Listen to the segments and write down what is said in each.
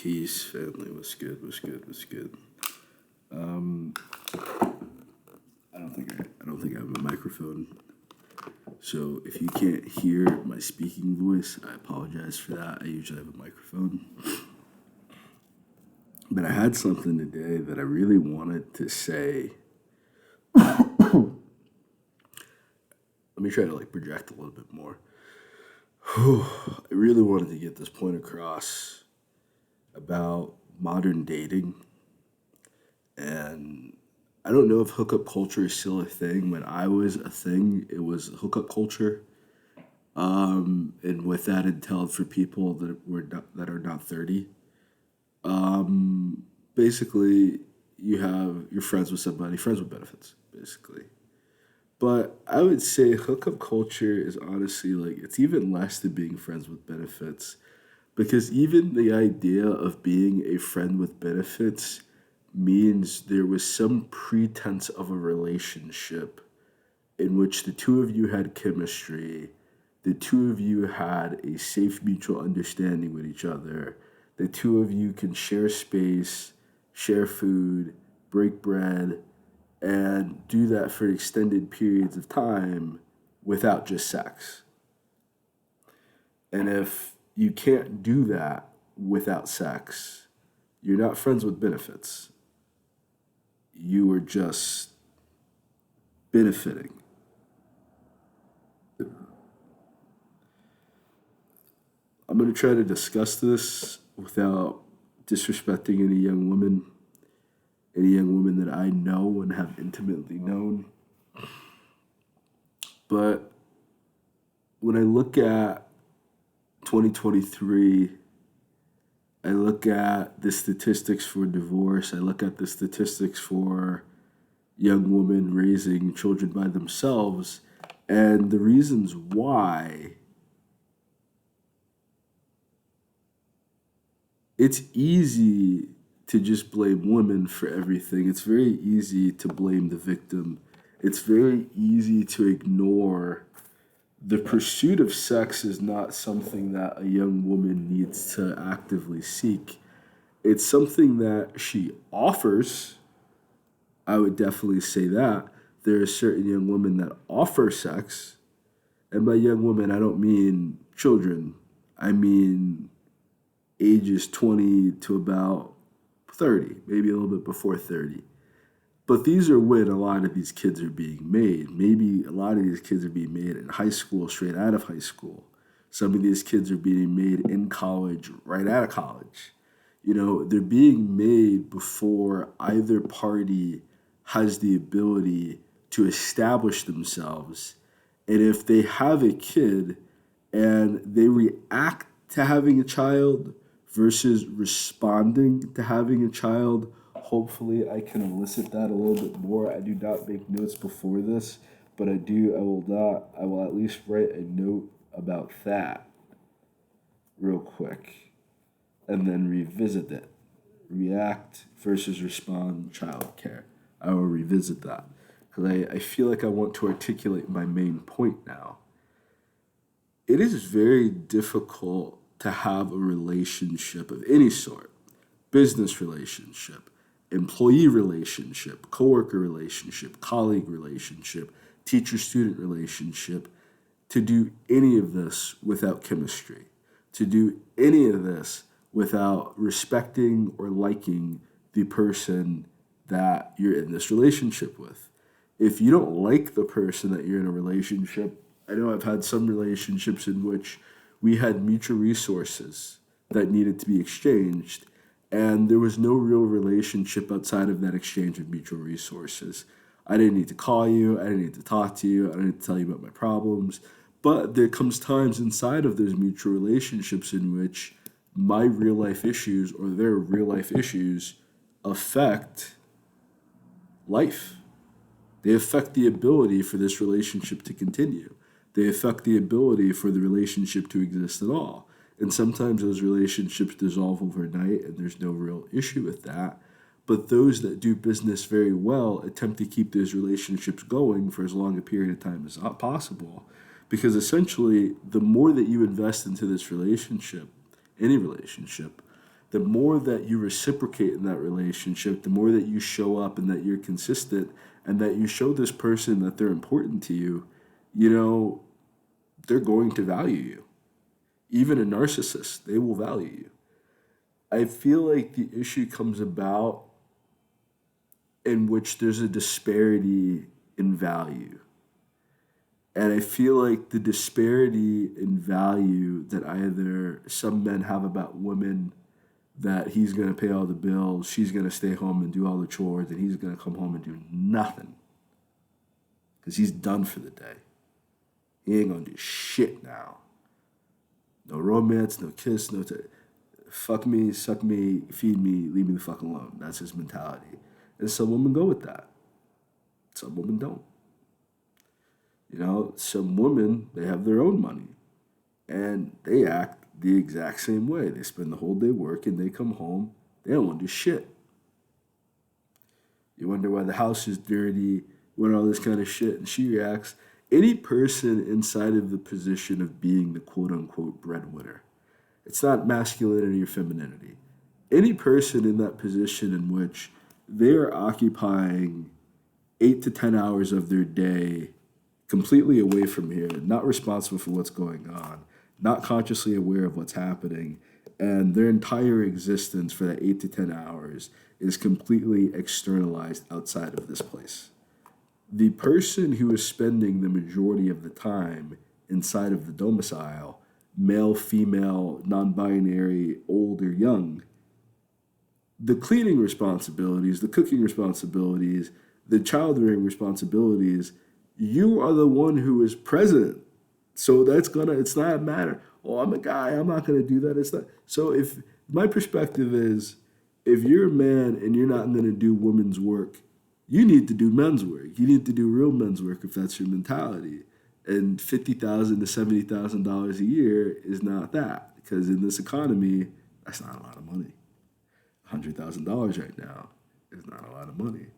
Peace, family. What's good? What's good? What's good? I don't think I have a microphone. So if you can't hear my speaking voice, I apologize for that. I usually have a microphone. But I had something today that I really wanted to say. Let me try to project a little bit more. I really wanted to get this point across about modern dating. And I don't know if hookup culture is still a thing. When I was a thing, it was hookup culture. And with that entailed for people that are not 30. Basically, you're friends with somebody, friends with benefits, basically. But I would say hookup culture is honestly it's even less than being friends with benefits. Because even the idea of being a friend with benefits means there was some pretense of a relationship in which the two of you had chemistry, the two of you had a safe mutual understanding with each other, the two of you can share space, share food, break bread, and do that for extended periods of time without just sex. And if you can't do that without sex, you're not friends with benefits. You are just benefiting. I'm going to try to discuss this without disrespecting any young women that I know and have intimately known. But when I look at 2023, I look at the statistics for divorce, I look at the statistics for young women raising children by themselves, and the reasons why. It's easy to just blame women for everything. It's very easy to blame the victim. It's very easy to ignore the pursuit of sex is not something that a young woman needs to actively seek. It's something that she offers. I would definitely say that. There are certain young women that offer sex. And by young women, I don't mean children. I mean ages 20 to about 30, maybe a little bit before 30. But these are when a lot of these kids are being made. Maybe a lot of these kids are being made in high school, straight out of high school. Some of these kids are being made in college, right out of college. They're being made before either party has the ability to establish themselves. And if they have a kid and they react to having a child versus responding to having a child, hopefully I can elicit that a little bit more. I do not make notes before this, but I will at least write a note about that real quick and then revisit it. React versus respond, child care. I will revisit that because I feel like I want to articulate my main point now. It is very difficult to have a relationship of any sort, business relationship, employee relationship, coworker relationship, colleague relationship, teacher-student relationship, to do any of this without chemistry, to do any of this without respecting or liking the person that you're in this relationship with. If you don't like the person that you're in a relationship, I know I've had some relationships in which we had mutual resources that needed to be exchanged, and there was no real relationship outside of that exchange of mutual resources. I didn't need to call you, I didn't need to talk to you, I didn't need to tell you about my problems. But there comes times inside of those mutual relationships in which my real life issues or their real life issues affect life. They affect the ability for this relationship to continue. They affect the ability for the relationship to exist at all. And sometimes those relationships dissolve overnight and there's no real issue with that. But those that do business very well attempt to keep those relationships going for as long a period of time as possible. Because essentially, the more that you invest into this relationship, any relationship, the more that you reciprocate in that relationship, the more that you show up and that you're consistent and that you show this person that they're important to you, you know, they're going to value you. Even a narcissist, they will value you. I feel like the issue comes about in which there's a disparity in value. And I feel like the disparity in value that either some men have about women, that he's going to pay all the bills, she's going to stay home and do all the chores, and he's going to come home and do nothing because he's done for the day. He ain't going to do shit now. No romance, no kiss, fuck me, suck me, feed me, leave me the fuck alone. That's his mentality. And some women go with that. Some women don't. You know, some women, they have their own money and they act the exact same way. They spend the whole day working, they come home, they don't want to do shit. You wonder why the house is dirty, what all this kind of shit, and she reacts. Any person inside of the position of being the quote unquote breadwinner, it's not masculinity or femininity. Any person in that position in which they are occupying 8 to 10 hours of their day completely away from here, not responsible for what's going on, not consciously aware of what's happening, and their entire existence for that 8 to 10 hours is completely externalized outside of this place. The person who is spending the majority of the time inside of the domicile, male, female, non-binary, old or young, the cleaning responsibilities, the cooking responsibilities, the child-rearing responsibilities, you are the one who is present. So it's not a matter, oh, I'm a guy, I'm not gonna do that. It's not. So if my perspective is, if you're a man and you're not gonna do women's work, you need to do men's work. You need to do real men's work if that's your mentality. And $50,000 to $70,000 a year is not that, because in this economy, that's not a lot of money. $100,000 right now is not a lot of money.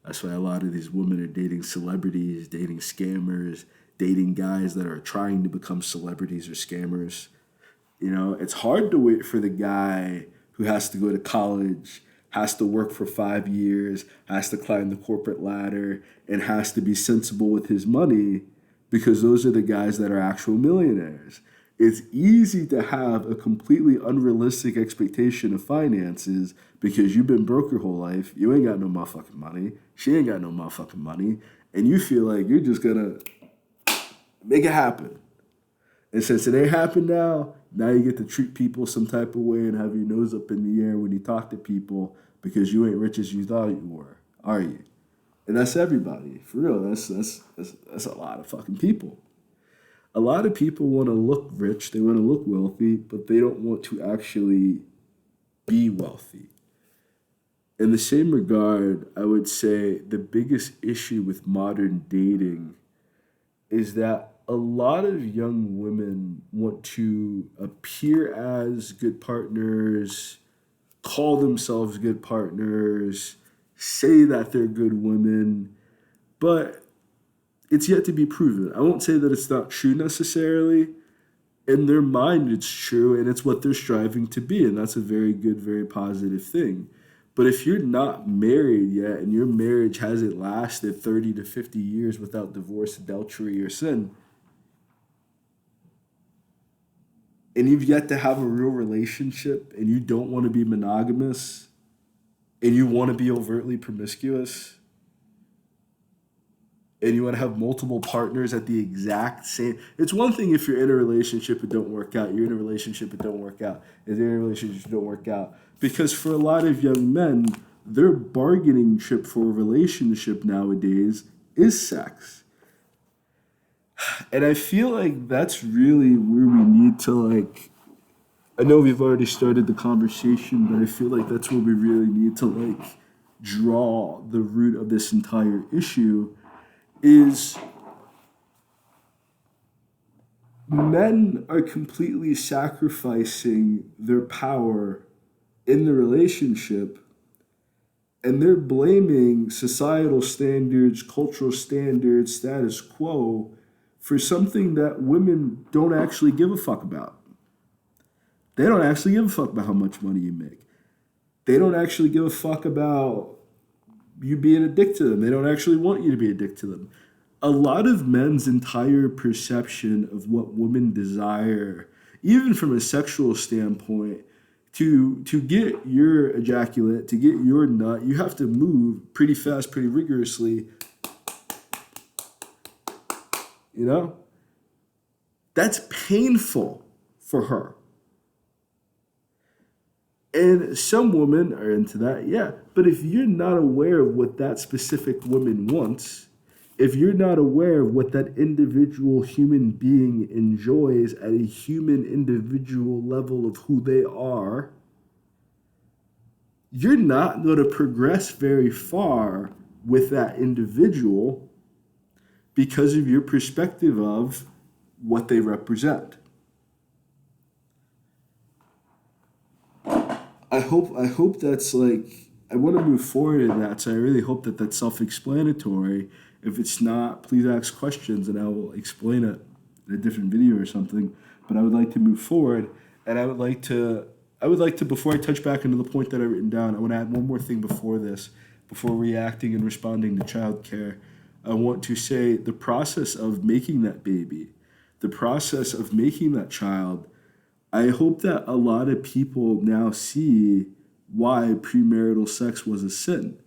That's why a lot of these women are dating celebrities, dating scammers, dating guys that are trying to become celebrities or scammers. You know, it's hard to wait for the guy who has to go to college, has to work for 5 years, has to climb the corporate ladder, and has to be sensible with his money, because those are the guys that are actual millionaires. It's easy to have a completely unrealistic expectation of finances because you've been broke your whole life. You ain't got no motherfucking money. She ain't got no motherfucking money. And you feel like you're just gonna make it happen. And since it ain't happened now you get to treat people some type of way and have your nose up in the air when you talk to people because you ain't rich as you thought you were, are you? And that's everybody. For real, that's a lot of fucking people. A lot of people want to look rich, they want to look wealthy, but they don't want to actually be wealthy. In the same regard, I would say the biggest issue with modern dating is that a lot of young women want to appear as good partners, call themselves good partners, say that they're good women, but it's yet to be proven. I won't say that it's not true necessarily. In their mind, it's true, and it's what they're striving to be, and that's a very good, very positive thing. But if you're not married yet, and your marriage hasn't lasted 30 to 50 years without divorce, adultery, or sin, and you've yet to have a real relationship, and you don't want to be monogamous, and you want to be overtly promiscuous, and you want to have multiple partners at the exact same. It's one thing if you're in a relationship and don't work out. You're in a relationship and don't work out. If you're in a relationship and don't work out. Because for a lot of young men, their bargaining chip for a relationship nowadays is sex. And I feel like that's really where we need to I know we've already started the conversation, but I feel like that's where we really need to draw the root of this entire issue. Is men are completely sacrificing their power in the relationship, and they're blaming societal standards, cultural standards, status quo for something that women don't actually give a fuck about. They don't actually give a fuck about how much money you make. They don't actually give a fuck about you being a dick to them. They don't actually want you to be a dick to them. A lot of men's entire perception of what women desire, even from a sexual standpoint, to get your ejaculate, to get your nut, you have to move pretty fast, pretty rigorously. You know? That's painful for her. And some women are into that, yeah. But if you're not aware of what that specific woman wants, if you're not aware of what that individual human being enjoys at a human individual level of who they are, you're not going to progress very far with that individual because of your perspective of what they represent. I hope that's like, I want to move forward in that, so I really hope that that's self-explanatory. If it's not, please ask questions and I will explain it in a different video or something. But I would like to move forward, and I would like to before I touch back into the point that I've written down, I want to add one more thing before this, before reacting and responding to childcare. I want to say the process of making that baby, the process of making that child, I hope that a lot of people now see why premarital sex was a sin.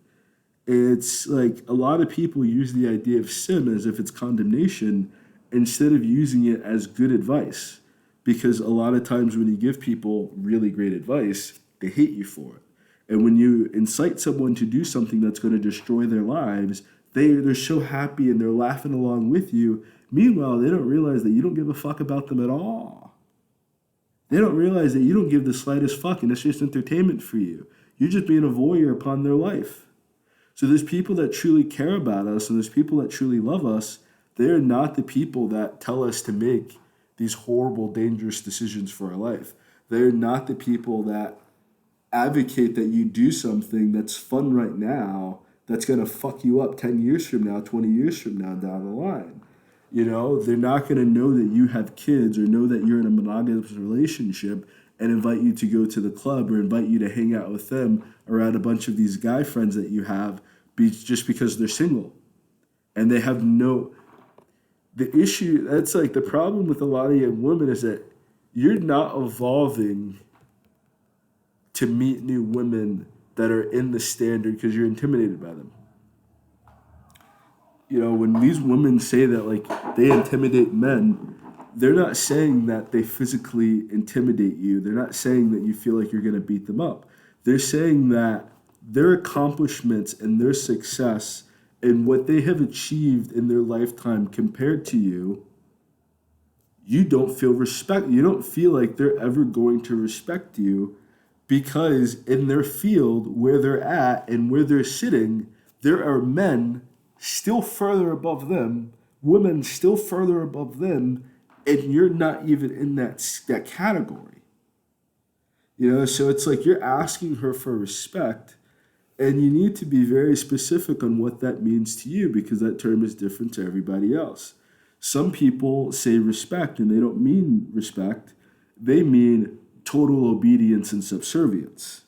It's like a lot of people use the idea of sin as if it's condemnation instead of using it as good advice. Because a lot of times when you give people really great advice, they hate you for it. And when you incite someone to do something that's going to destroy their lives, they're so happy and they're laughing along with you. Meanwhile, they don't realize that you don't give a fuck about them at all. They don't realize that you don't give the slightest fuck and it's just entertainment for you. You're just being a voyeur upon their life. So there's people that truly care about us and there's people that truly love us. They're not the people that tell us to make these horrible, dangerous decisions for our life. They're not the people that advocate that you do something that's fun right now that's going to fuck you up 10 years from now, 20 years from now down the line. You know, they're not going to know that you have kids or know that you're in a monogamous relationship and invite you to go to the club or invite you to hang out with them around a bunch of these guy friends that you have just because they're single. And they have no... The issue, that's like the problem with a lot of young women is that you're not evolving to meet new women that are in the standard because you're intimidated by them. You know, when these women say that like they intimidate men, they're not saying that they physically intimidate you. They're not saying that you feel like you're going to beat them up. They're saying that their accomplishments and their success and what they have achieved in their lifetime compared to you, you don't feel respect. You don't feel like they're ever going to respect you because in their field where they're at and where they're sitting, there are men still further above them, women still further above them, and you're not even in that category. You know, so it's like you're asking her for respect, and you need to be very specific on what that means to you because that term is different to everybody else. Some people say respect and they don't mean respect. They mean total obedience and subservience.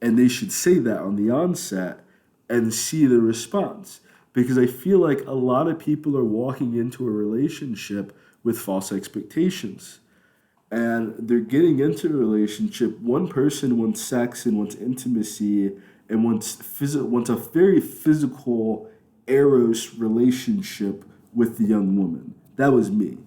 And they should say that on the onset and see the response. Because I feel like a lot of people are walking into a relationship with false expectations. And they're getting into a relationship. One person wants sex and wants intimacy and wants a very physical eros relationship with the young woman. That was me.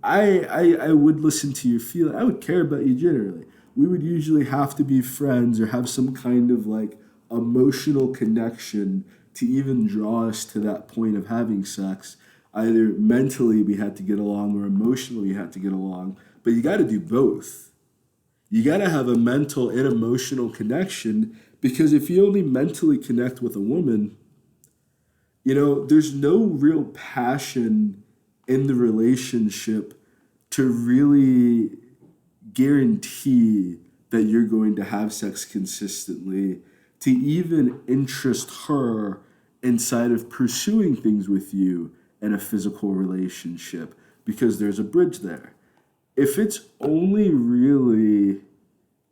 I would listen to your feeling. I would care about you generally. We would usually have to be friends or have some kind of like emotional connection to even draw us to that point of having sex. Either mentally we had to get along or emotionally we had to get along. But you got to do both. You got to have a mental and emotional connection because if you only mentally connect with a woman, you know, there's no real passion in the relationship to really guarantee that you're going to have sex consistently, to even interest her inside of pursuing things with you in a physical relationship because there's a bridge there. if it's only really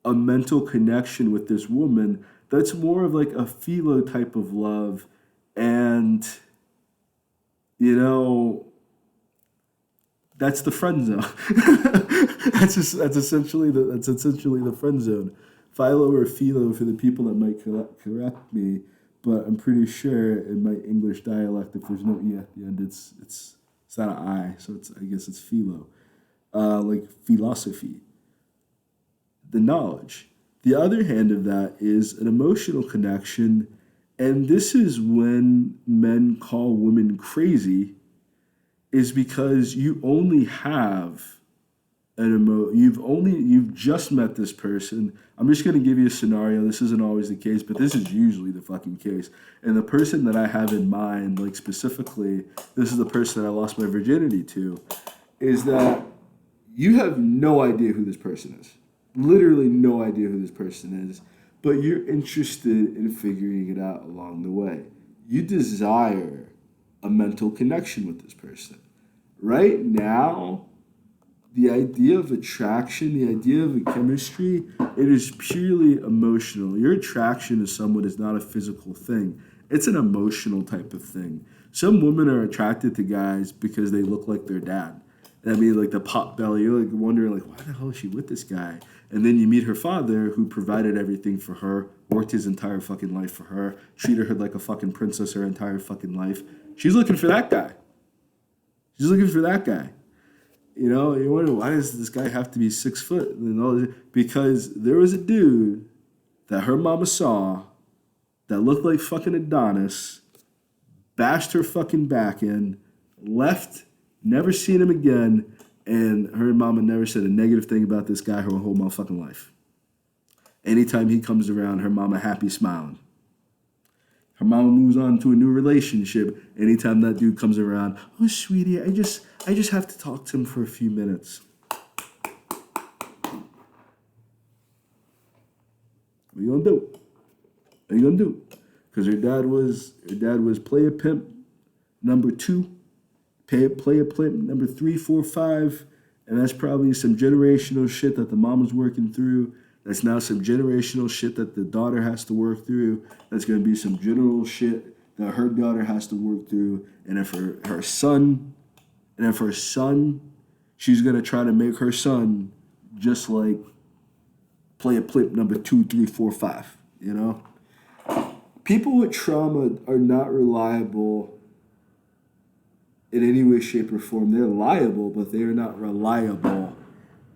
a mental connection with this woman, that's more of like a philo type of love. And, you know, that's the friend zone. That's essentially the friend zone. Philo or philo for the people that might correct me, but I'm pretty sure in my English dialect, if there's no e at the end, it's not an I, so it's I guess it's philo, like philosophy, the knowledge. The other hand of that is an emotional connection, and this is when men call women crazy, is because you only have you've just met this person. I'm just gonna give you a scenario. This isn't always the case, but this is usually the fucking case. And the person that I have in mind, like specifically, this is the person that I lost my virginity to, is that you have no idea who this person is. Literally no idea who this person is, but you're interested in figuring it out along the way. You desire a mental connection with this person. Right now, the idea of attraction, the idea of a chemistry, it is purely emotional. Your attraction to someone is not a physical thing. It's an emotional type of thing. Some women are attracted to guys because they look like their dad. I mean, like the pot belly, you're like wondering, like, why the hell is she with this guy? And then you meet her father, who provided everything for her, worked his entire fucking life for her, treated her like a fucking princess her entire fucking life. She's looking for that guy. She's looking for that guy. You know, you wonder, why does this guy have to be 6 foot? Because there was a dude that her mama saw that looked like fucking Adonis, bashed her fucking back in, left, never seen him again, and her mama never said a negative thing about this guy her whole motherfucking life. Anytime he comes around, her mama happy smiling. Her mama moves on to a new relationship. Anytime that dude comes around, oh sweetie, I just have to talk to him for a few minutes. What are you gonna do? What are you gonna do? Because her dad was play a pimp number 2, play a pimp number 3, 4, 5, and that's probably some generational shit that the mama's working through. That's now some generational shit that the daughter has to work through. That's going to be some general shit that her daughter has to work through. And if her son, she's going to try to make her son just like play a plimp number 2, 3, 4, 5. You know? People with trauma are not reliable in any way, shape, or form. They're liable, but they are not reliable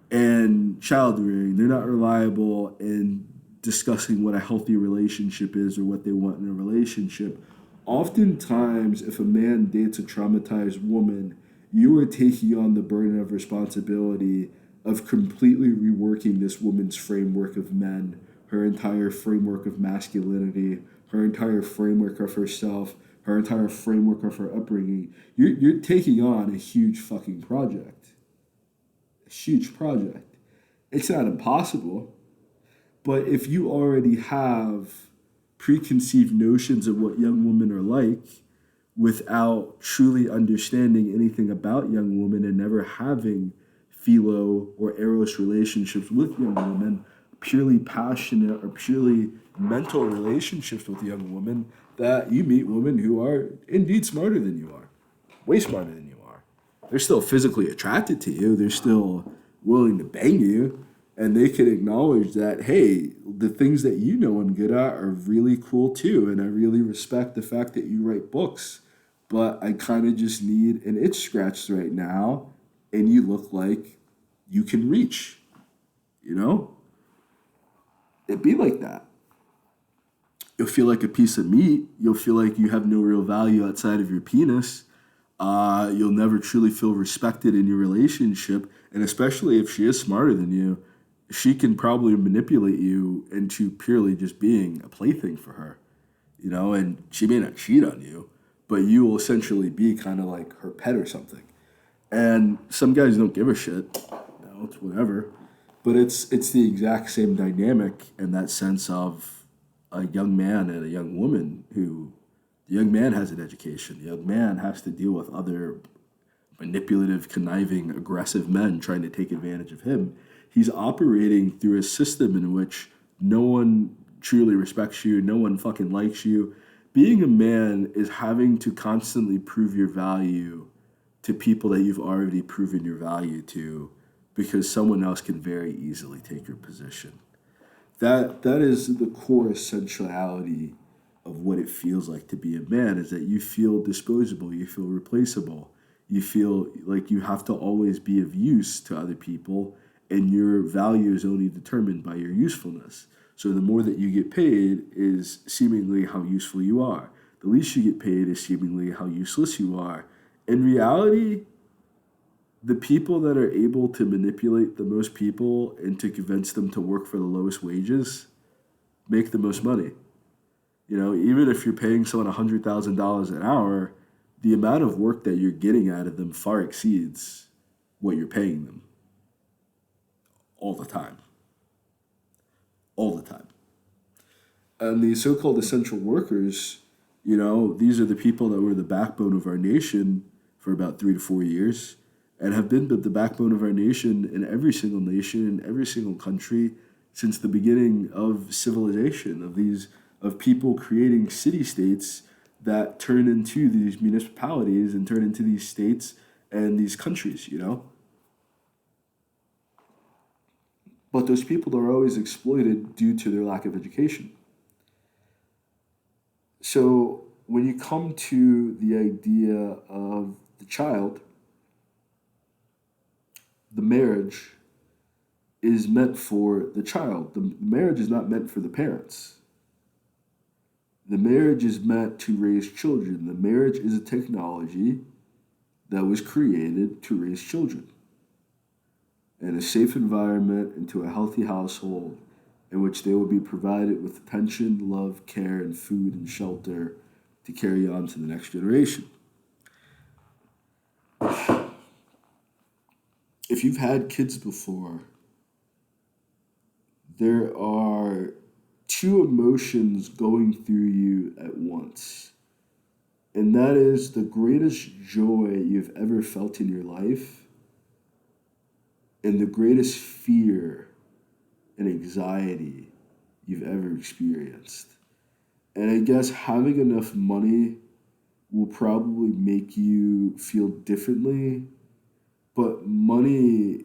and child rearing. They're not reliable in discussing what a healthy relationship is or what they want in a relationship. Oftentimes, if a man dates a traumatized woman, you are taking on the burden of responsibility of completely reworking this woman's framework of men, her entire framework of masculinity, her entire framework of herself, her entire framework of her upbringing. You're taking on a huge fucking project. A huge project. It's not impossible, but if you already have preconceived notions of what young women are like without truly understanding anything about young women and never having philo or eros relationships with young women, purely passionate or purely mental relationships with young women, that you meet women who are indeed smarter than you are, way smarter than you are. They're still physically attracted to you. They're still willing to bang you. And they can acknowledge that, hey, the things that you know I'm good at are really cool too. And I really respect the fact that you write books. But I kind of just need an itch scratched right now. And you look like you can reach, you know? It'd be like that. You'll feel like a piece of meat. You'll feel like you have no real value outside of your penis. You'll never truly feel respected in your relationship. And especially if she is smarter than you, she can probably manipulate you into purely just being a plaything for her, you know, and she may not cheat on you, but you will essentially be kind of like her pet or something. And some guys don't give a shit. You know, it's whatever. But it's the exact same dynamic in that sense of a young man and a young woman who the young man has an education. The young man has to deal with other manipulative, conniving, aggressive men trying to take advantage of him. He's operating through a system in which no one truly respects you, no one fucking likes you. Being a man is having to constantly prove your value to people that you've already proven your value to because someone else can very easily take your position. That is the core essentiality of what it feels like to be a man is that you feel disposable, you feel replaceable, you feel like you have to always be of use to other people, and your value is only determined by your usefulness. So the more that you get paid is seemingly how useful you are. The least you get paid is seemingly how useless you are. In reality, the people that are able to manipulate the most people and to convince them to work for the lowest wages make the most money. You know, even if you're paying someone $100,000 an hour, the amount of work that you're getting out of them far exceeds what you're paying them all the time. All the time. And the so called essential workers, you know, these are the people that were the backbone of our nation for about 3 to 4 years and have been the backbone of our nation in every single nation, in every single country since the beginning of civilization, of people creating city states that turn into these municipalities and turn into these states and these countries, you know? But those people are always exploited due to their lack of education. So when you come to the idea of the child, the marriage is meant for the child. The marriage is not meant for the parents. The marriage is meant to raise children. The marriage is a technology that was created to raise children in a safe environment, into a healthy household in which they will be provided with attention, love, care, and food and shelter to carry on to the next generation. If you've had kids before, there are two emotions going through you at once. And that is the greatest joy you've ever felt in your life and the greatest fear and anxiety you've ever experienced. And I guess having enough money will probably make you feel differently, but money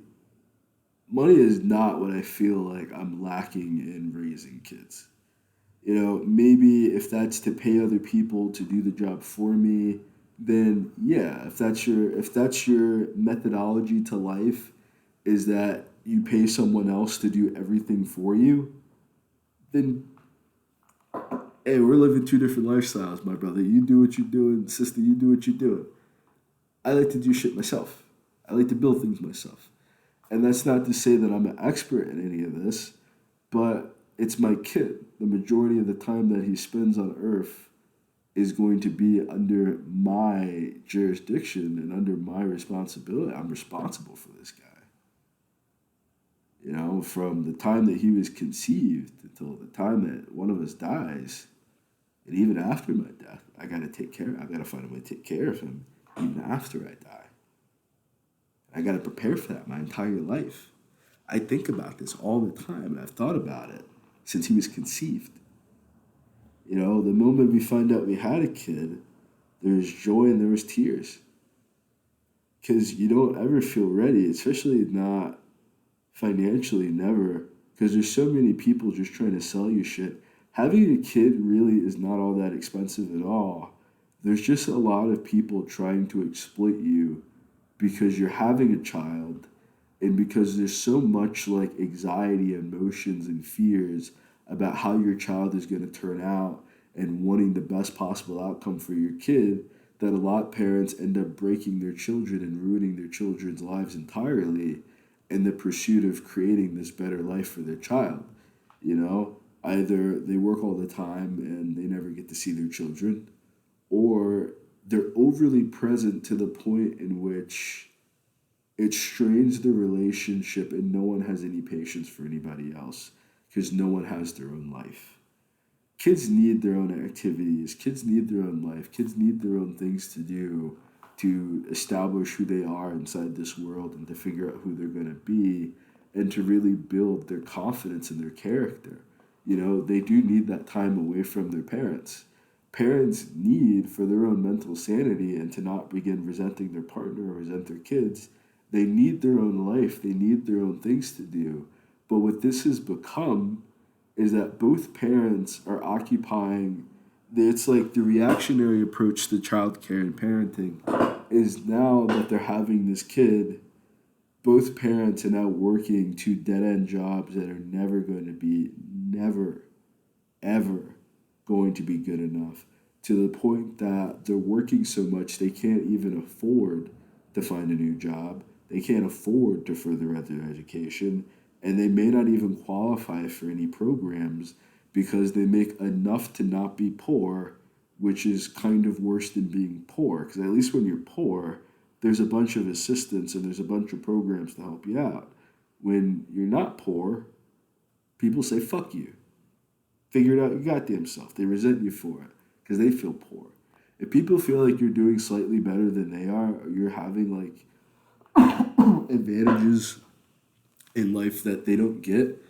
is not what I feel like I'm lacking in raising kids. You know, maybe if that's to pay other people to do the job for me, then yeah, if that's your methodology to life is that you pay someone else to do everything for you, then hey, we're living two different lifestyles, my brother. You do what you're doing, sister, you do what you're doing. I like to do shit myself. I like to build things myself. And that's not to say that I'm an expert in any of this, but it's my kid. The majority of the time that he spends on earth is going to be under my jurisdiction and under my responsibility. I'm responsible for this guy. You know, from the time that he was conceived until the time that one of us dies, and even after my death, I gotta find a way to take care of him even after I die. I gotta prepare for that my entire life. I think about this all the time, and I've thought about it since he was conceived. You know, the moment we find out we had a kid, there was joy and there was tears. Because you don't ever feel ready, especially not financially, never. Because there's so many people just trying to sell you shit. Having a kid really is not all that expensive at all. There's just a lot of people trying to exploit you because you're having a child and because there's so much like anxiety, emotions, and fears about how your child is going to turn out and wanting the best possible outcome for your kid that a lot of parents end up breaking their children and ruining their children's lives entirely in the pursuit of creating this better life for their child. You know, either they work all the time and they never get to see their children, or they're overly present to the point in which it strains the relationship and no one has any patience for anybody else because no one has their own life. Kids need their own activities, kids need their own life, kids need their own things to do to establish who they are inside this world and to figure out who they're going to be and to really build their confidence in their character. You know, they do need that time away from their parents. Parents need, for their own mental sanity and to not begin resenting their partner or resent their kids, they need their own life. They need their own things to do. But what this has become is that both parents are occupying, it's like the reactionary approach to childcare and parenting is now that they're having this kid, both parents are now working two dead end jobs that are never going to be, never, ever going to be good enough, to the point that they're working so much they can't even afford to find a new job. They can't afford to further their education, and they may not even qualify for any programs because they make enough to not be poor, which is kind of worse than being poor. Because at least when you're poor, there's a bunch of assistance and there's a bunch of programs to help you out. When you're not poor, people say, fuck you. Figure it out your goddamn self. They resent you for it because they feel poor. If people feel like you're doing slightly better than they are, or you're having like advantages in life that they don't get,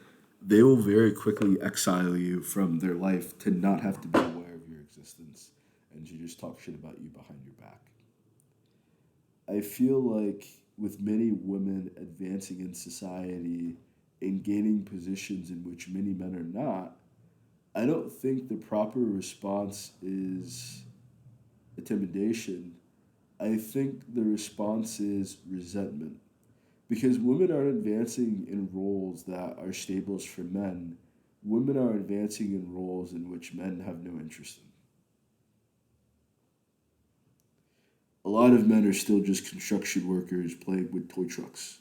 they will very quickly exile you from their life to not have to be aware of your existence and to just talk shit about you behind your back. I feel like with many women advancing in society and gaining positions in which many men are not, I don't think the proper response is intimidation. I think the response is resentment. Because women aren't advancing in roles that are stables for men. Women are advancing in roles in which men have no interest in. A lot of men are still just construction workers playing with toy trucks.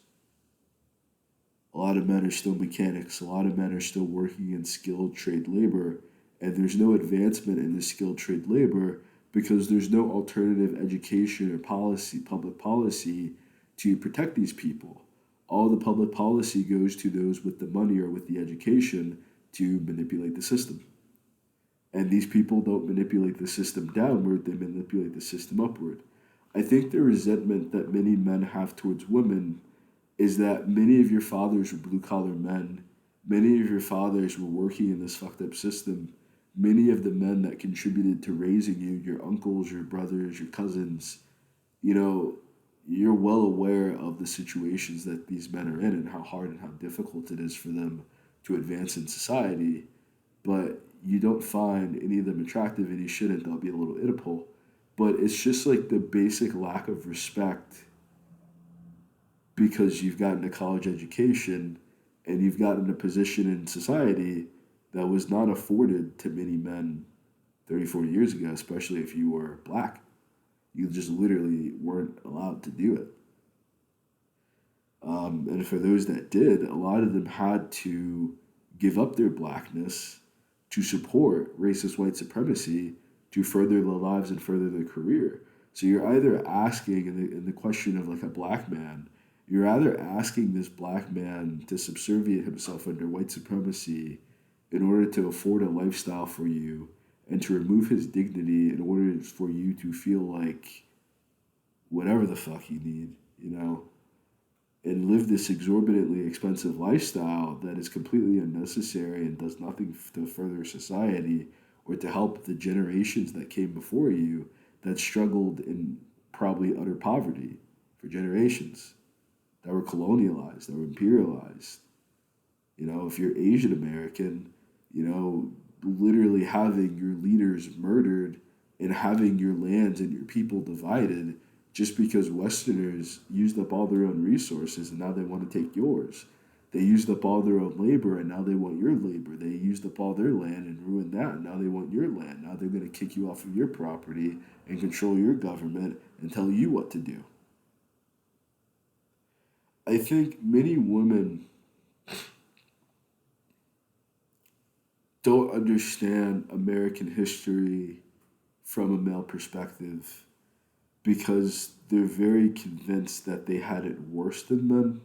A lot of men are still mechanics. A lot of men are still working in skilled trade labor. And there's no advancement in the skilled trade labor because there's no alternative education or policy, public policy to protect these people. All the public policy goes to those with the money or with the education to manipulate the system. And these people don't manipulate the system downward, they manipulate the system upward. I think the resentment that many men have towards women is that many of your fathers were blue collar men. Many of your fathers were working in this fucked up system. Many of the men that contributed to raising you, your uncles, your brothers, your cousins, you know, you're well aware of the situations that these men are in and how hard and how difficult it is for them to advance in society. But you don't find any of them attractive and you shouldn't. They'll be a little Oedipal. But it's just like the basic lack of respect because you've gotten a college education and you've gotten a position in society that was not afforded to many men 30, 40 years ago, especially if you were black. You just literally weren't allowed to do it. And for those that did, a lot of them had to give up their blackness to support racist white supremacy to further their lives and further their career. So you're either asking, in the question of like a black man, you're either asking this black man to subserviate himself under white supremacy in order to afford a lifestyle for you and to remove his dignity in order for you to feel like whatever the fuck you need, you know, and live this exorbitantly expensive lifestyle that is completely unnecessary and does nothing to further society or to help the generations that came before you that struggled in probably utter poverty for generations, that were colonialized, that were imperialized. You know, if you're Asian American, you know, literally having your leaders murdered and having your lands and your people divided just because Westerners used up all their own resources and now they want to take yours. They used up all their own labor and now they want your labor. They used up all their land and ruined that and now they want your land. Now they're going to kick you off of your property and control your government and tell you what to do. I think many women don't understand American history from a male perspective because they're very convinced that they had it worse than men.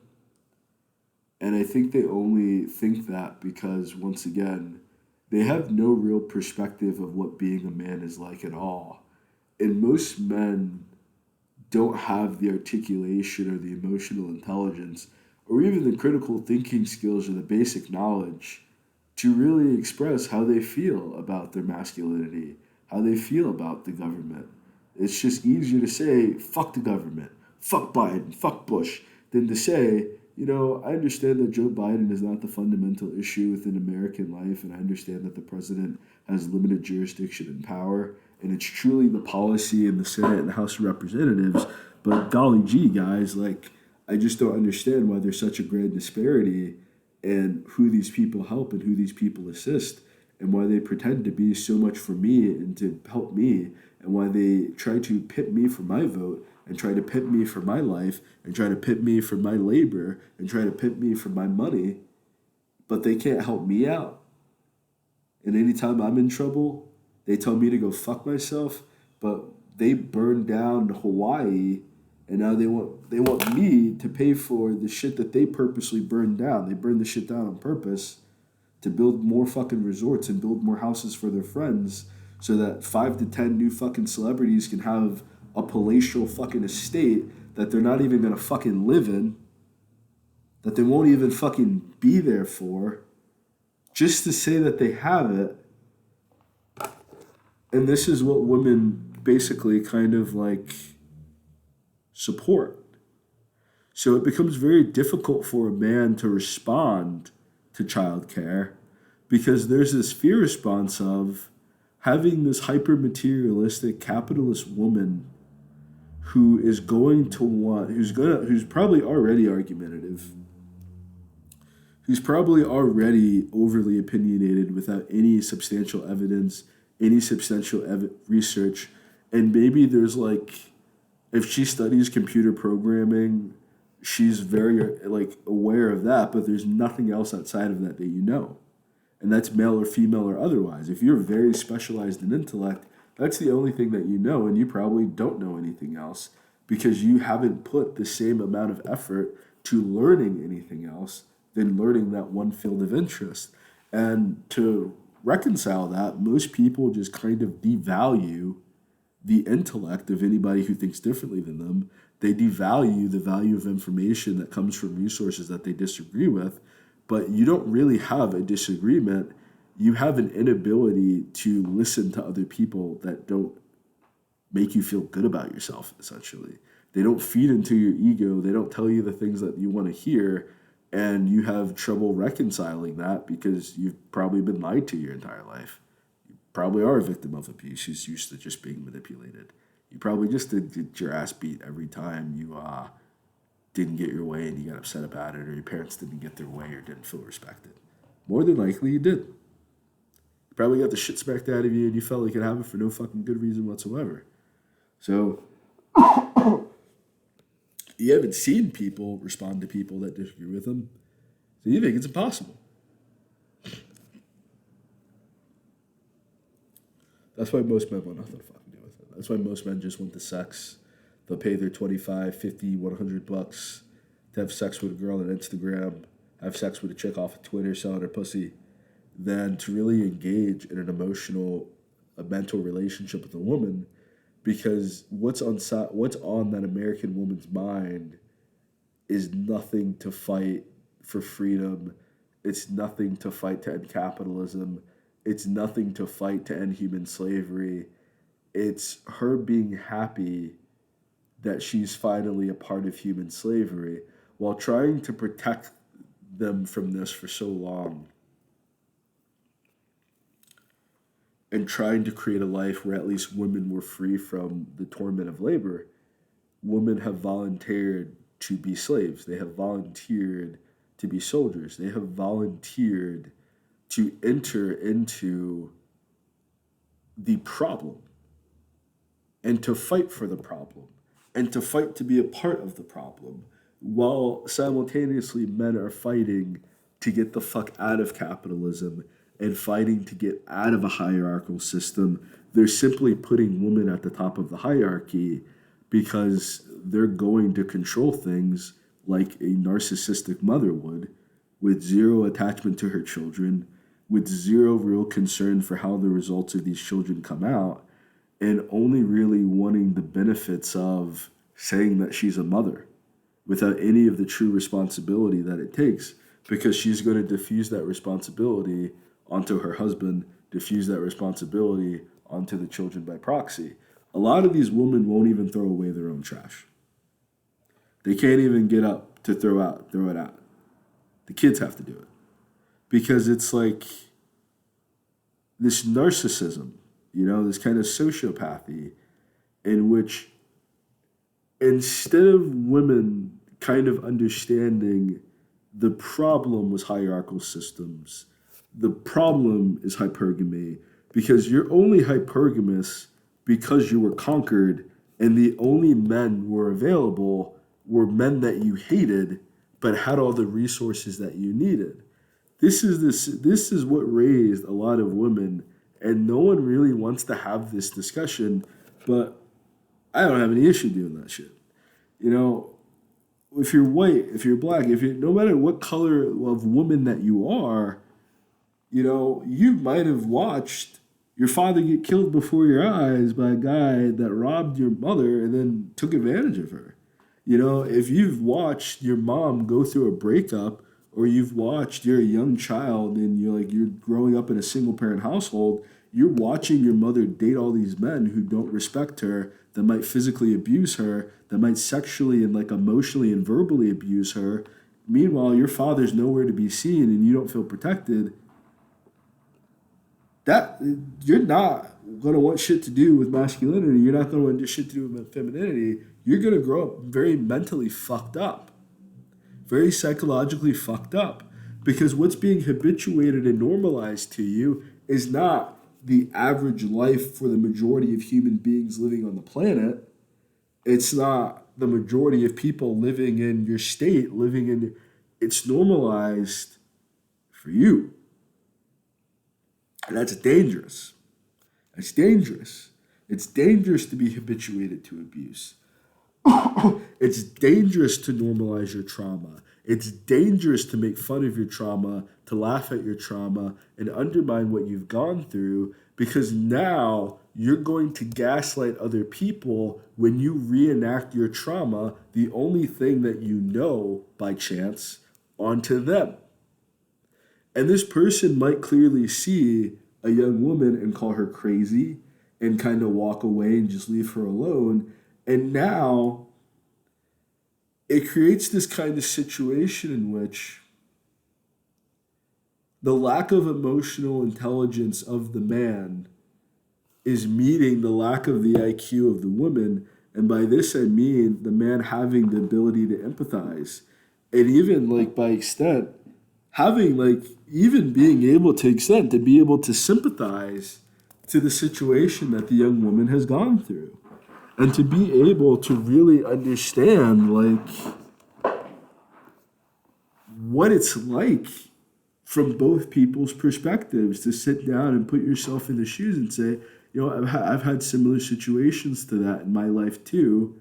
And I think they only think that because, once again, they have no real perspective of what being a man is like at all. And most men don't have the articulation or the emotional intelligence or even the critical thinking skills or the basic knowledge to really express how they feel about their masculinity, how they feel about the government. It's just easier to say, fuck the government, fuck Biden, fuck Bush, than to say, I understand that Joe Biden is not the fundamental issue within American life, and I understand that the president has limited jurisdiction and power, and it's truly the policy in the Senate and the House of Representatives. But golly gee, guys, like, I just don't understand why there's such a grand disparity in who these people help and who these people assist, and why they pretend to be so much for me and to help me, and why they try to pit me for my vote and try to pit me for my life and try to pit me for my labor and try to pit me for my money, but they can't help me out. And anytime I'm in trouble, they tell me to go fuck myself, but they burned down Hawaii and now they want me to pay for the shit that they purposely burned down. They burned the shit down on purpose to build more fucking resorts and build more houses for their friends so that 5 to 10 new fucking celebrities can have a palatial fucking estate that they're not even gonna fucking live in, that they won't even fucking be there for, just to say that they have it. And this is what women basically kind of like support. So it becomes very difficult for a man to respond to childcare because there's this fear response of having this hyper materialistic capitalist woman who is going to want, who's probably already argumentative, who's probably already overly opinionated without any substantial evidence, any substantial research, and maybe there's like, if she studies computer programming, she's very like aware of that, but there's nothing else outside of that you know. And that's male or female or otherwise. If you're very specialized in intellect, that's the only thing that you know, and you probably don't know anything else because you haven't put the same amount of effort to learning anything else than learning that one field of interest. And to reconcile that, most people just kind of devalue the intellect of anybody who thinks differently than them. They devalue the value of information that comes from resources that they disagree with, but you don't really have a disagreement. You have an inability to listen to other people that don't make you feel good about yourself, essentially. They don't feed into your ego. They don't tell you the things that you want to hear. And you have trouble reconciling that because you've probably been lied to your entire life. You probably are a victim of abuse who's used to just being manipulated. You probably just did get your ass beat every time you didn't get your way and you got upset about it, or your parents didn't get their way or didn't feel respected. More than likely, you did. You probably got the shit smacked out of you and you felt like it happened for no fucking good reason whatsoever. So, you haven't seen people respond to people that disagree with them, so you think it's impossible. That's why most men want nothing to fucking do with it. That's why most men just want the sex. They'll pay their 25, 50, $100 to have sex with a girl on Instagram, have sex with a chick off of Twitter selling her pussy, than to really engage in an emotional, a mental relationship with a woman, because what's on that American woman's mind is nothing to fight for freedom. It's nothing to fight to end capitalism. It's nothing to fight to end human slavery. It's her being happy that she's finally a part of human slavery while trying to protect them from this for so long and trying to create a life where at least women were free from the torment of labor. Women have volunteered to be slaves. They have volunteered to be soldiers. They have volunteered to enter into the problem and to fight for the problem and to fight to be a part of the problem, while simultaneously men are fighting to get the fuck out of capitalism and fighting to get out of a hierarchical system. They're simply putting women at the top of the hierarchy because they're going to control things like a narcissistic mother would, with zero attachment to her children, with zero real concern for how the results of these children come out, and only really wanting the benefits of saying that she's a mother without any of the true responsibility that it takes, because she's going to diffuse that responsibility onto her husband, diffuse that responsibility onto the children by proxy. A lot of these women won't even throw away their own trash. They can't even get up to throw it out. The kids have to do it because it's like this narcissism, this kind of sociopathy in which instead of women kind of understanding the problem was hierarchical systems, the problem is hypergamy, because you're only hypergamous because you were conquered and the only men were available were men that you hated but had all the resources that you needed. This is what raised a lot of women, and no one really wants to have this discussion, but I don't have any issue doing that shit. You know, if you're white, if you're black, if you no matter what color of woman that you are, you might have watched your father get killed before your eyes by a guy that robbed your mother and then took advantage of her. If you've watched your mom go through a breakup, or you've watched you're a young child and you're growing up in a single parent household, you're watching your mother date all these men who don't respect her, that might physically abuse her, that might sexually and like emotionally and verbally abuse her. Meanwhile, your father's nowhere to be seen and you don't feel protected. That you're not gonna want shit to do with masculinity. You're not gonna want shit to do with femininity. You're gonna grow up very mentally fucked up, very psychologically fucked up, because what's being habituated and normalized to you is not the average life for the majority of human beings living on the planet. It's not the majority of people living in your state, it's normalized for you. And that's dangerous. It's dangerous. It's dangerous to be habituated to abuse. It's dangerous to normalize your trauma. It's dangerous to make fun of your trauma, to laugh at your trauma, and undermine what you've gone through, because now you're going to gaslight other people when you reenact your trauma, the only thing that you know by chance, onto them. And this person might clearly see a young woman and call her crazy and kind of walk away and just leave her alone. And now it creates this kind of situation in which the lack of emotional intelligence of the man is meeting the lack of the IQ of the woman. And by this, I mean the man having the ability to empathize. And even like by extent, having like even being able to extent to be able to sympathize to the situation that the young woman has gone through, and to be able to really understand like what it's like from both people's perspectives, to sit down and put yourself in the shoes and say, I've had similar situations to that in my life too,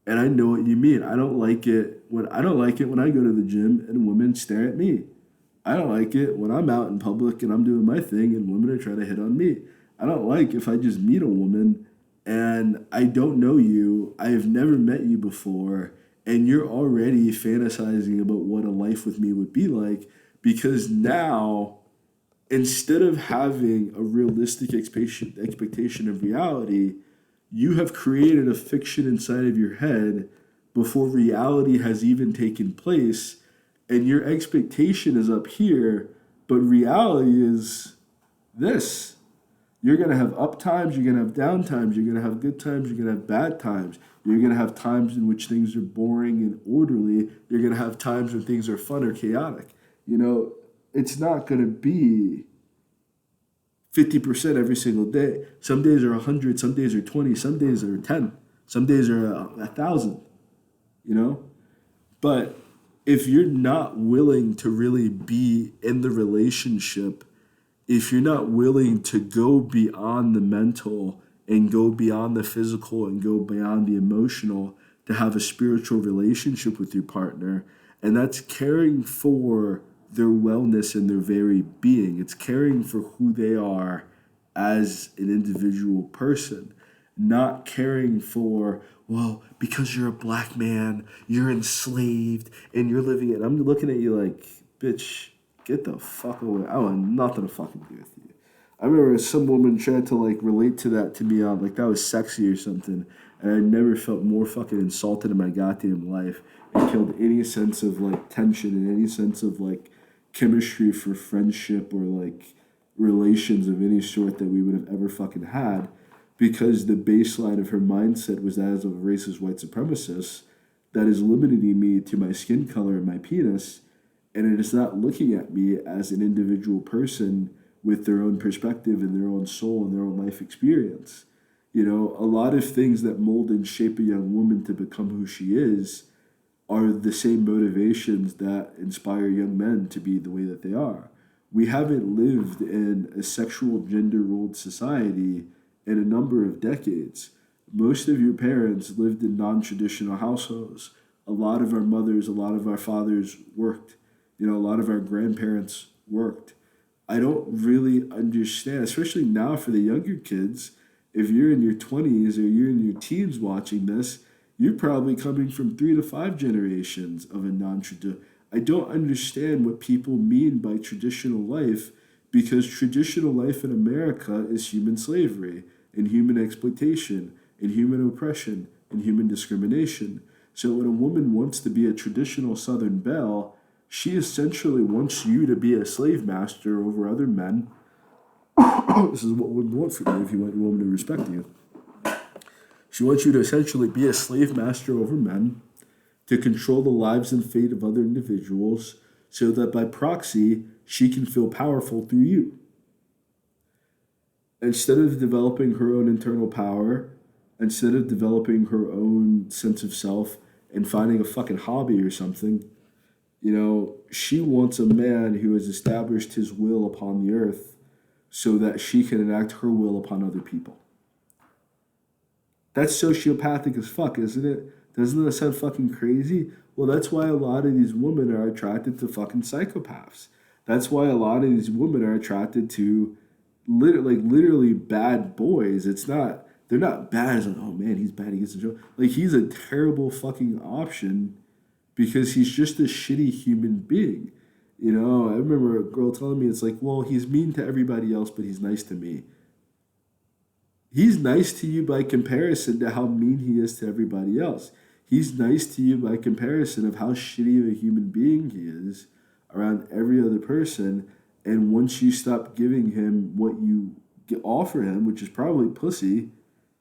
and I know what you mean. I don't like it when I go to the gym and women stare at me. I don't like it when I'm out in public and I'm doing my thing and women are trying to hit on me. I don't like if I just meet a woman and I don't know you, I have never met you before, and you're already fantasizing about what a life with me would be like, because now, instead of having a realistic expectation of reality, you have created a fiction inside of your head before reality has even taken place, and your expectation is up here, but reality is this. You're going to have up times, you're going to have down times, you're going to have good times, you're going to have bad times. You're going to have times in which things are boring and orderly. You're going to have times when things are fun or chaotic. It's not going to be 50% every single day. Some days are 100, some days are 20, some days are 10, some days are 1,000, But if you're not willing to really be in the relationship, if you're not willing to go beyond the mental and go beyond the physical and go beyond the emotional to have a spiritual relationship with your partner, and that's caring for their wellness and their very being. It's caring for who they are as an individual person, not caring for well, because you're a black man, you're enslaved, and you're living it. I'm looking at you like, bitch, get the fuck away. I want nothing to fucking do with you. I remember some woman tried to like relate to that to me on like that was sexy or something, and I never felt more fucking insulted in my goddamn life. It killed any sense of like tension and any sense of like chemistry for friendship or like relations of any sort that we would have ever fucking had, because the baseline of her mindset was that of a racist white supremacist that is limiting me to my skin color and my penis, and it is not looking at me as an individual person with their own perspective and their own soul and their own life experience. You know, a lot of things that mold and shape a young woman to become who she is are the same motivations that inspire young men to be the way that they are. We haven't lived in a sexual gender ruled society in a number of decades. Most of your parents lived in non traditional households. A lot of our mothers, a lot of our fathers worked. You know, a lot of our grandparents worked. I don't really understand, especially now for the younger kids. If you're in your 20s or you're in your teens watching this, you're probably coming from 3 to 5 generations of a non-traditional. I don't understand what people mean by traditional life, because traditional life in America is human slavery and human exploitation and human oppression and human discrimination. So when a woman wants to be a traditional Southern belle, she essentially wants you to be a slave master over other men. This is what women want from you if you want your woman to respect you. She wants you to essentially be a slave master over men, to control the lives and fate of other individuals, so that by proxy, she can feel powerful through you. Instead of developing her own internal power, instead of developing her own sense of self and finding a fucking hobby or something, you know, she wants a man who has established his will upon the earth so that she can enact her will upon other people. That's sociopathic as fuck, isn't it? Doesn't that sound fucking crazy? Well, that's why a lot of these women are attracted to fucking psychopaths. That's why a lot of these women are attracted to literally bad boys. It's not, they're not bad as like, oh man, he's bad, he gets in trouble. Like, he's a terrible fucking option because he's just a shitty human being. You know, I remember a girl telling me, it's like, well, he's mean to everybody else, but he's nice to me. He's nice to you by comparison to how mean he is to everybody else. He's nice to you by comparison of how shitty of a human being he is around every other person. And once you stop giving him what you offer him, which is probably pussy,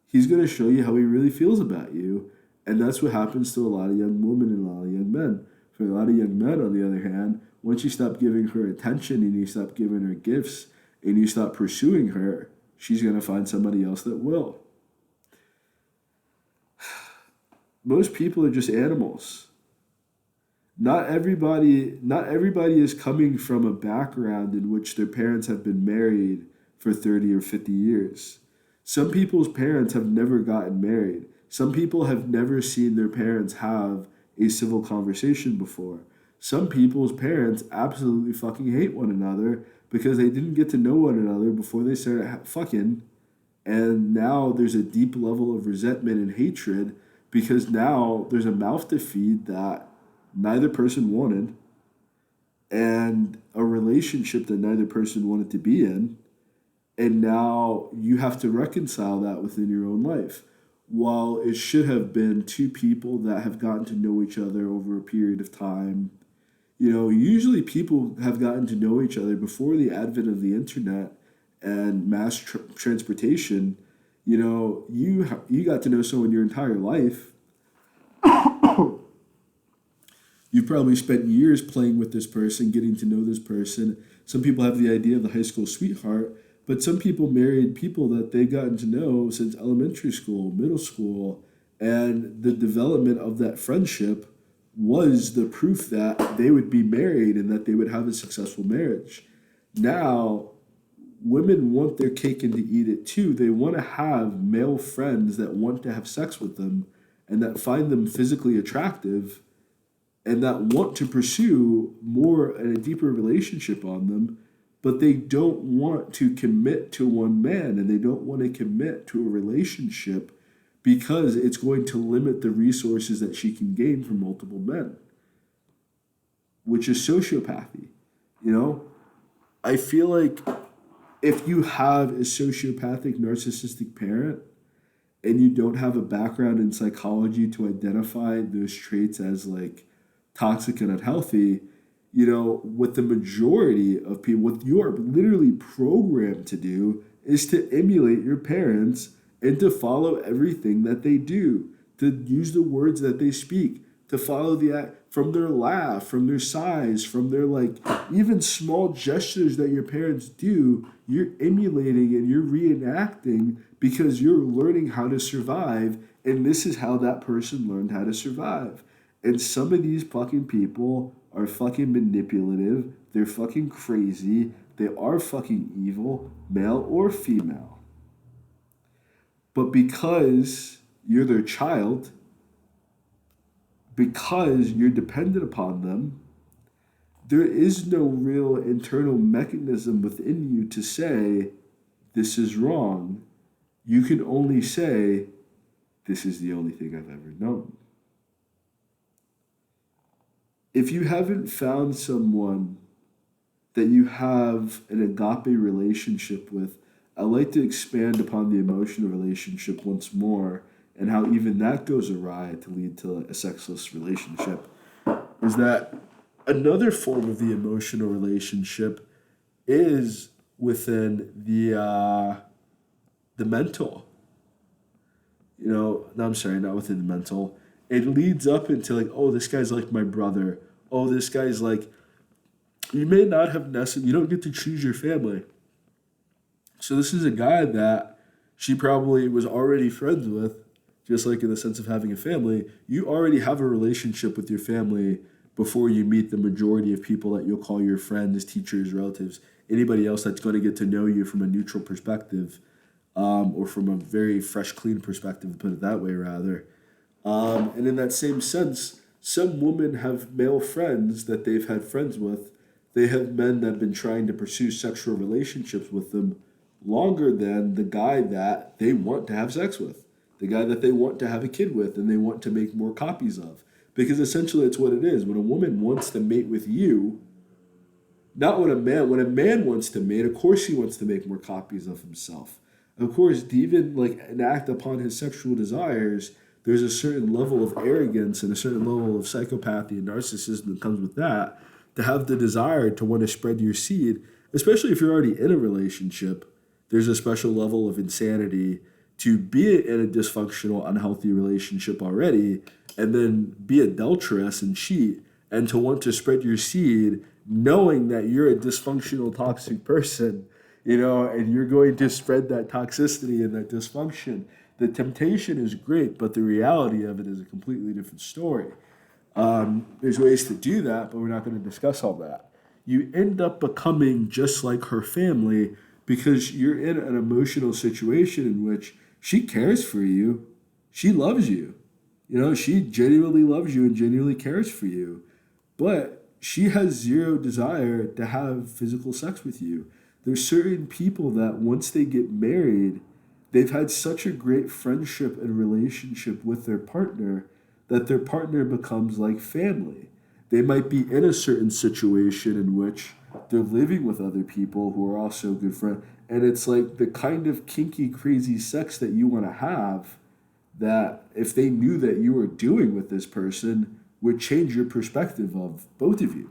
he's going to show you how he really feels about you. And that's what happens to a lot of young women and a lot of young men. For a lot of young men, on the other hand, once you stop giving her attention and you stop giving her gifts and you stop pursuing her, she's going to find somebody else that will. Most people are just animals. Not everybody is coming from a background in which their parents have been married for 30 or 50 years. Some people's parents have never gotten married. Some people have never seen their parents have a civil conversation before. Some people's parents absolutely fucking hate one another because they didn't get to know one another before they started fucking. And now there's a deep level of resentment and hatred because now there's a mouth to feed that neither person wanted and a relationship that neither person wanted to be in. And now you have to reconcile that within your own life. While it should have been two people that have gotten to know each other over a period of time, you know, usually people have gotten to know each other before the advent of the internet and mass transportation. You know, you got to know someone your entire life. You've probably spent years playing with this person, getting to know this person. Some people have the idea of the high school sweetheart, but some people married people that they've gotten to know since elementary school, middle school, and the development of that friendship was the proof that they would be married and that they would have a successful marriage. Now, women want their cake and to eat it too. They want to have male friends that want to have sex with them and that find them physically attractive and that want to pursue more and a deeper relationship on them, but they don't want to commit to one man and they don't want to commit to a relationship because it's going to limit the resources that she can gain from multiple men, which is sociopathy. You know, I feel like if you have a sociopathic, narcissistic parent and you don't have a background in psychology to identify those traits as like toxic and unhealthy, you know, what the majority of people, what you are literally programmed to do is to emulate your parents and to follow everything that they do, to use the words that they speak, to follow the act from their laugh, from their sighs, from their like even small gestures that your parents do, you're emulating and you're reenacting because you're learning how to survive. And this is how that person learned how to survive. And some of these fucking people are fucking manipulative. They're fucking crazy. They are fucking evil, male or female. But because you're their child, because you're dependent upon them, there is no real internal mechanism within you to say, this is wrong. You can only say, this is the only thing I've ever known. If you haven't found someone that you have an agape relationship with, I'd like to expand upon the emotional relationship once more and how even that goes awry to lead to a sexless relationship. Is that another form of the emotional relationship is within the mental. You know, no, I'm sorry, not within the mental. It leads up into like, oh, this guy's like my brother. Oh, this guy's like, you may not have necessarily, you don't get to choose your family. So this is a guy that she probably was already friends with, just like in the sense of having a family. You already have a relationship with your family before you meet the majority of people that you'll call your friends, teachers, relatives, anybody else that's going to get to know you from a neutral perspective, or from a very fresh, clean perspective, to put it that way, rather. And in that same sense, some women have male friends that they've had friends with. They have men that have been trying to pursue sexual relationships with them longer than the guy that they want to have sex with, the guy that they want to have a kid with and they want to make more copies of. Because essentially it's what it is. When a woman wants to mate with you, not when a man wants to mate, of course he wants to make more copies of himself. Of course, to even like enact upon his sexual desires, there's a certain level of arrogance and a certain level of psychopathy and narcissism that comes with that, to have the desire to want to spread your seed, especially if you're already in a relationship. There's a special level of insanity to be in a dysfunctional, unhealthy relationship already, and then be adulterous and cheat, and to want to spread your seed knowing that you're a dysfunctional, toxic person, you know, and you're going to spread that toxicity and that dysfunction. The temptation is great, but the reality of it is a completely different story. There's ways to do that, but we're not going to discuss all that. You end up becoming just like her family because you're in an emotional situation in which she cares for you. She loves you. You know, she genuinely loves you and genuinely cares for you. But she has zero desire to have physical sex with you. There's certain people that once they get married, they've had such a great friendship and relationship with their partner that their partner becomes like family. They might be in a certain situation in which they're living with other people who are also good friends. And it's like the kind of kinky, crazy sex that you want to have that if they knew that you were doing with this person would change your perspective of both of you.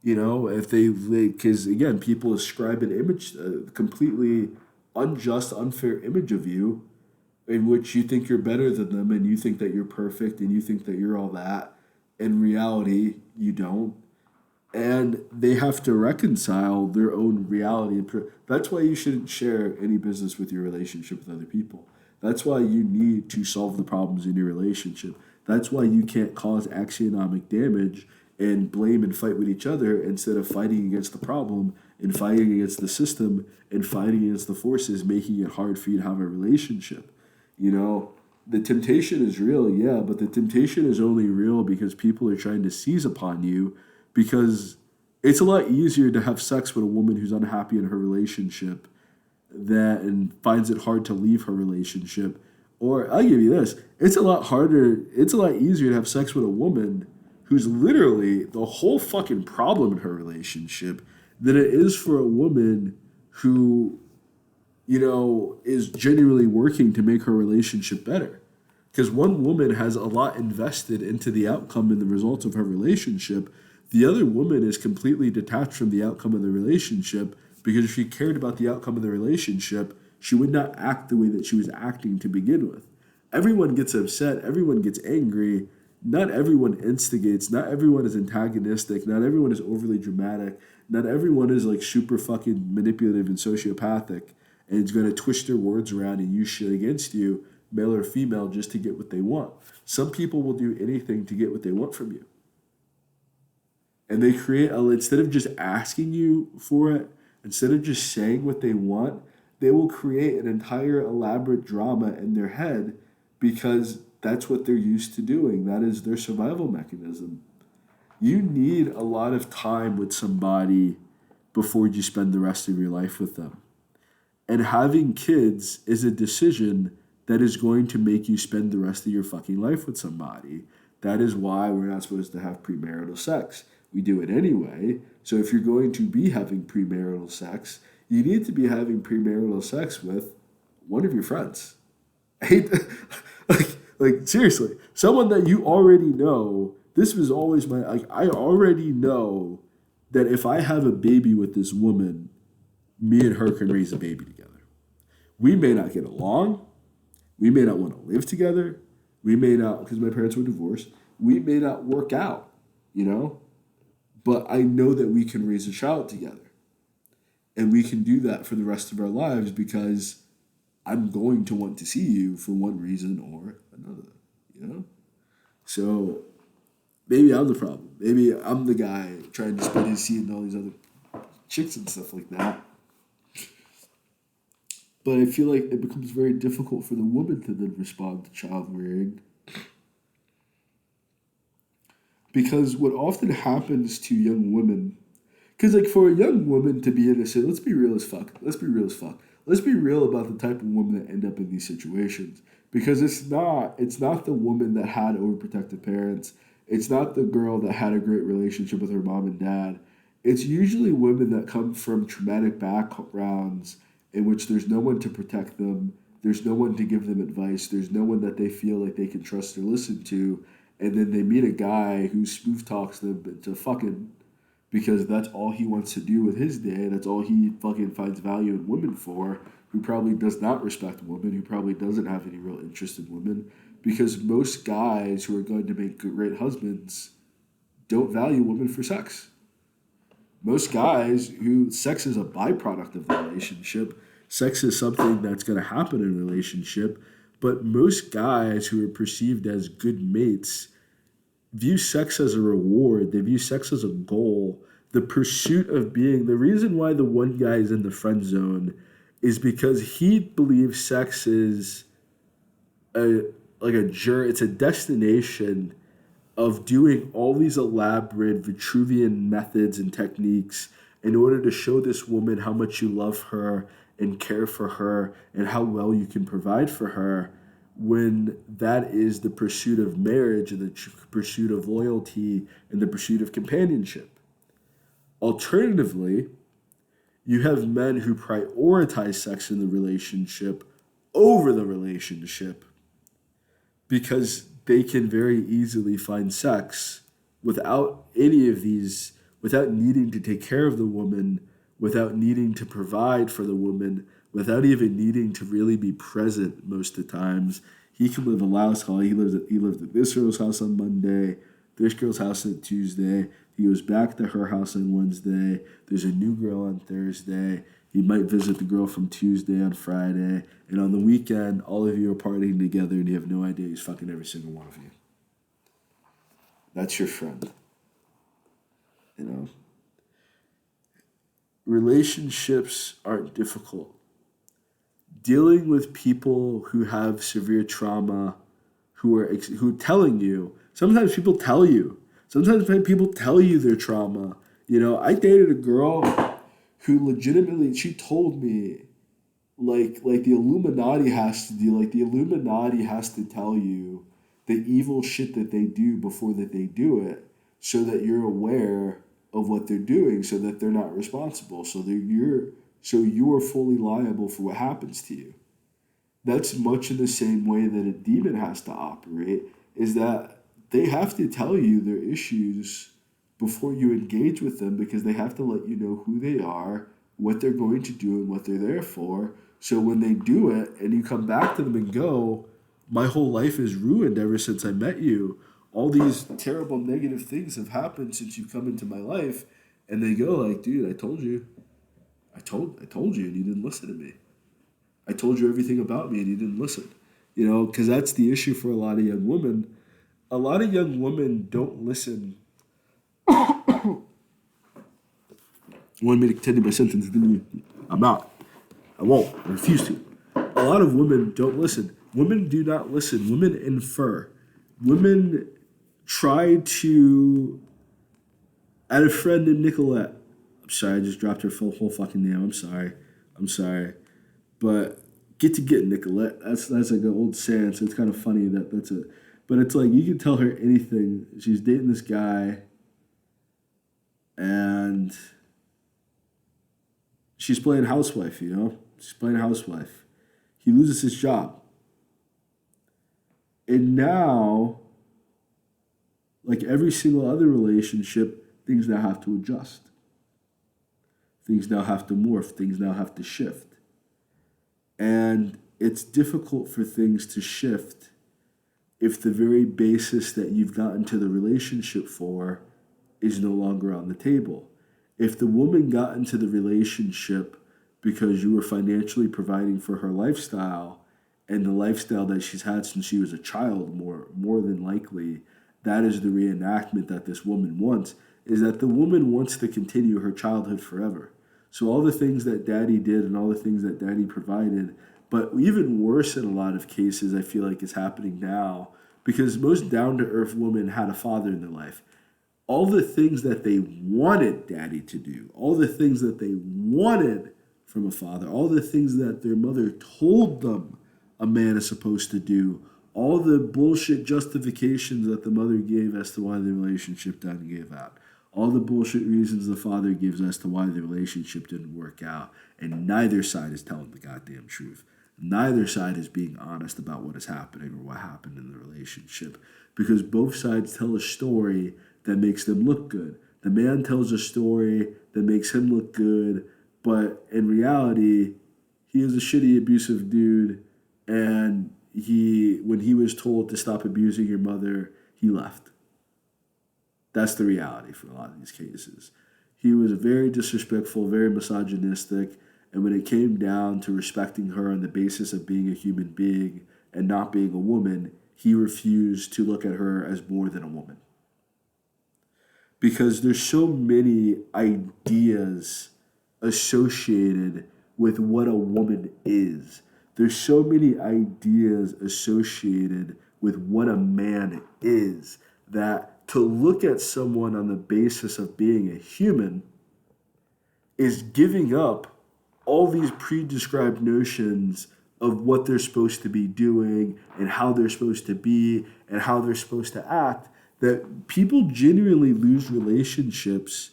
You know, if they, because again, people ascribe an image, a completely unjust, unfair image of you in which you think you're better than them and you think that you're perfect and you think that you're all that. In reality, you don't. And they have to reconcile their own reality. That's why you shouldn't share any business with your relationship with other people. That's why you need to solve the problems in your relationship. That's why you can't cause axionomic damage and blame and fight with each other instead of fighting against the problem and fighting against the system and fighting against the forces making it hard for you to have a relationship. You know, the temptation is real, yeah, but the temptation is only real because people are trying to seize upon you, because it's a lot easier to have sex with a woman who's unhappy in her relationship that and finds it hard to leave her relationship Or I'll give you this. It's a lot harder, it's a lot easier to have sex with a woman who's literally the whole fucking problem in her relationship than it is for a woman who, is genuinely working to make her relationship better. Because one woman has a lot invested into the outcome and the results of her relationship. The other woman is completely detached from the outcome of the relationship because if she cared about the outcome of the relationship, she would not act the way that she was acting to begin with. Everyone gets upset, everyone gets angry. Not everyone instigates, not everyone is antagonistic, not everyone is overly dramatic, not everyone is like super fucking manipulative and sociopathic and is going to twist their words around and use shit against you, male or female, just to get what they want. Some people will do anything to get what they want from you. And they create, instead of just asking you for it, instead of just saying what they want, they will create an entire elaborate drama in their head because that's what they're used to doing. That is their survival mechanism. You need a lot of time with somebody before you spend the rest of your life with them. And having kids is a decision that is going to make you spend the rest of your fucking life with somebody. That is why we're not supposed to have premarital sex. We do it anyway. So if you're going to be having premarital sex, you need to be having premarital sex with one of your friends. I hate like seriously, someone that you already know. This was always I already know that if I have a baby with this woman, me and her can raise a baby together. We may not get along. We may not want to live together. We may not, because my parents were divorced, we may not work out, But I know that we can raise a child together. And we can do that for the rest of our lives because I'm going to want to see you for one reason or another, So maybe I'm the problem. Maybe I'm the guy trying to spread his seed and all these other chicks and stuff like that. But I feel like it becomes very difficult for the woman to then respond to child rearing. Because what often happens to young women, because like for a young woman to be innocent, let's be real as fuck. Let's be real about the type of women that end up in these situations. Because it's not the woman that had overprotective parents. It's not the girl that had a great relationship with her mom and dad. It's usually women that come from traumatic backgrounds in which there's no one to protect them, there's no one to give them advice, there's no one that they feel like they can trust or listen to, and then they meet a guy who smooth talks them into fucking because that's all he wants to do with his day, that's all he fucking finds value in women for, who probably does not respect women, who probably doesn't have any real interest in women, because most guys who are going to make great husbands don't value women for sex. Most guys who sex is a byproduct of the relationship, sex is something that's going to happen in a relationship, but most guys who are perceived as good mates view sex as a reward. They view sex as a goal. The pursuit of being, the reason why the one guy is in the friend zone is because he believes sex is it's a destination of doing all these elaborate Vitruvian methods and techniques in order to show this woman how much you love her and care for her and how well you can provide for her, when that is the pursuit of marriage and the pursuit of loyalty and the pursuit of companionship. Alternatively, you have men who prioritize sex in the relationship over the relationship because they can very easily find sex without any of these, without needing to take care of the woman, without needing to provide for the woman, without even needing to really be present most of the times. He can live a lifestyle. He lived at this girl's house on Monday, this girl's house on Tuesday. He goes back to her house on Wednesday. There's a new girl on Thursday. He might visit the girl from Tuesday on Friday. And on the weekend, all of you are partying together and you have no idea he's fucking every single one of you. That's your friend. Relationships aren't difficult. Dealing with people who have severe trauma, who telling you, sometimes people tell you their trauma. I dated a girl who legitimately, she told me like the Illuminati has to do, like the Illuminati has to tell you the evil shit that they do before that they do it, so that you're aware of what they're doing, so that they're not responsible, so you are fully liable for what happens to you. That's much in the same way that a demon has to operate, is that they have to tell you their issues before you engage with them, because they have to let you know who they are, what they're going to do, and what they're there for. So when they do it and you come back to them and go, my whole life is ruined ever since I met you. All these terrible negative things have happened since you've come into my life. And they go like, dude, I told you. I told you and you didn't listen to me. I told you everything about me and you didn't listen. Because that's the issue for a lot of young women. A lot of young women don't listen. You want me to continue my sentence? I'm not. I won't. I refuse to. A lot of women don't listen. Women do not listen. Women infer. Women try to. I had a friend named Nicolette. I'm sorry, I just dropped her whole fucking name. I'm sorry. But get Nicolette. That's like an old saying, so it's kind of funny that's it. But it's like you can tell her anything. She's dating this guy, and she's playing housewife. She's playing housewife. He loses his job, and now, like every single other relationship, things now have to adjust. Things now have to morph. Things now have to shift. And it's difficult for things to shift if the very basis that you've gotten to the relationship for is no longer on the table. If the woman got into the relationship because you were financially providing for her lifestyle, and the lifestyle that she's had since she was a child, more than likely, that is the reenactment that this woman wants, is that the woman wants to continue her childhood forever. So all the things that daddy did and all the things that daddy provided, but even worse in a lot of cases, I feel like is happening now, because most down-to-earth women had a father in their life. All the things that they wanted daddy to do, all the things that they wanted from a father, all the things that their mother told them a man is supposed to do, all the bullshit justifications that the mother gave as to why the relationship didn't give out, all the bullshit reasons the father gives as to why the relationship didn't work out, and neither side is telling the goddamn truth. Neither side is being honest about what is happening or what happened in the relationship, because both sides tell a story that makes them look good. The man tells a story that makes him look good, but in reality, he is a shitty, abusive dude, and when he was told to stop abusing your mother, he left. That's the reality for a lot of these cases. He was very disrespectful, very misogynistic, and when it came down to respecting her on the basis of being a human being and not being a woman, he refused to look at her as more than a woman. Because there's so many ideas associated with what a woman is. There's so many ideas associated with what a man is, that to look at someone on the basis of being a human is giving up all these pre-described notions of what they're supposed to be doing and how they're supposed to be and how they're supposed to act, that people genuinely lose relationships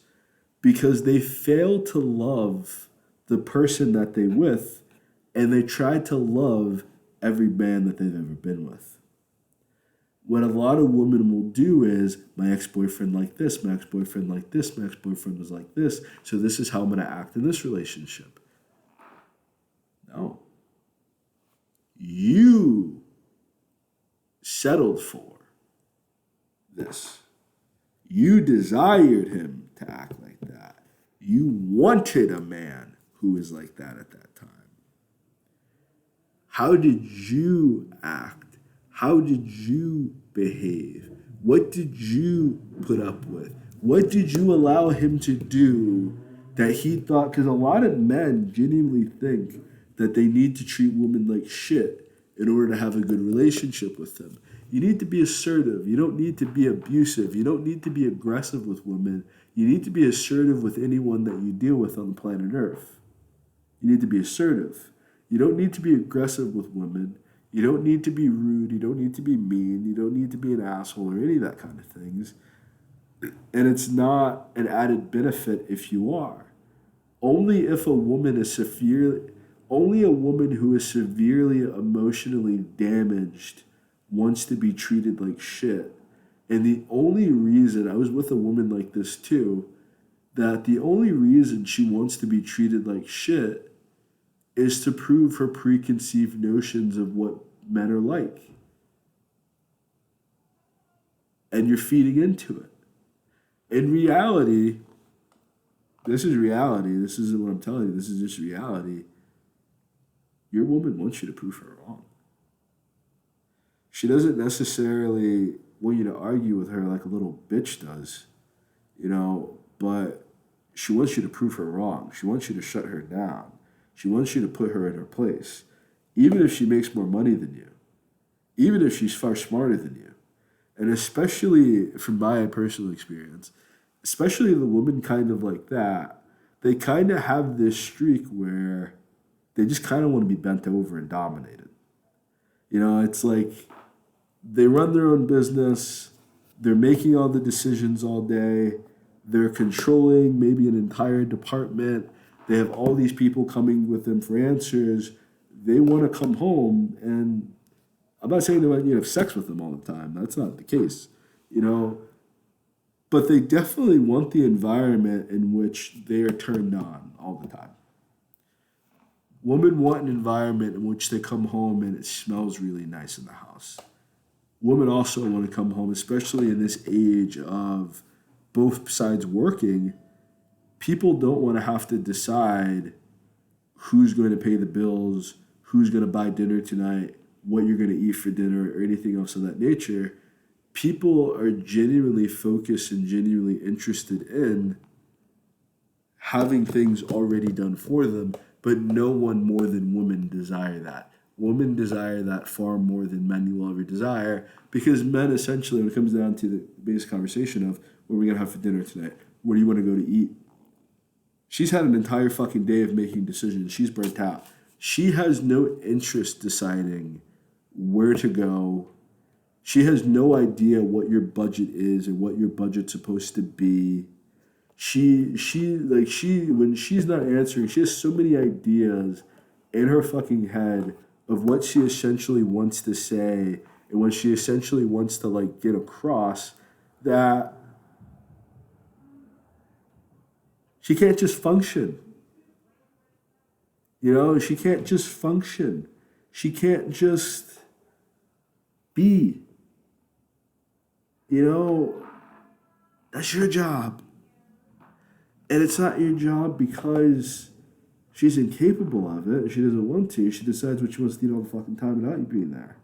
because they fail to love the person that they're with, and they try to love every man that they've ever been with. What a lot of women will do is, my ex-boyfriend like this, my ex-boyfriend like this, my ex-boyfriend was like this, so this is how I'm going to act in this relationship. No. You settled for this. You desired him to act like that. You wanted a man who was like that at that time. How did you act? How did you behave? What did you put up with? What did you allow him to do that he thought? Because a lot of men genuinely think that they need to treat women like shit in order to have a good relationship with them. You need to be assertive. You don't need to be abusive. You don't need to be aggressive with women. You need to be assertive with anyone that you deal with on the planet Earth. You need to be assertive. You don't need to be aggressive with women. You don't need to be rude. You don't need to be mean. You don't need to be an asshole or any of that kind of things. And it's not an added benefit if you are. Only if a woman is only a woman who is severely emotionally damaged wants to be treated like shit. And the only reason, I was with a woman like this too, that the only reason she wants to be treated like shit is to prove her preconceived notions of what men are like. And you're feeding into it. In reality, this is reality. This isn't what I'm telling you. This is just reality. Your woman wants you to prove her wrong. She doesn't necessarily want you to argue with her like a little bitch does, but she wants you to prove her wrong. She wants you to shut her down. She wants you to put her in her place, even if she makes more money than you, even if she's far smarter than you. And especially from my personal experience, especially the women kind of like that, they kind of have this streak where they just kind of want to be bent over and dominated. It's like they run their own business, they're making all the decisions all day, they're controlling maybe an entire department, they have all these people coming with them for answers. They want to come home, and I'm not saying they want you have sex with them all the time. That's not the case, But they definitely want the environment in which they are turned on all the time. Women want an environment in which they come home and it smells really nice in the house. Women also want to come home, especially in this age of both sides working. People don't want to have to decide who's going to pay the bills, who's going to buy dinner tonight, what you're going to eat for dinner, or anything else of that nature. People are genuinely focused and genuinely interested in having things already done for them, but no one more than women desire that. Women desire that far more than men will ever desire, because men essentially, when it comes down to the basic conversation of what are we going to have for dinner tonight, where do you want to go to eat? She's had an entire fucking day of making decisions. She's burnt out. She has no interest deciding where to go. She has no idea what your budget is and what your budget's supposed to be. When she's not answering, she has so many ideas in her fucking head of what she essentially wants to say and what she essentially wants to get across, that she can't just function. She can't just function. She can't just be. That's your job. And it's not your job because she's incapable of it. She doesn't want to. She decides what she wants to eat all the fucking time without you being there.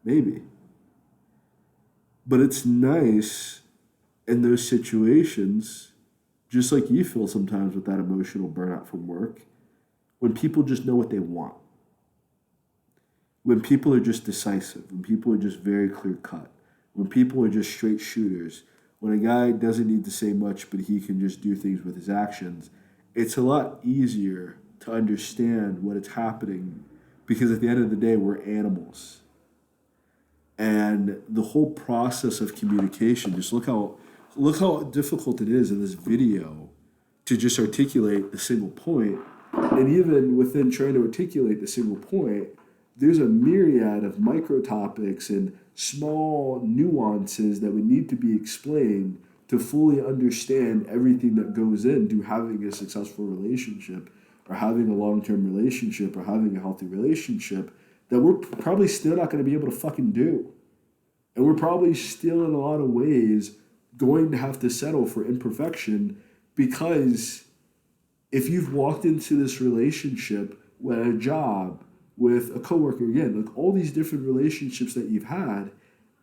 Maybe. But it's nice in those situations, just like you feel sometimes with that emotional burnout from work, when people just know what they want. When people are just decisive. When people are just very clear cut. When people are just straight shooters. When a guy doesn't need to say much, but he can just do things with his actions, it's a lot easier to understand what is happening, because at the end of the day, we're animals. And the whole process of communication, just look how difficult it is in this video to just articulate the single point. And even within trying to articulate the single point, there's a myriad of micro topics and small nuances that would need to be explained to fully understand everything that goes into having a successful relationship, or having a long-term relationship, or having a healthy relationship, that we're probably still not going to be able to fucking do. And we're probably still in a lot of ways going to have to settle for imperfection, because if you've walked into this relationship with a job, with a coworker, again, all these different relationships that you've had,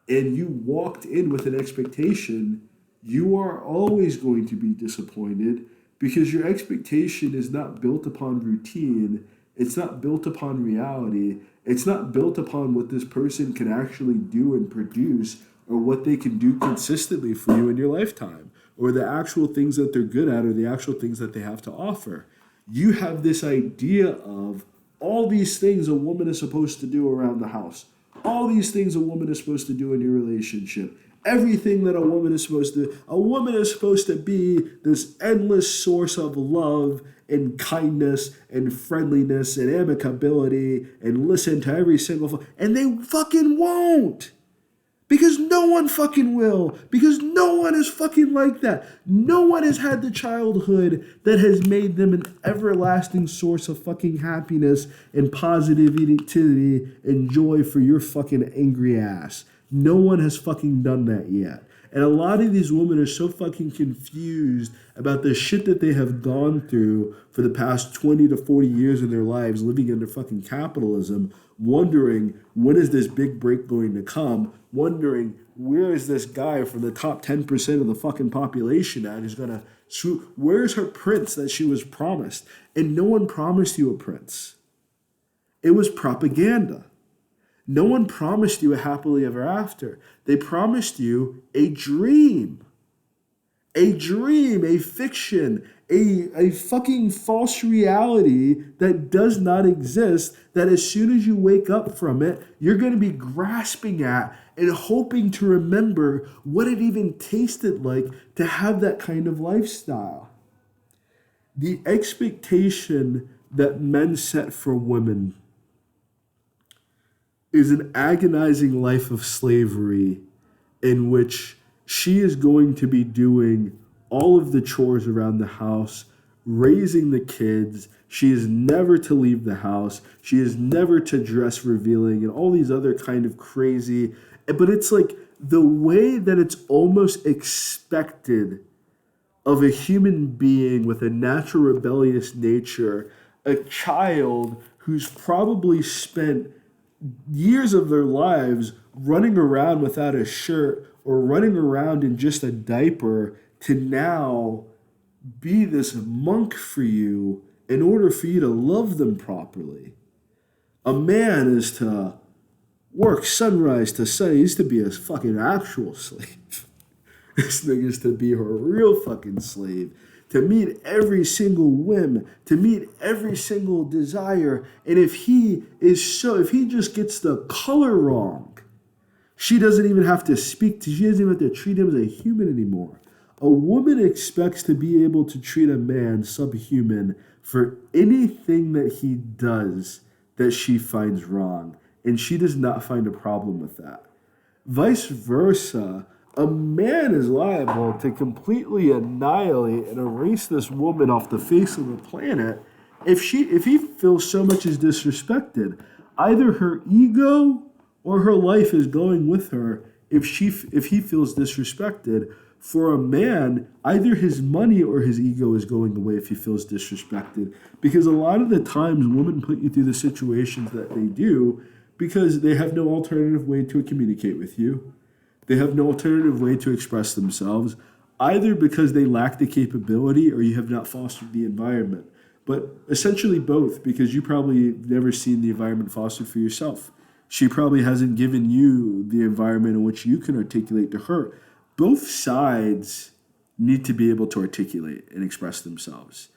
and you walked in with an expectation, you are always going to be disappointed, because your expectation is not built upon routine. It's not built upon reality. It's not built upon what this person can actually do and produce, or what they can do consistently for you in your lifetime, or the actual things that they're good at, or the actual things that they have to offer. You have this idea of all these things a woman is supposed to do around the house, all these things a woman is supposed to do in your relationship, everything that a woman is supposed to be this endless source of love and kindness and friendliness and amicability and listen to every single, and they fucking won't. Because no one fucking will. Because no one is fucking like that. No one has had the childhood that has made them an everlasting source of fucking happiness and positivity and joy for your fucking angry ass. No one has fucking done that yet. And a lot of these women are so fucking confused about the shit that they have gone through for the past 20 to 40 years of their lives living under fucking capitalism, wondering when is this big break going to come, wondering where is this guy from the top 10% of the fucking population at who's going to swoop, where's her prince that she was promised? And no one promised you a prince. It was propaganda. No one promised you a happily ever after. They promised you a dream, a fiction, a fucking false reality that does not exist, that as soon as you wake up from it, you're going to be grasping at and hoping to remember what it even tasted like to have that kind of lifestyle. The expectation that men set for women is an agonizing life of slavery in which she is going to be doing all of the chores around the house, raising the kids. She is never to leave the house. She is never to dress revealing and all these other kind of crazy. But it's like the way that it's almost expected of a human being with a natural rebellious nature, a child who's probably spent years of their lives running around without a shirt or running around in just a diaper to now be this monk for you in order for you to love them properly. A man is to work sunrise to sun. He used to be a fucking actual slave. This nigga's to be her real fucking slave, to meet every single whim, to meet every single desire. And if he just gets the color wrong, she doesn't even have to speak to, she doesn't even have to treat him as a human anymore. A woman expects to be able to treat a man subhuman for anything that he does that she finds wrong. And she does not find a problem with that. Vice versa, a man is liable to completely annihilate and erase this woman off the face of the planet if he feels so much is disrespected. Either her ego or her life is going with her if he feels disrespected. For a man, either his money or his ego is going away if he feels disrespected. Because a lot of the times women put you through the situations that they do because they have no alternative way to communicate with you. They have no alternative way to express themselves, either because they lack the capability or you have not fostered the environment. But essentially both, because you probably never seen the environment fostered for yourself. She probably hasn't given you the environment in which you can articulate to her. Both sides need to be able to articulate and express themselves.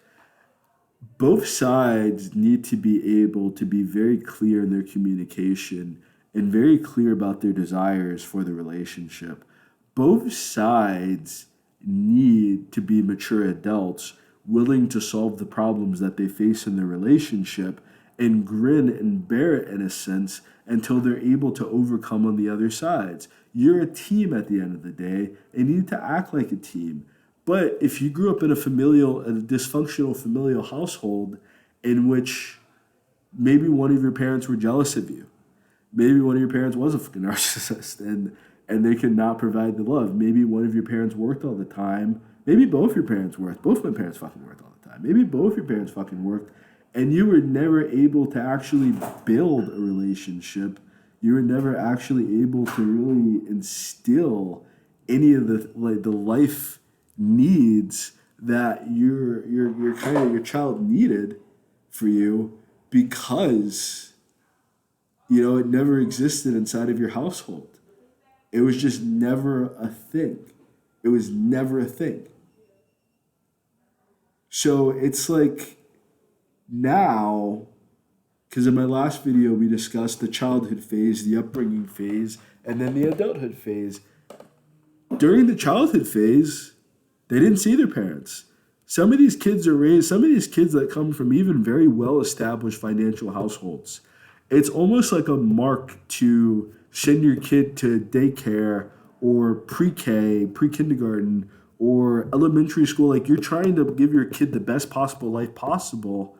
Both sides need to be able to be very clear in their communication and very clear about their desires for the relationship. Both sides need to be mature adults willing to solve the problems that they face in their relationship and grin and bear it in a sense until they're able to overcome on the other sides. You're a team at the end of the day and you need to act like a team. But if you grew up in a dysfunctional familial household in which maybe one of your parents were jealous of you, maybe one of your parents was a fucking narcissist and they could not provide the love. Maybe one of your parents worked all the time. Maybe both your parents worked. Both my parents fucking worked all the time. Maybe both your parents fucking worked and you were never able to actually build a relationship. You were never actually able to really instill any of the life needs that your child needed for you because it never existed inside of your household. It was just never a thing. It was never a thing. So it's like Now, because in my last video we discussed the childhood phase, the upbringing phase, and then the adulthood phase. During the childhood phase, they didn't see their parents. Some of these kids are raised, some of these kids that come from even very well established financial households, it's almost like a mark to send your kid to daycare or pre-K, pre-kindergarten, or elementary school. Like you're trying to give your kid the best possible life possible.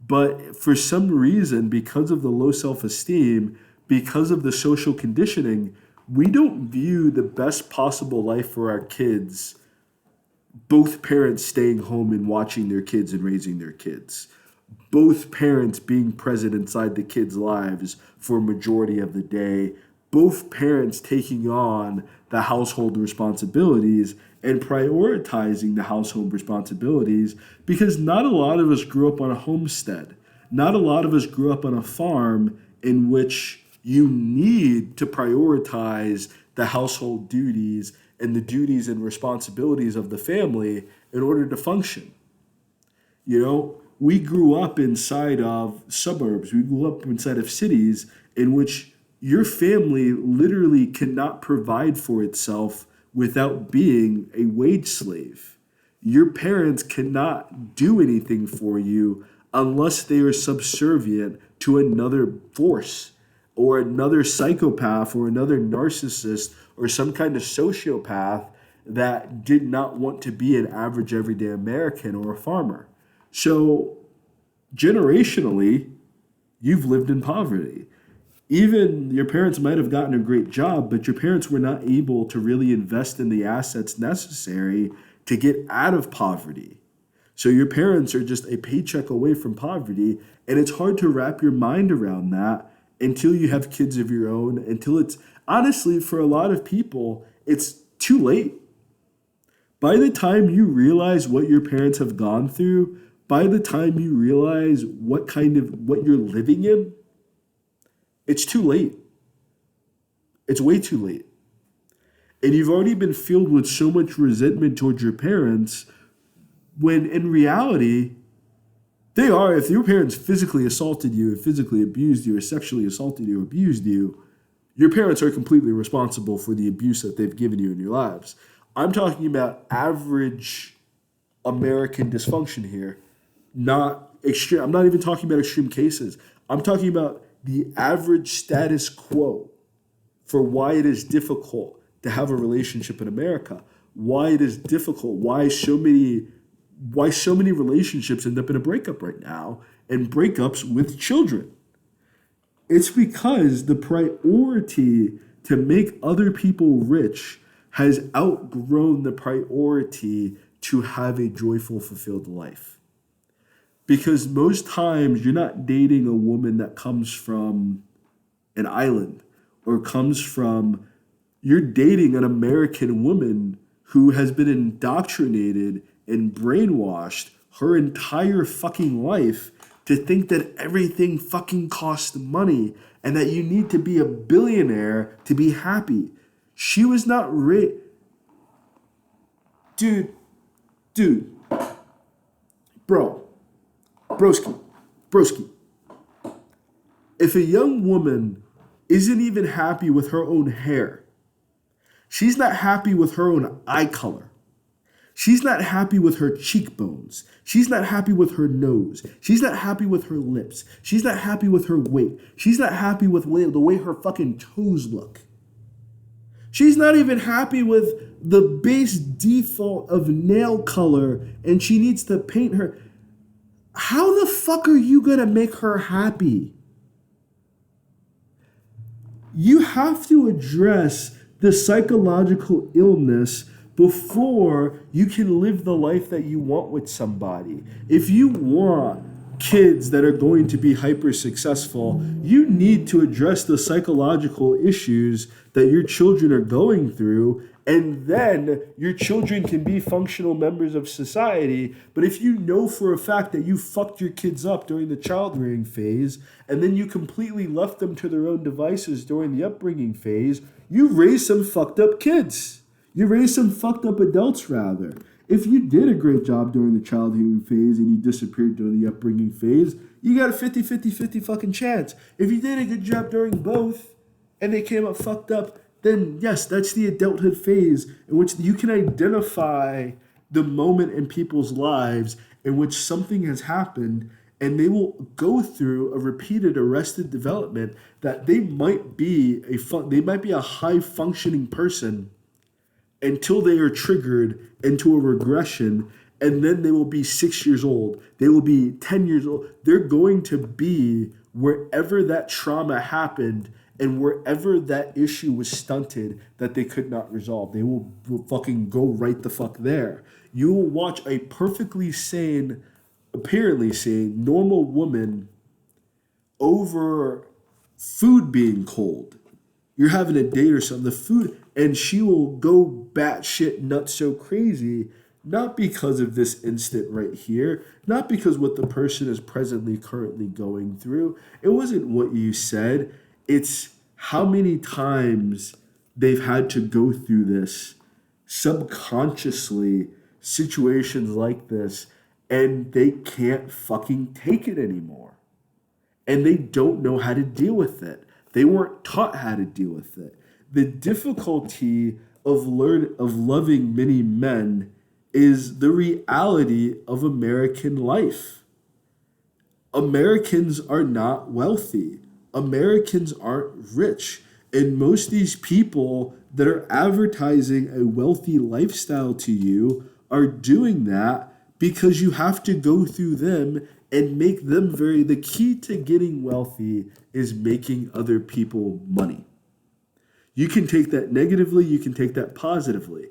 But for some reason, because of the low self esteem, because of the social conditioning, we don't view the best possible life for our kids, both parents staying home and watching their kids and raising their kids, both parents being present inside the kids' lives for a majority of the day, both parents taking on the household responsibilities and prioritizing the household responsibilities, because not a lot of us grew up on a homestead. Not a lot of us grew up on a farm in which you need to prioritize the household duties and the duties and responsibilities of the family in order to function. You know, we grew up inside of suburbs, we grew up inside of cities in which your family literally cannot provide for itself without being a wage slave. Your parents cannot do anything for you unless they are subservient to another force or another psychopath or another narcissist or some kind of sociopath that did not want to be an average everyday American or a farmer. So generationally, you've lived in poverty. Even your parents might have gotten a great job, but your parents were not able to really invest in the assets necessary to get out of poverty. So your parents are just a paycheck away from poverty, and it's hard to wrap your mind around that until you have kids of your own, until it's, honestly, for a lot of people, it's too late. By the time you realize what your parents have gone through, by the time you realize what you're living in, it's too late. It's way too late. And you've already been filled with so much resentment towards your parents when in reality, they are, if your parents physically assaulted you, or physically abused you, or sexually assaulted you, or abused you, your parents are completely responsible for the abuse that they've given you in your lives. I'm talking about average American dysfunction here, not extreme. I'm not even talking about extreme cases. I'm talking about the average status quo for why it is difficult to have a relationship in America, why it is difficult, why so many relationships end up in a breakup right now, and breakups with children. It's because the priority to make other people rich has outgrown the priority to have a joyful, fulfilled life. Because most times you're not dating a woman that comes from an island or you're dating an American woman who has been indoctrinated and brainwashed her entire fucking life to think that everything fucking costs money and that you need to be a billionaire to be happy. She was not rich. Dude, broski. If a young woman isn't even happy with her own hair, she's not happy with her own eye color, she's not happy with her cheekbones, she's not happy with her nose, she's not happy with her lips, she's not happy with her weight, she's not happy with the way her fucking toes look. She's not even happy with the base default of nail color, and she needs to paint her. How the fuck are you gonna make her happy? You have to address the psychological illness before you can live the life that you want with somebody. If you want kids that are going to be hyper successful, you need to address the psychological issues that your children are going through, and then your children can be functional members of society. But if you know for a fact that you fucked your kids up during the child rearing phase, and then you completely left them to their own devices during the upbringing phase, you raised some fucked up kids. You raised some fucked up adults, rather. If you did a great job during the childhood phase and you disappeared during the upbringing phase, you got a 50 fucking chance. If you did a good job during both and they came up fucked up, then yes, that's the adulthood phase in which you can identify the moment in people's lives in which something has happened and they will go through a repeated arrested development that they might be a high functioning person until they are triggered into a regression, and then they will be 6 years old. They will be 10 years old. They're going to be wherever that trauma happened and wherever that issue was stunted that they could not resolve. They will fucking go right the fuck there. You will watch a perfectly sane, apparently sane, normal woman over food being cold. You're having a date or something, the food, and she will go batshit nuts so crazy, not because of this instant right here, not because what the person is currently going through. It wasn't what you said. It's how many times they've had to go through this subconsciously, situations like this, and they can't fucking take it anymore. And they don't know how to deal with it. They weren't taught how to deal with it. The difficulty of loving many men is the reality of American life. Americans are not wealthy. Americans aren't rich. And most of these people that are advertising a wealthy lifestyle to you are doing that because you have to go through them and make them the key to getting wealthy is making other people money. You can take that negatively, you can take that positively.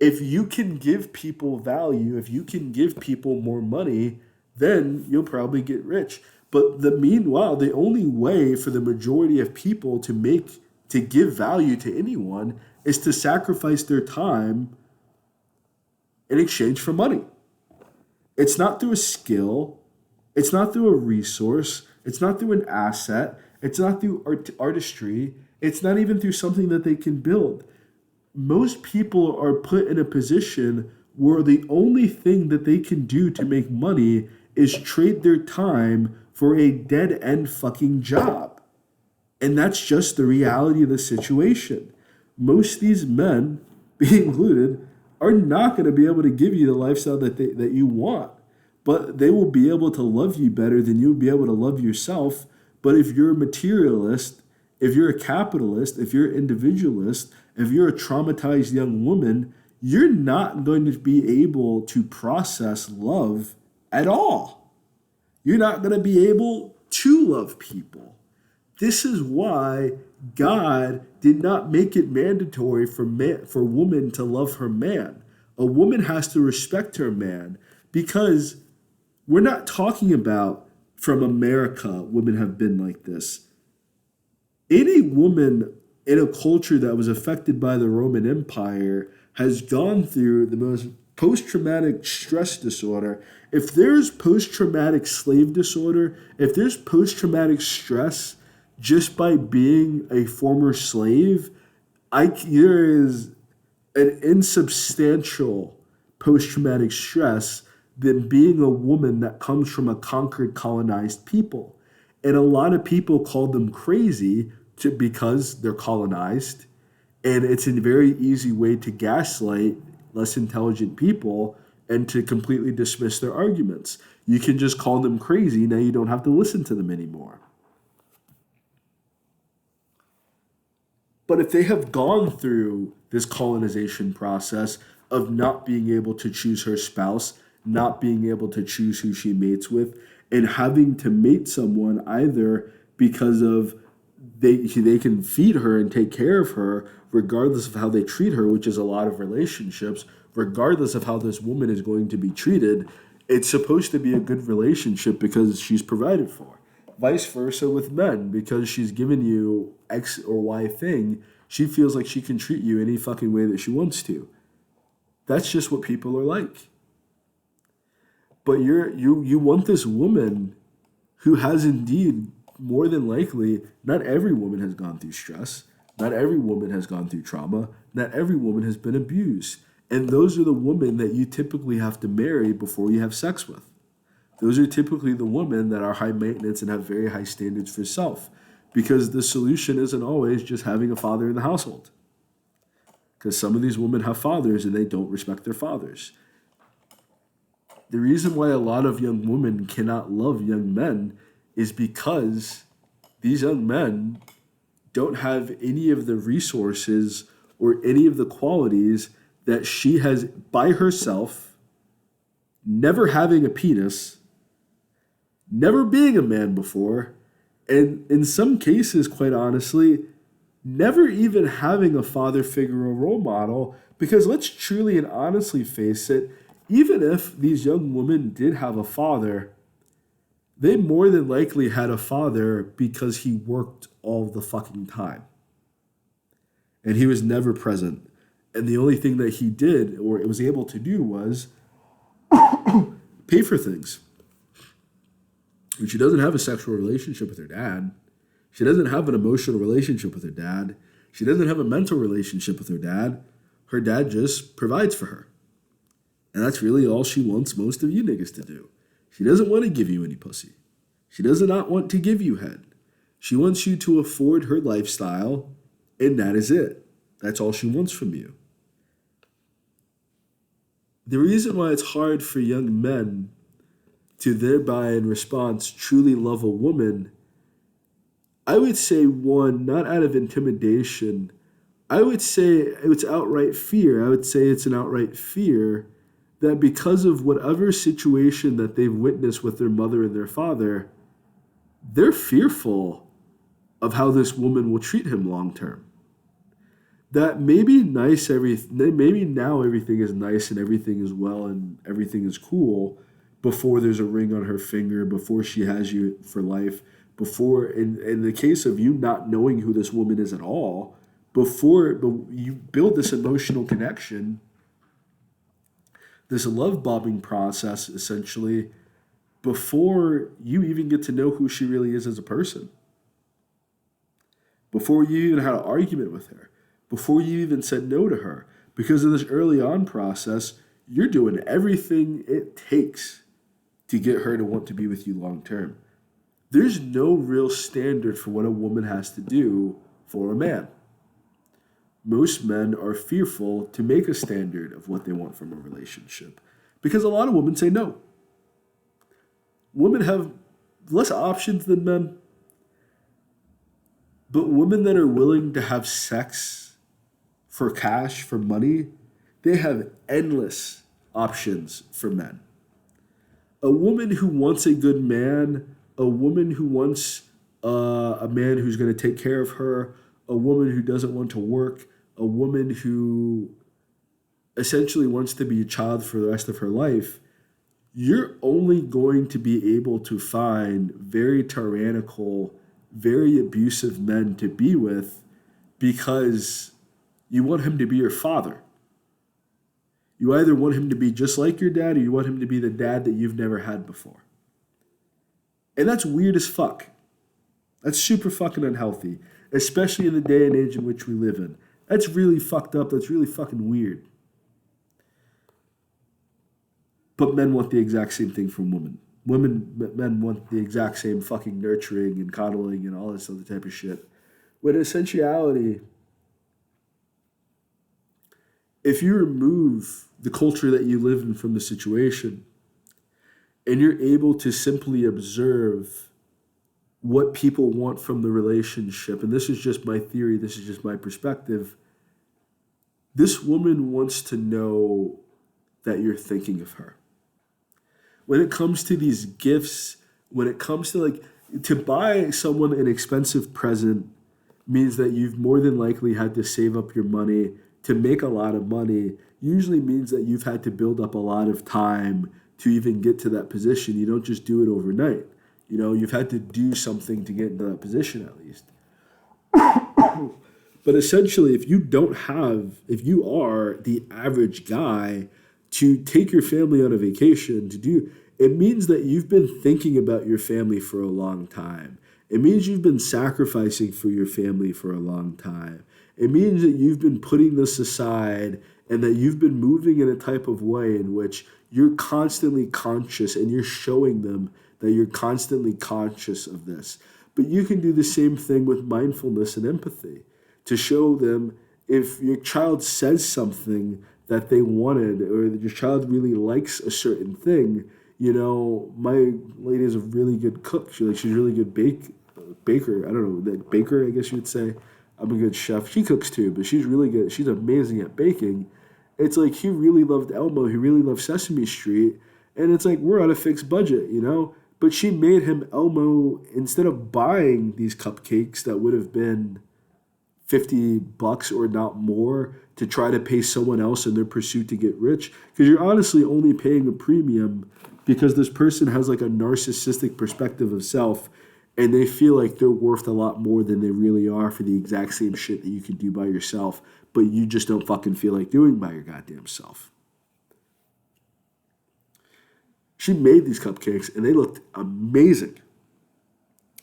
If you can give people value, if you can give people more money, then you'll probably get rich. But meanwhile, the only way for the majority of people to give value to anyone is to sacrifice their time in exchange for money. It's not through a skill. It's not through a resource. It's not through an asset. It's not through artistry. It's not even through something that they can build. Most people are put in a position where the only thing that they can do to make money is trade their time for a dead-end fucking job. And that's just the reality of the situation. Most of these men, me included, are not going to be able to give you the lifestyle that you want. But they will be able to love you better than you'll be able to love yourself. But if you're a materialist, if you're a capitalist, if you're an individualist, if you're a traumatized young woman, you're not going to be able to process love at all. You're not going to be able to love people. This is why God did not make it mandatory for woman to love her man. A woman has to respect her man because we're not talking about from America, women have been like this. Any woman in a culture that was affected by the Roman Empire has gone through the most post-traumatic stress disorder. If there's post-traumatic slave disorder, if there's post-traumatic stress just by being a former slave, there is an insubstantial post-traumatic stress than being a woman that comes from a conquered, colonized people. And a lot of people call them crazy because they're colonized. And it's a very easy way to gaslight less intelligent people and to completely dismiss their arguments. You can just call them crazy. Now you don't have to listen to them anymore. But if they have gone through this colonization process of not being able to choose her spouse, not being able to choose who she mates with, and having to mate someone either because of they can feed her and take care of her regardless of how they treat her, which is a lot of relationships, regardless of how this woman is going to be treated, it's supposed to be a good relationship because she's provided for. Vice versa with men, because she's given you X or Y thing, she feels like she can treat you any fucking way that she wants to. That's just what people are like. But you want this woman who has indeed, more than likely, not every woman has gone through stress. Not every woman has gone through trauma. Not every woman has been abused. And those are the women that you typically have to marry before you have sex with. Those are typically the women that are high maintenance and have very high standards for self. Because the solution isn't always just having a father in the household. Because some of these women have fathers and they don't respect their fathers. The reason why a lot of young women cannot love young men is because these young men don't have any of the resources or any of the qualities that she has by herself, never having a penis, never being a man before, and in some cases, quite honestly, never even having a father figure or role model. Because let's truly and honestly face it, even if these young women did have a father, they more than likely had a father because he worked all the fucking time. And he was never present. And the only thing that he did or was able to do was pay for things. And she doesn't have a sexual relationship with her dad. She doesn't have an emotional relationship with her dad. She doesn't have a mental relationship with her dad. Her dad just provides for her. And that's really all she wants most of you niggas to do. She doesn't want to give you any pussy. She does not want to give you head. She wants you to afford her lifestyle, and that is it. That's all she wants from you. The reason why it's hard for young men to thereby, in response, truly love a woman, I would say, one, not out of intimidation. I would say it's outright fear. I would say it's an outright fear that because of whatever situation that they've witnessed with their mother and their father, they're fearful of how this woman will treat him long term. That maybe now everything is nice and everything is well and everything is cool before there's a ring on her finger, before she has you for life, before, in the case of you not knowing who this woman is at all, before you build this emotional connection, this love bombing process, essentially, before you even get to know who she really is as a person. Before you even had an argument with her. Before you even said no to her. Because of this early on process, you're doing everything it takes to get her to want to be with you long term. There's no real standard for what a woman has to do for a man. Most men are fearful to make a standard of what they want from a relationship because a lot of women say no. Women have less options than men, but women that are willing to have sex for cash, for money, they have endless options for men. A woman who wants a good man, a woman who wants a man who's going to take care of her, a woman who doesn't want to work, a woman who essentially wants to be a child for the rest of her life, you're only going to be able to find very tyrannical, very abusive men to be with because you want him to be your father. You either want him to be just like your dad or you want him to be the dad that you've never had before. And that's weird as fuck. That's super fucking unhealthy, especially in the day and age in which we live in. That's really fucked up. That's really fucking weird. But men want the exact same thing from women. Men want the exact same fucking nurturing and coddling and all this other type of shit. When in essentiality, if you remove the culture that you live in from the situation and you're able to simply observe what people want from the relationship, and this is just my theory, this is just my perspective, this woman wants to know that you're thinking of her. When it comes to these gifts, when it comes to to buy someone an expensive present means that you've more than likely had to save up your money. To make a lot of money usually means that you've had to build up a lot of time to even get to that position. You don't just do it overnight. You know, you've had to do something to get into that position at least. But essentially, if you are the average guy to take your family on a vacation it means that you've been thinking about your family for a long time. It means you've been sacrificing for your family for a long time. It means that you've been putting this aside and that you've been moving in a type of way in which you're constantly conscious and you're showing them that you're constantly conscious of this. But you can do the same thing with mindfulness and empathy to show them if your child says something that they wanted or that your child really likes a certain thing. My lady is a really good cook. She's a really good baker. I don't know, that baker, I guess you would say. I'm a good chef. She cooks too, but she's really good. She's amazing at baking. It's like he really loved Elmo. He really loved Sesame Street. And it's like we're on a fixed budget. But she made him Elmo instead of buying these cupcakes that would have been $50 or not more to try to pay someone else in their pursuit to get rich. Because you're honestly only paying a premium because this person has like a narcissistic perspective of self and they feel like they're worth a lot more than they really are for the exact same shit that you can do by yourself, but you just don't fucking feel like doing by your goddamn self. She made these cupcakes and they looked amazing.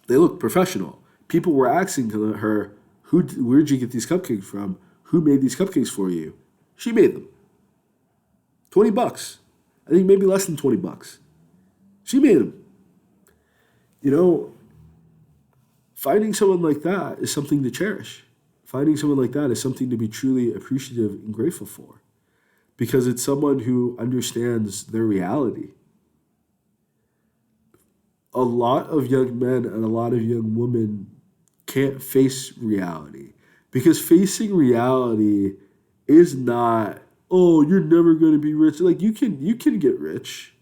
They looked professional. People were asking her, where'd you get these cupcakes from? Who made these cupcakes for you? She made them. $20. I think maybe less than $20. She made them. Finding someone like that is something to cherish. Finding someone like that is something to be truly appreciative and grateful for because it's someone who understands their reality. A lot of young men and a lot of young women can't face reality because facing reality is not, oh, you're never going to be rich. Like you can get rich.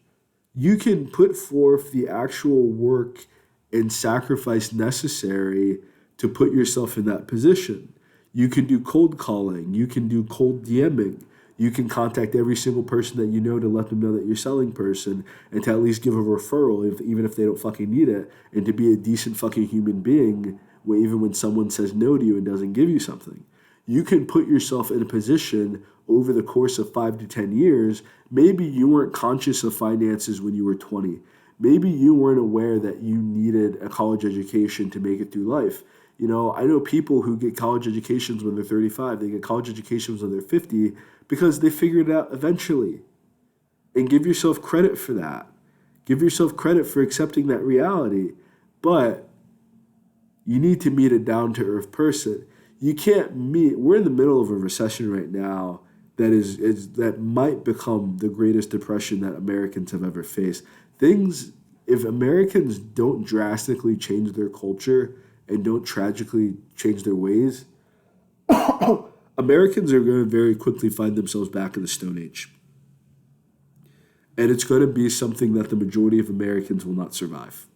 You can put forth the actual work and sacrifice necessary to put yourself in that position. You can do cold calling. You can do cold DMing. You can contact every single person that you know to let them know that you're a selling person and to at least give a referral, even if they don't fucking need it, and to be a decent fucking human being even when someone says no to you and doesn't give you something. You can put yourself in a position over the course of 5 to 10 years. Maybe you weren't conscious of finances when you were 20. Maybe you weren't aware that you needed a college education to make it through life. I know people who get college educations when they're 35. They get college educations when they're 50 because they figured it out eventually. And give yourself credit for that. Give yourself credit for accepting that reality. But you need to meet a down-to-earth person. You can't we're in the middle of a recession right now that might become the greatest depression that Americans have ever faced. If Americans don't drastically change their culture and don't tragically change their ways, Americans are going to very quickly find themselves back in the Stone Age. And it's going to be something that the majority of Americans will not survive.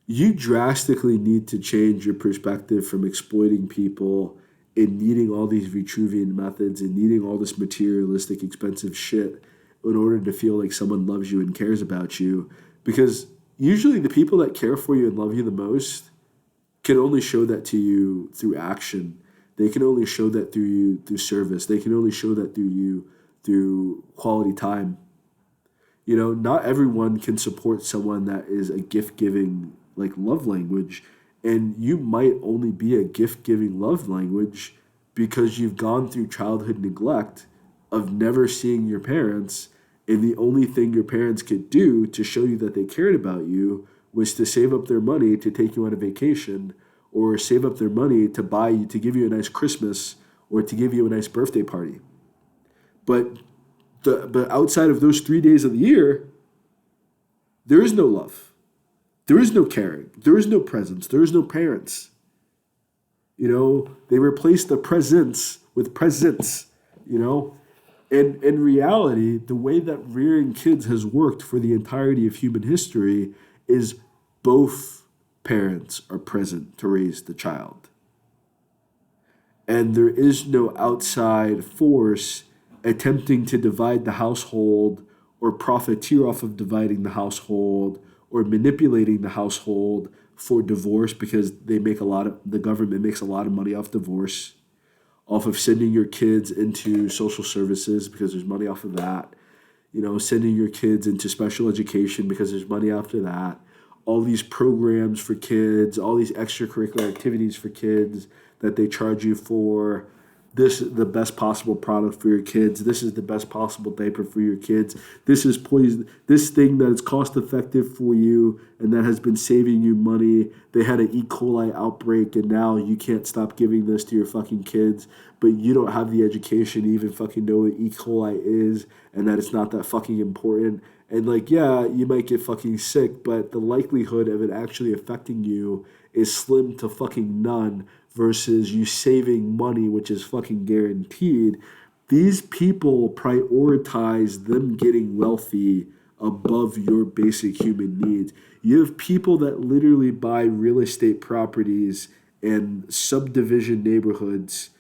You drastically need to change your perspective from exploiting people and needing all these Vitruvian methods and needing all this materialistic, expensive shit in order to feel like someone loves you and cares about you. Because usually the people that care for you and love you the most can only show that to you through action. They can only show that through you through service. They can only show that through you through quality time. Not everyone can support someone that is a gift-giving love language, and you might only be a gift-giving love language because you've gone through childhood neglect of never seeing your parents, and the only thing your parents could do to show you that they cared about you was to save up their money to take you on a vacation or save up their money to give you a nice Christmas or to give you a nice birthday party. But outside of those 3 days of the year, there is no love. There is no caring. There is no presence. There is no parents. They replaced the presents with presents, And in reality, the way that rearing kids has worked for the entirety of human history is both parents are present to raise the child. And there is no outside force attempting to divide the household or profiteer off of dividing the household or manipulating the household for divorce because the government makes a lot of money off divorce, off of sending your kids into social services because there's money off of that, sending your kids into special education because there's money after that, all these programs for kids, all these extracurricular activities for kids that they charge you for, this is the best possible product for your kids. This is the best possible diaper for your kids. This is poison. This thing that is cost effective for you and that has been saving you money. They had an E. coli outbreak and now you can't stop giving this to your fucking kids, but you don't have the education to even fucking know what E. coli is and that it's not that fucking important. And like, yeah, you might get fucking sick, but the likelihood of it actually affecting you is slim to fucking none versus you saving money, which is fucking guaranteed. These people prioritize them getting wealthy above your basic human needs. You have people that literally buy real estate properties and subdivision neighborhoods,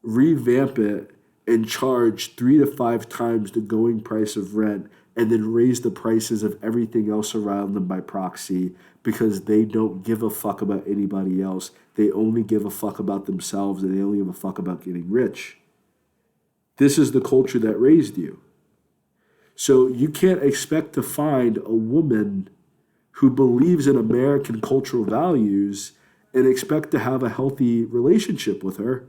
revamp it, and charge 3 to 5 times the going price of rent and then raise the prices of everything else around them by proxy because they don't give a fuck about anybody else. They only give a fuck about themselves and they only give a fuck about getting rich. This is the culture that raised you. So you can't expect to find a woman who believes in American cultural values and expect to have a healthy relationship with her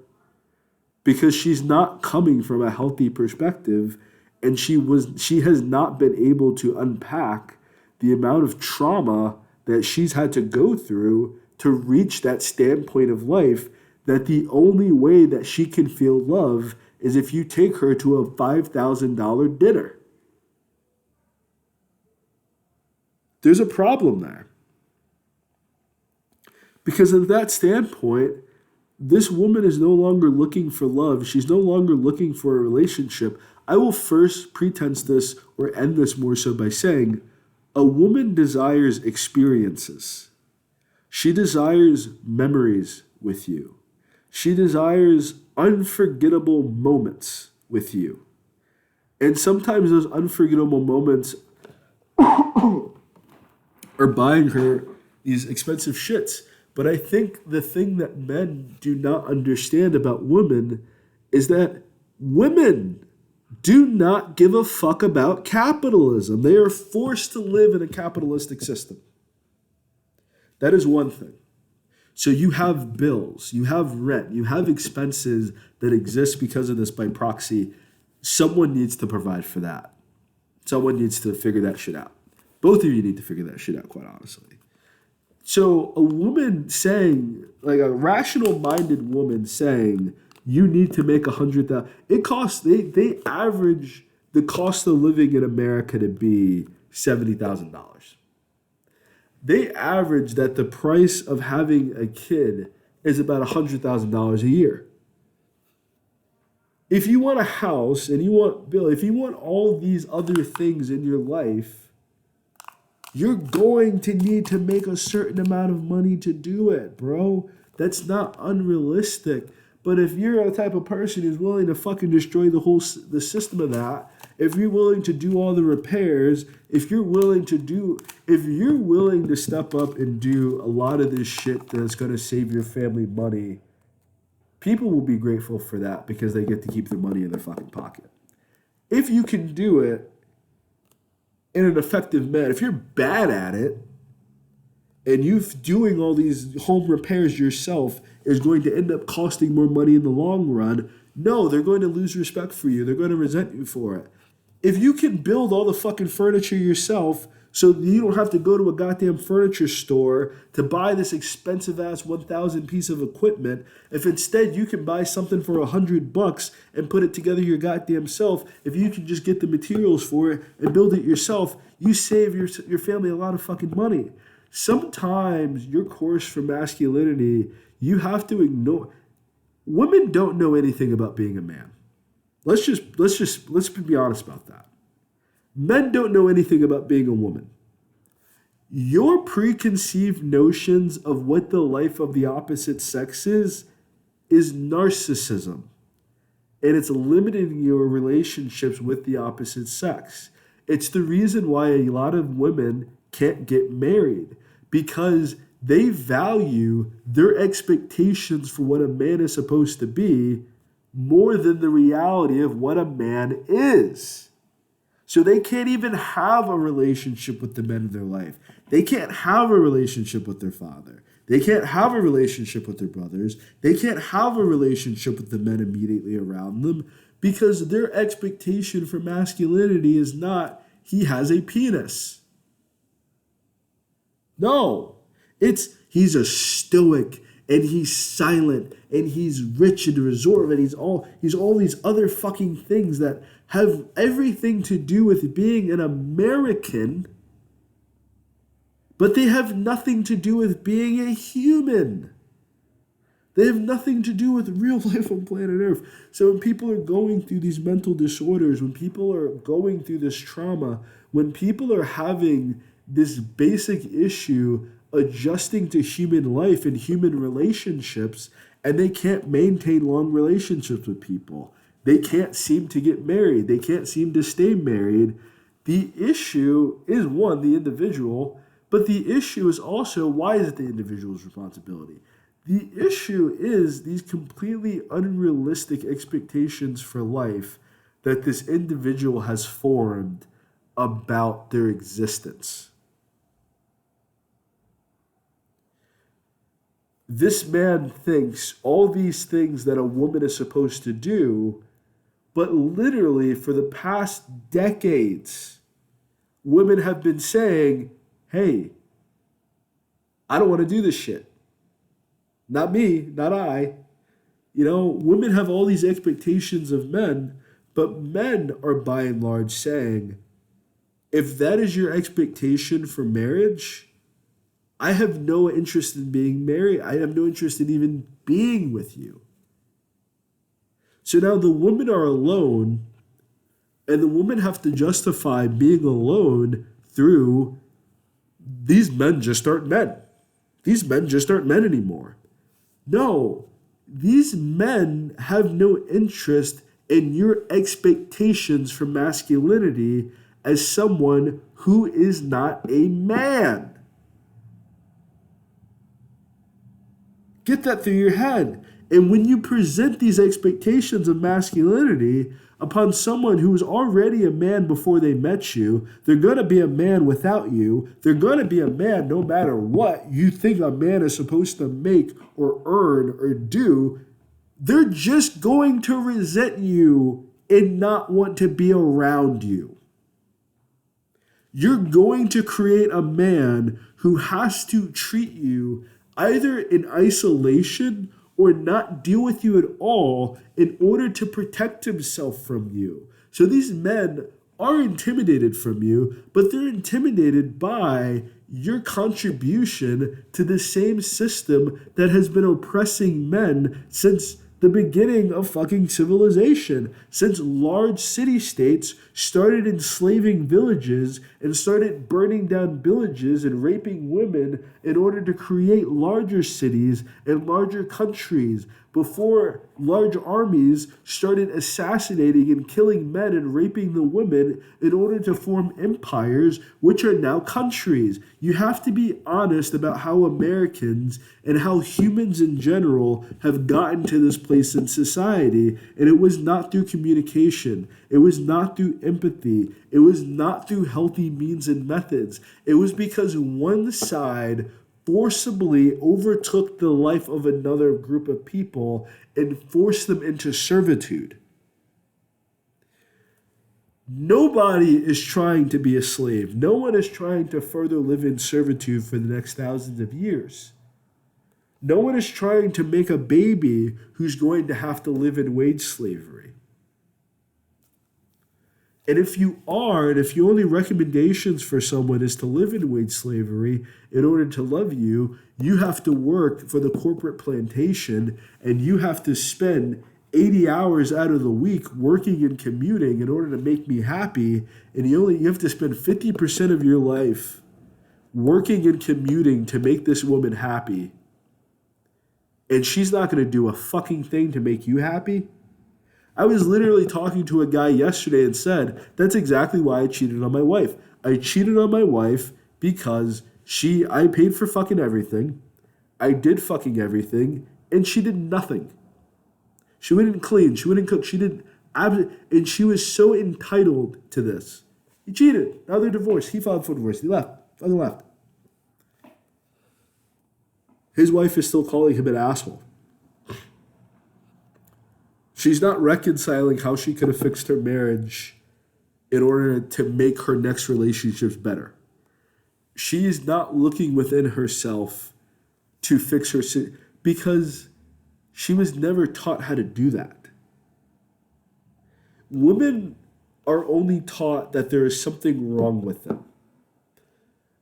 because she's not coming from a healthy perspective and she has not been able to unpack the amount of trauma that she's had to go through to reach that standpoint of life that the only way that she can feel love is if you take her to a $5,000 dinner. There's a problem there. Because at that standpoint, this woman is no longer looking for love. She's no longer looking for a relationship. I will first pretense this or end this more so by saying a woman desires experiences. She desires memories with you. She desires unforgettable moments with you. And sometimes those unforgettable moments are buying her these expensive shits. But I think the thing that men do not understand about women is that women do not give a fuck about capitalism. They are forced to live in a capitalistic system. That is one thing. So you have bills, you have rent, you have expenses that exist because of this by proxy. Someone needs to provide for that. Someone needs to figure that shit out. Both of you need to figure that shit out, quite honestly. So a woman saying, like a rational-minded woman saying, you need to make $100,000. It costs. They average the cost of living in America to be $70,000. They average that the price of having a kid is about $100,000 a year. If you want a house and you want Bill, if you want all these other things in your life, you're going to need to make a certain amount of money to do it, bro. That's not unrealistic. But if you're the type of person who's willing to fucking destroy the system of that, if you're willing to do all the repairs, if you're willing to step up and do a lot of this shit that's going to save your family money, people will be grateful for that because they get to keep their money in their fucking pocket. If you can do it in an effective manner, if you're bad at it, and you doing all these home repairs yourself is going to end up costing more money in the long run, no, they're going to lose respect for you. They're going to resent you for it. If you can build all the fucking furniture yourself so you don't have to go to a goddamn furniture store to buy this expensive-ass 1,000 piece of equipment, if instead you can buy something for $100 and put it together your goddamn self, if you can just get the materials for it and build it yourself, you save your family a lot of fucking money. Sometimes your course for masculinity, you have to ignore. Women don't know anything about being a man. Let's be honest about that. Men don't know anything about being a woman. Your preconceived notions of what the life of the opposite sex is narcissism. And it's limiting your relationships with the opposite sex. It's the reason why a lot of women can't get married, because they value their expectations for what a man is supposed to be more than the reality of what a man is. So they can't even have a relationship with the men of their life. They can't have a relationship with their father. They can't have a relationship with their brothers. They can't have a relationship with the men immediately around them because their expectation for masculinity is not, he has a penis. No, it's, he's a stoic and he's silent and he's rich and reserved and he's all these other fucking things that have everything to do with being an American, but they have nothing to do with being a human. They have nothing to do with real life on planet Earth. So when people are going through these mental disorders, when people are going through this trauma, when people are having this basic issue adjusting to human life and human relationships, and they can't maintain long relationships with people, they can't seem to get married, they can't seem to stay married, the issue is, one, the individual, but the issue is also, why is it the individual's responsibility? The issue is these completely unrealistic expectations for life that this individual has formed about their existence. This man thinks all these things that a woman is supposed to do, but literally for the past decades, women have been saying, hey, I don't want to do this shit. Not me, not I. You know, women have all these expectations of men, but men are by and large saying, if that is your expectation for marriage, I have no interest in being married. I have no interest in even being with you. So now the women are alone, and the women have to justify being alone through, these men just aren't men. These men just aren't men anymore. No, these men have no interest in your expectations for masculinity as someone who is not a man. Get that through your head. And when you present these expectations of masculinity upon someone who is already a man before they met you, they're going to be a man without you. They're going to be a man no matter what you think a man is supposed to make or earn or do. They're just going to resent you and not want to be around you. You're going to create a man who has to treat you either in isolation or not deal with you at all in order to protect himself from you. So these men are intimidated from you, but they're intimidated by your contribution to the same system that has been oppressing men since the beginning of fucking civilization, since large city-states started enslaving villages and started burning down villages and raping women in order to create larger cities and larger countries, before large armies started assassinating and killing men and raping the women in order to form empires, which are now countries. You have to be honest about how Americans and how humans in general have gotten to this place in society. And it was not through communication. It was not through empathy. It was not through healthy means and methods. It was because one side forcibly overtook the life of another group of people and forced them into servitude. Nobody is trying to be a slave. No one is trying to further live in servitude for the next thousands of years. No one is trying to make a baby who's going to have to live in wage slavery. And if you are, and if your only recommendations for someone is to live in wage slavery in order to love you, you have to work for the corporate plantation and you have to spend 80 hours out of the week working and commuting in order to make me happy, and you have to spend 50% of your life working and commuting to make this woman happy, and she's not going to do a fucking thing to make you happy. I was literally talking to a guy yesterday and said, that's exactly why I cheated on my wife. I cheated on my wife because I paid for fucking everything. I did fucking everything, and she did nothing. She wouldn't clean. She wouldn't cook. She did and she was so entitled to this. He cheated. Now they're divorced. He filed for divorce. He left. Fucking left. His wife is still calling him an asshole. She's not reconciling how she could have fixed her marriage in order to make her next relationships better. She is not looking within herself to fix her because she was never taught how to do that. Women are only taught that there is something wrong with them.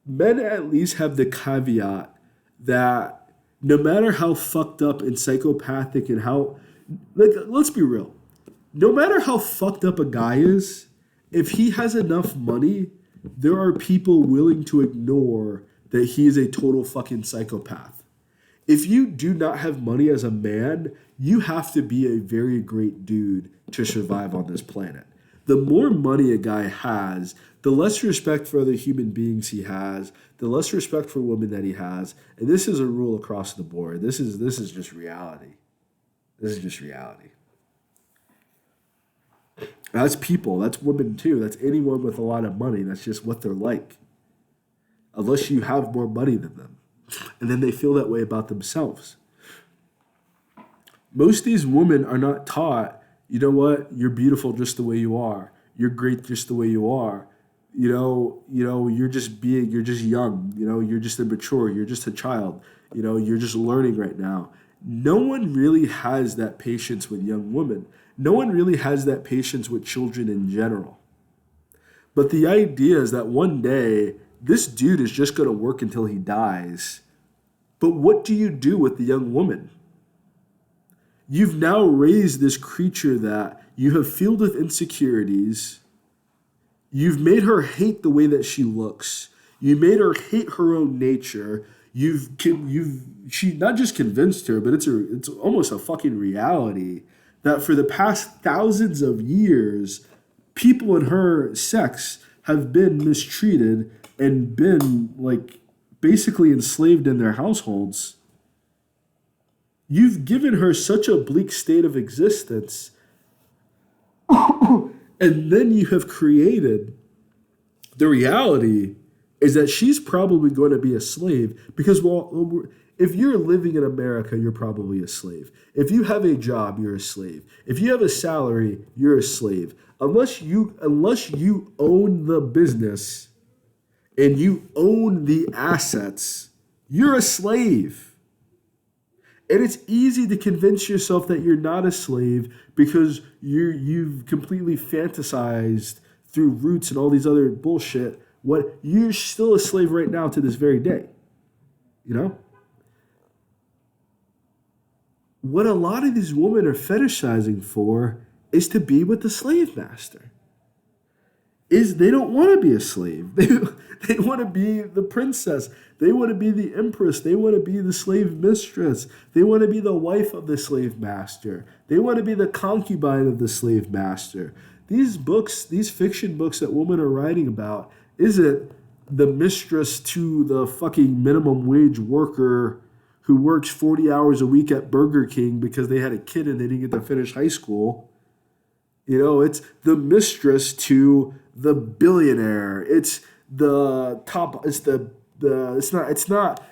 Men at least have the caveat that no matter how fucked up and psychopathic and how, like, let's be real, no matter how fucked up a guy is, if he has enough money, there are people willing to ignore that he is a total fucking psychopath. If you do not have money as a man, you have to be a very great dude to survive on this planet. The more money a guy has, the less respect for other human beings he has, the less respect for women that he has. And this is a rule across the board. This is just reality. This is just reality. That's people. That's women too. That's anyone with a lot of money. That's just what they're like. Unless you have more money than them. And then they feel that way about themselves. Most of these women are not taught, you know what, you're beautiful just the way you are. You're great just the way you are. You're just young. You're just immature. You're just a child. You're just learning right now. No one really has that patience with young women. No one really has that patience with children in general. But the idea is that one day, this dude is just going to work until he dies. But what do you do with the young woman? You've now raised this creature that you have filled with insecurities. You've made her hate the way that she looks. You made her hate her own nature. She not just convinced her, but it's almost a fucking reality that for the past thousands of years, people in her sex have been mistreated and been like basically enslaved in their households. You've given her such a bleak state of existence. And then you have created the reality is that she's probably going to be a slave because, well, if you're living in America, you're probably a slave. If you have a job, you're a slave. If you have a salary, you're a slave. Unless you own the business and you own the assets, you're a slave. And it's easy to convince yourself that you're not a slave because you've completely fantasized through Roots and all these other bullshit. What you're still a slave right now to this very day. What a lot of these women are fetishizing for is to be with the slave master. They don't want to be a slave. They want to be the princess. They want to be the empress. They want to be the slave mistress. They want to be the wife of the slave master. They want to be the concubine of the slave master. These books, these fiction books that women are writing about, isn't the mistress to the fucking minimum wage worker who works 40 hours a week at Burger King because they had a kid and they didn't get to finish high school. It's the mistress to the billionaire. It's the top. It's not.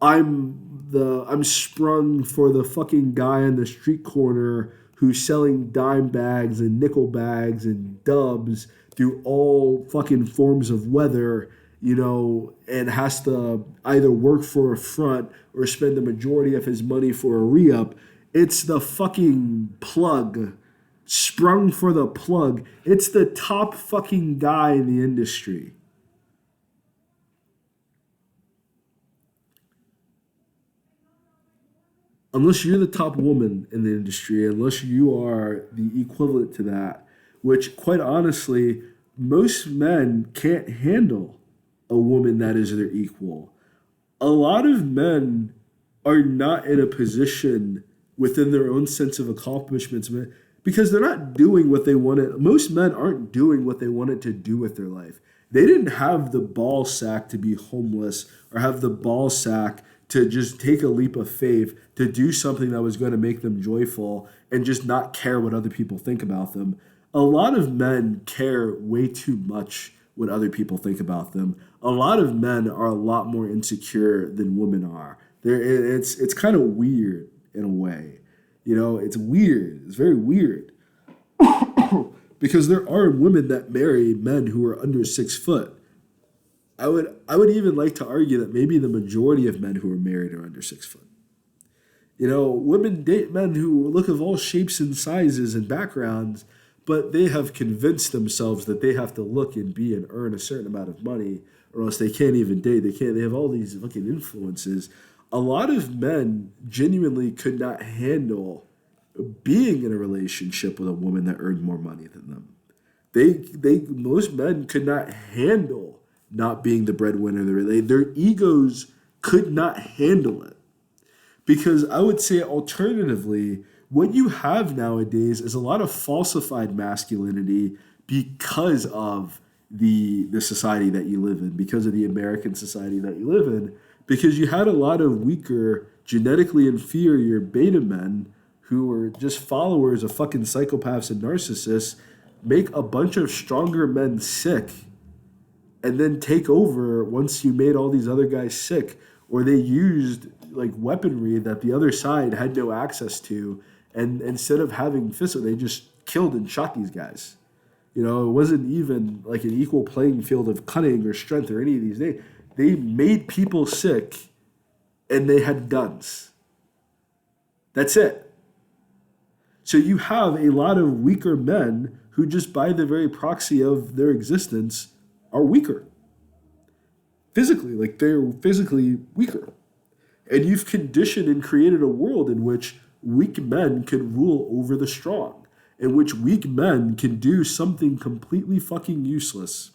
I'm sprung for the fucking guy on the street corner who's selling dime bags and nickel bags and dubs through all fucking forms of weather, and has to either work for a front or spend the majority of his money for a re-up. It's the fucking plug. Sprung for the plug. It's the top fucking guy in the industry. Unless you're the top woman in the industry, unless you are the equivalent to that, which quite honestly, most men can't handle a woman that is their equal. A lot of men are not in a position within their own sense of accomplishments because they're not doing what they wanted. Most men aren't doing what they wanted to do with their life. They didn't have the ball sack to be homeless or have the ball sack to just take a leap of faith to do something that was going to make them joyful and just not care what other people think about them. A lot of men care way too much what other people think about them. A lot of men are a lot more insecure than women are. It's kind of weird in a way. It's weird. It's very weird because there are women that marry men who are under 6 foot. I would even like to argue that maybe the majority of men who are married are under 6 foot. Women date men who look of all shapes and sizes and backgrounds, but they have convinced themselves that they have to look and be and earn a certain amount of money, or else they can't even date. They can't. They have all these fucking influences. A lot of men genuinely could not handle being in a relationship with a woman that earned more money than them. Most men could not handle not being the breadwinner. Their egos could not handle it. Because I would say alternatively, what you have nowadays is a lot of falsified masculinity because of the society that you live in, because of the American society that you live in, because you had a lot of weaker, genetically inferior beta men who were just followers of fucking psychopaths and narcissists make a bunch of stronger men sick and then take over once you made all these other guys sick, or they used like weaponry that the other side had no access to, and instead of having physical, they just killed and shot these guys. It wasn't even like an equal playing field of cunning or strength or any of these. They made people sick, and they had guns. That's it. So you have a lot of weaker men who just by the very proxy of their existence are weaker. Physically, like they're physically weaker. And you've conditioned and created a world in which weak men can rule over the strong, in which weak men can do something completely fucking useless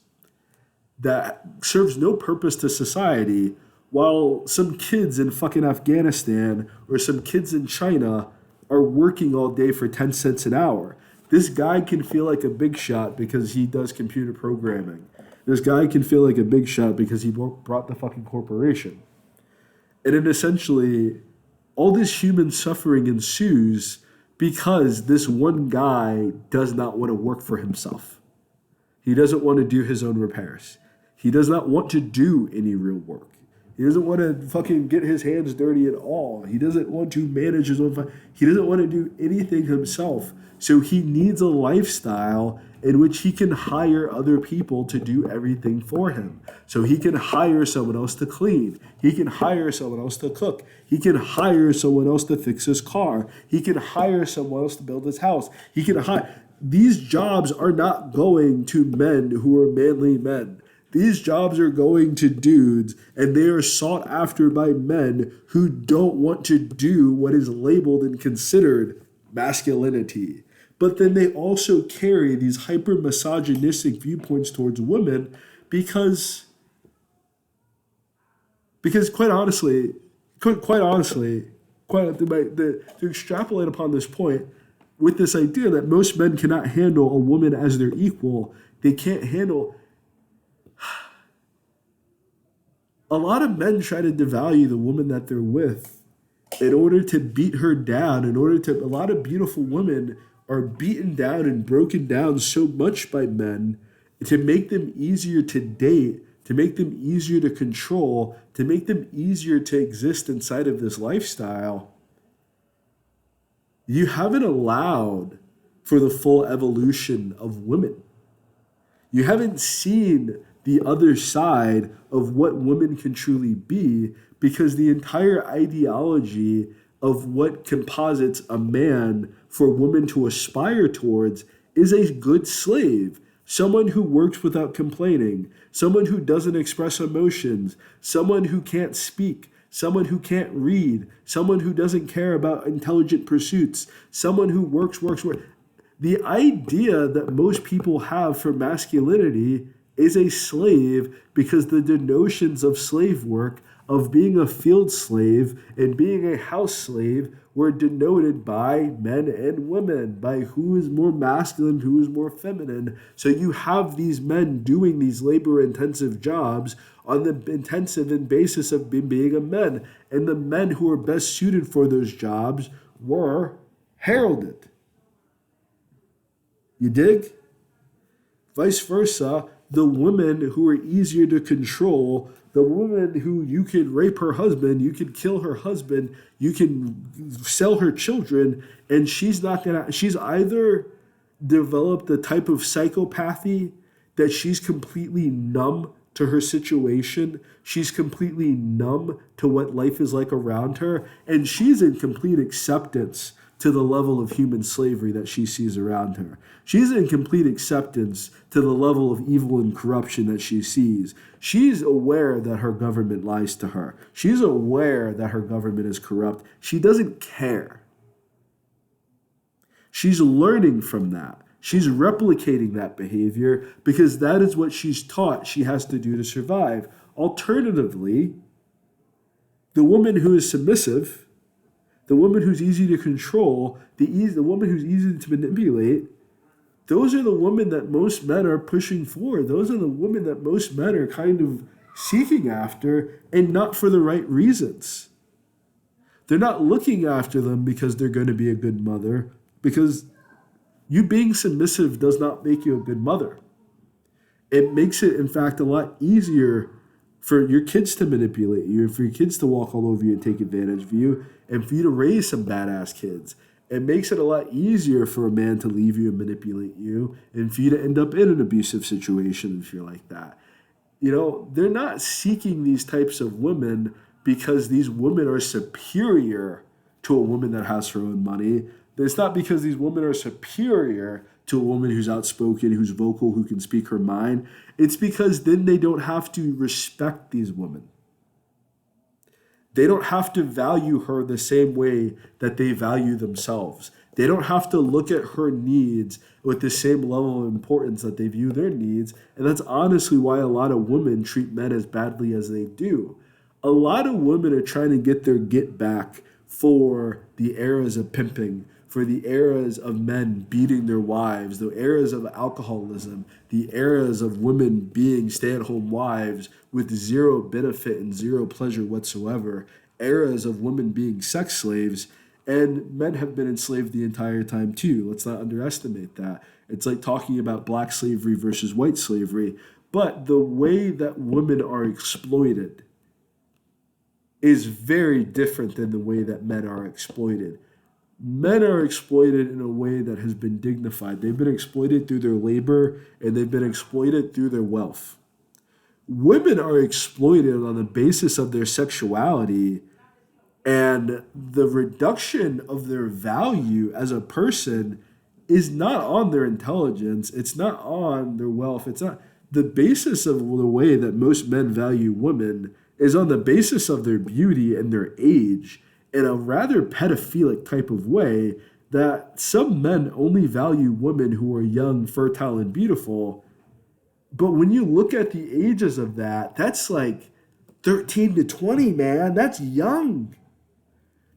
that serves no purpose to society, while some kids in fucking Afghanistan or some kids in China are working all day for 10 cents an hour. This guy can feel like a big shot because he does computer programming. This guy can feel like a big shot because he brought the fucking corporation. And then essentially, all this human suffering ensues because this one guy does not want to work for himself. He doesn't want to do his own repairs. He does not want to do any real work. He doesn't want to fucking get his hands dirty at all. He doesn't want to manage his own. He doesn't want to do anything himself. So he needs a lifestyle in which he can hire other people to do everything for him. So he can hire someone else to clean. He can hire someone else to cook. He can hire someone else to fix his car. He can hire someone else to build his house. He can hire. These jobs are not going to men who are manly men. These jobs are going to dudes, and they are sought after by men who don't want to do what is labeled and considered masculinity. But then they also carry these hyper misogynistic viewpoints towards women because quite honestly, to extrapolate upon this point, with this idea that most men cannot handle a woman as their equal, they can't handle. A lot of men try to devalue the woman that they're with in order to beat her down, a lot of beautiful women are beaten down and broken down so much by men to make them easier to date, to make them easier to control, to make them easier to exist inside of this lifestyle. You haven't allowed for the full evolution of women. You haven't seen the other side of what women can truly be, because the entire ideology of what composites a man for women to aspire towards is a good slave, someone who works without complaining, someone who doesn't express emotions, someone who can't speak, someone who can't read, someone who doesn't care about intelligent pursuits, someone who works. The idea that most people have for masculinity is a slave, because the notions of slave work, of being a field slave and being a house slave, were denoted by men and women, by who is more masculine, who is more feminine. So you have these men doing these labor-intensive jobs on the intensive and basis of being a man. And the men who were best suited for those jobs were heralded. You dig? Vice versa, the women who were easier to control The woman who you could rape her husband, you could kill her husband, you can sell her children, and she's either developed a type of psychopathy that she's completely numb to her situation. She's completely numb to what life is like around her, and she's in complete acceptance to the level of human slavery that she sees around her. She's in complete acceptance to the level of evil and corruption that she sees. She's aware that her government lies to her. She's aware that her government is corrupt. She doesn't care. She's learning from that. She's replicating that behavior because that is what she's taught she has to do to survive. Alternatively, the woman who is submissive, the woman who's easy to control, the woman who's easy to manipulate, those are the women that most men are pushing for. Those are the women that most men are kind of seeking after, and not for the right reasons. They're not looking after them because they're going to be a good mother, because you being submissive does not make you a good mother. It makes it, in fact, a lot easier for your kids to manipulate you, and for your kids to walk all over you and take advantage of you, and for you to raise some badass kids. It makes it a lot easier for a man to leave you and manipulate you, and for you to end up in an abusive situation if you're like that. They're not seeking these types of women because these women are superior to a woman that has her own money. It's not because these women are superior to a woman who's outspoken, who's vocal, who can speak her mind. It's because then they don't have to respect these women. They don't have to value her the same way that they value themselves. They don't have to look at her needs with the same level of importance that they view their needs. And that's honestly why a lot of women treat men as badly as they do. A lot of women are trying to get their get back for the eras of pimping, for the eras of men beating their wives, the eras of alcoholism, the eras of women being stay-at-home wives with zero benefit and zero pleasure whatsoever, eras of women being sex slaves, and men have been enslaved the entire time too. Let's not underestimate that. It's like talking about black slavery versus white slavery, but the way that women are exploited is very different than the way that men are exploited. Men are exploited in a way that has been dignified. They've been exploited through their labor, and they've been exploited through their wealth. Women are exploited on the basis of their sexuality, and the reduction of their value as a person is not on their intelligence. It's not on their wealth. It's not. The basis of the way that most men value women is on the basis of their beauty and their age, in a rather pedophilic type of way, that some men only value women who are young, fertile, and beautiful. But when you look at the ages of that, that's like 13 to 20, man. That's young.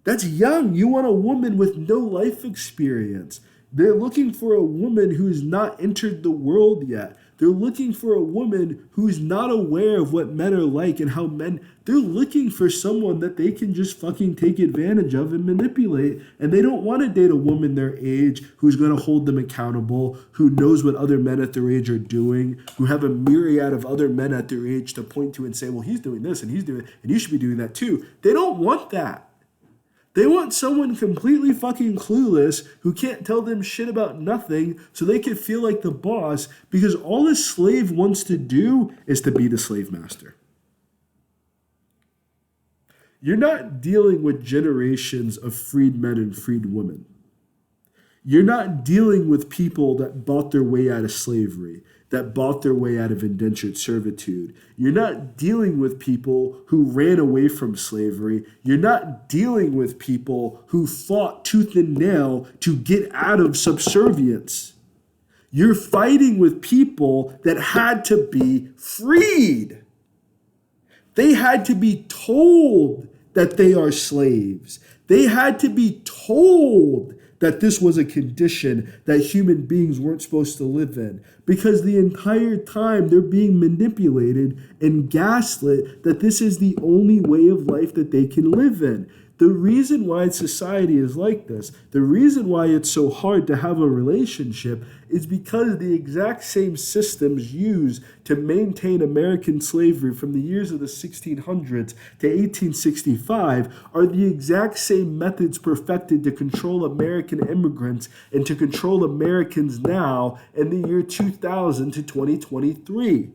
That's young. You want a woman with no life experience. They're looking for a woman who's not entered the world yet. They're looking for a woman who's not aware of what men are like and how they're looking for someone that they can just fucking take advantage of and manipulate. And they don't want to date a woman their age who's going to hold them accountable, who knows what other men at their age are doing, who have a myriad of other men at their age to point to and say, well, he's doing this and he's doing it, and you should be doing that too. They don't want that. They want someone completely fucking clueless who can't tell them shit about nothing so they can feel like the boss, because all a slave wants to do is to be the slave master. You're not dealing with generations of freed men and freed women. You're not dealing with people that bought their way out of slavery, that bought their way out of indentured servitude. You're not dealing with people who ran away from slavery. You're not dealing with people who fought tooth and nail to get out of subservience. You're fighting with people that had to be freed. They had to be told that they are slaves. They had to be told that this was a condition that human beings weren't supposed to live in. because the entire time they're being manipulated and gaslit that this is the only way of life that they can live in. The reason why society is like this, the reason why it's so hard to have a relationship is because the exact same systems used to maintain American slavery from the years of the 1600s to 1865 are the exact same methods perfected to control American immigrants and to control Americans now in the year 2000 to 2023.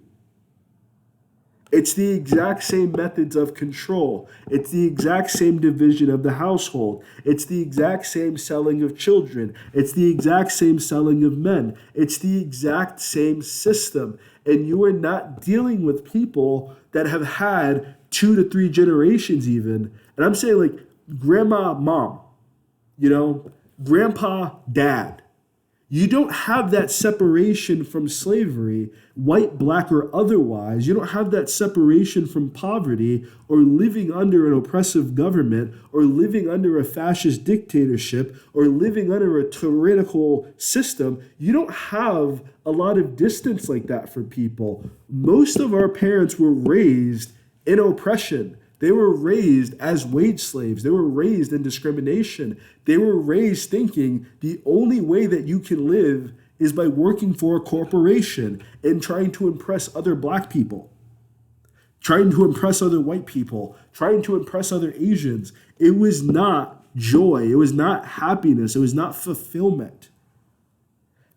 It's the exact same methods of control. It's the exact same division of the household. It's the exact same selling of children. It's the exact same selling of men. It's the exact same system. And you are not dealing with people that have had 2 to 3 generations even. And I'm saying like grandma, mom, grandpa, dad. You don't have that separation from slavery, white, black, or otherwise. You don't have that separation from poverty or living under an oppressive government or living under a fascist dictatorship or living under a tyrannical system. You don't have a lot of distance like that for people. Most of our parents were raised in oppression. They were raised as wage slaves. They were raised in discrimination. They were raised thinking the only way that you can live is by working for a corporation and trying to impress other black people, trying to impress other white people, trying to impress other Asians. It was not joy. It was not happiness. It was not fulfillment.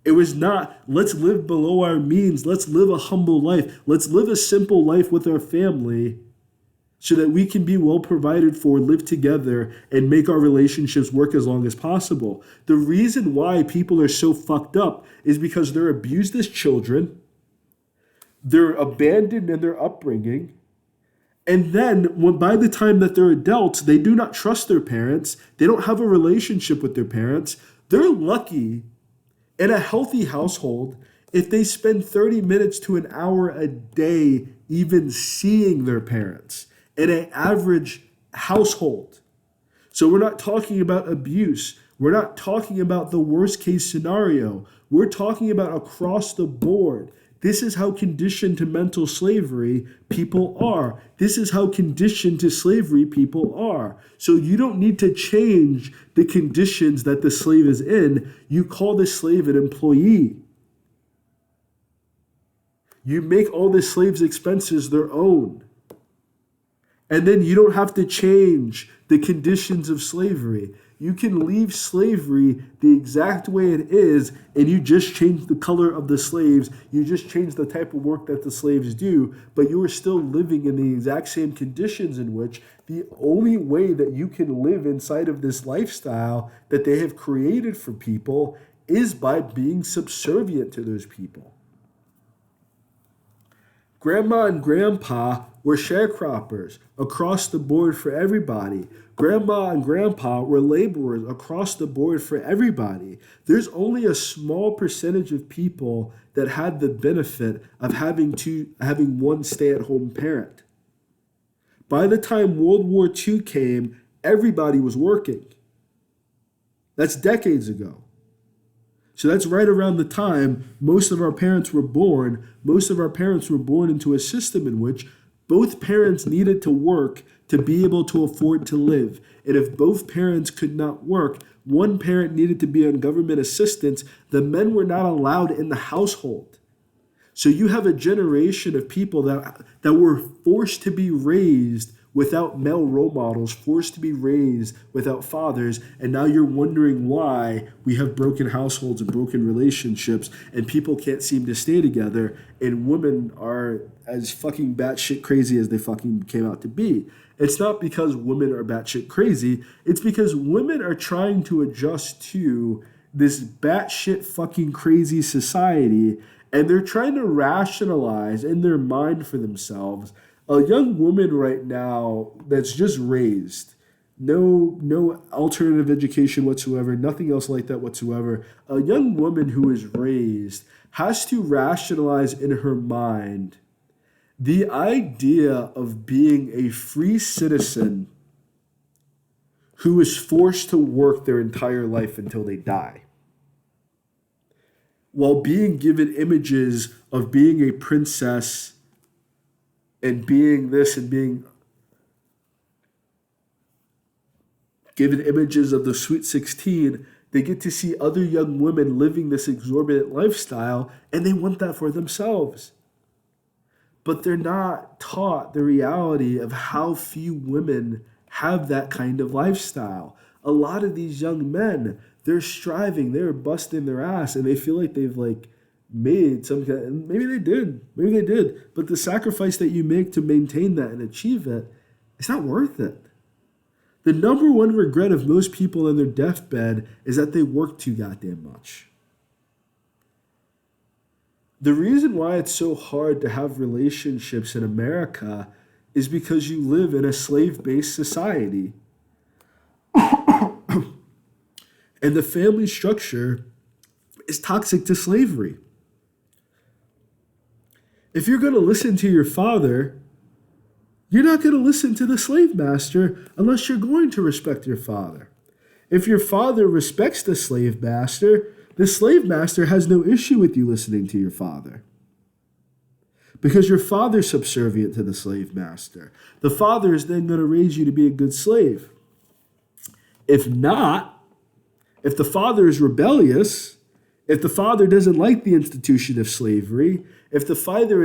It was not, let's live below our means. Let's live a humble life. Let's live a simple life with our family, so that we can be well provided for, live together, and make our relationships work as long as possible. The reason why people are so fucked up is because they're abused as children, they're abandoned in their upbringing, and then by the time that they're adults, they do not trust their parents, they don't have a relationship with their parents. They're lucky in a healthy household if they spend 30 minutes to an hour a day even seeing their parents. In an average household. So we're not talking about abuse. We're not talking about the worst case scenario. We're talking about across the board. This is how conditioned to mental slavery people are. This is how conditioned to slavery people are. So you don't need to change the conditions that the slave is in. You call the slave an employee. You make all the slave's expenses their own. And then you don't have to change the conditions of slavery. You can leave slavery the exact way it is, and you just change the color of the slaves. You just change the type of work that the slaves do, but you are still living in the exact same conditions in which the only way that you can live inside of this lifestyle that they have created for people is by being subservient to those people. Grandma and grandpa were sharecroppers across the board for everybody. Grandma and grandpa were laborers across the board for everybody. There's only a small percentage of people that had the benefit of having one stay-at-home parent. By the time World War II came, everybody was working. That's decades ago. So that's right around the time most of our parents were born. Most of our parents were born into a system in which both parents needed to work to be able to afford to live. And if both parents could not work, one parent needed to be on government assistance. The men were not allowed in the household. So you have a generation of people that were forced to be raised without male role models, forced to be raised without fathers, and now you're wondering why we have broken households and broken relationships, and people can't seem to stay together, and women are as fucking batshit crazy as they fucking came out to be. It's not because women are batshit crazy, it's because women are trying to adjust to this batshit fucking crazy society, and they're trying to rationalize in their mind for themselves. A young woman right now that's just raised, no alternative education whatsoever, nothing else like that whatsoever. A young woman who is raised has to rationalize in her mind the idea of being a free citizen who is forced to work their entire life until they die. while being given images of being a princess and being this and being given images of the Sweet 16, they get to see other young women living this exorbitant lifestyle and they want that for themselves. But they're not taught the reality of how few women have that kind of lifestyle. A lot of these young men, they're striving, they're busting their ass, and they feel like they've made some kind. And maybe they did. But the sacrifice that you make to maintain that and achieve it, it's not worth it. The number one regret of most people on their deathbed is that they work too goddamn much. The reason why it's so hard to have relationships in America is because you live in a slave-based society. And the family structure is toxic to slavery. If you're going to listen to your father, you're not going to listen to the slave master unless you're going to respect your father. If your father respects the slave master has no issue with you listening to your father. Because your father's subservient to the slave master. The father is then going to raise you to be a good slave. If not, if the father is rebellious, if the father doesn't like the institution of slavery, if the father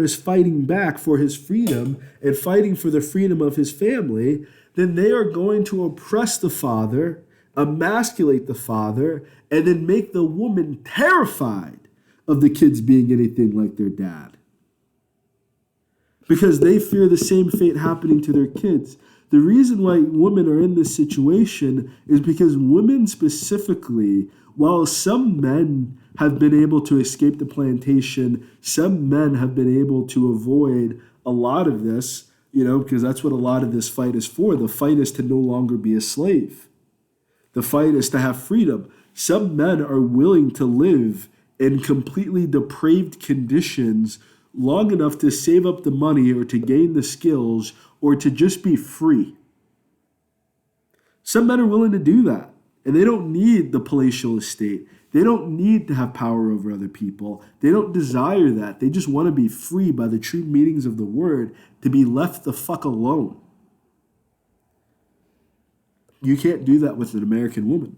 is fighting back for his freedom and fighting for the freedom of his family, then they are going to oppress the father, emasculate the father, and then make the woman terrified of the kids being anything like their dad. Because they fear the same fate happening to their kids. The reason why women are in this situation is because women specifically, while some men have been able to escape the plantation, some men have been able to avoid a lot of this, because that's what a lot of this fight is for. The fight is to no longer be a slave. The fight is to have freedom. Some men are willing to live in completely depraved conditions long enough to save up the money or to gain the skills or to just be free. Some men are willing to do that, and they don't need the palatial estate. They don't need to have power over other people. They don't desire that. They just want to be free by the true meanings of the word, to be left the fuck alone. You can't do that with an American woman.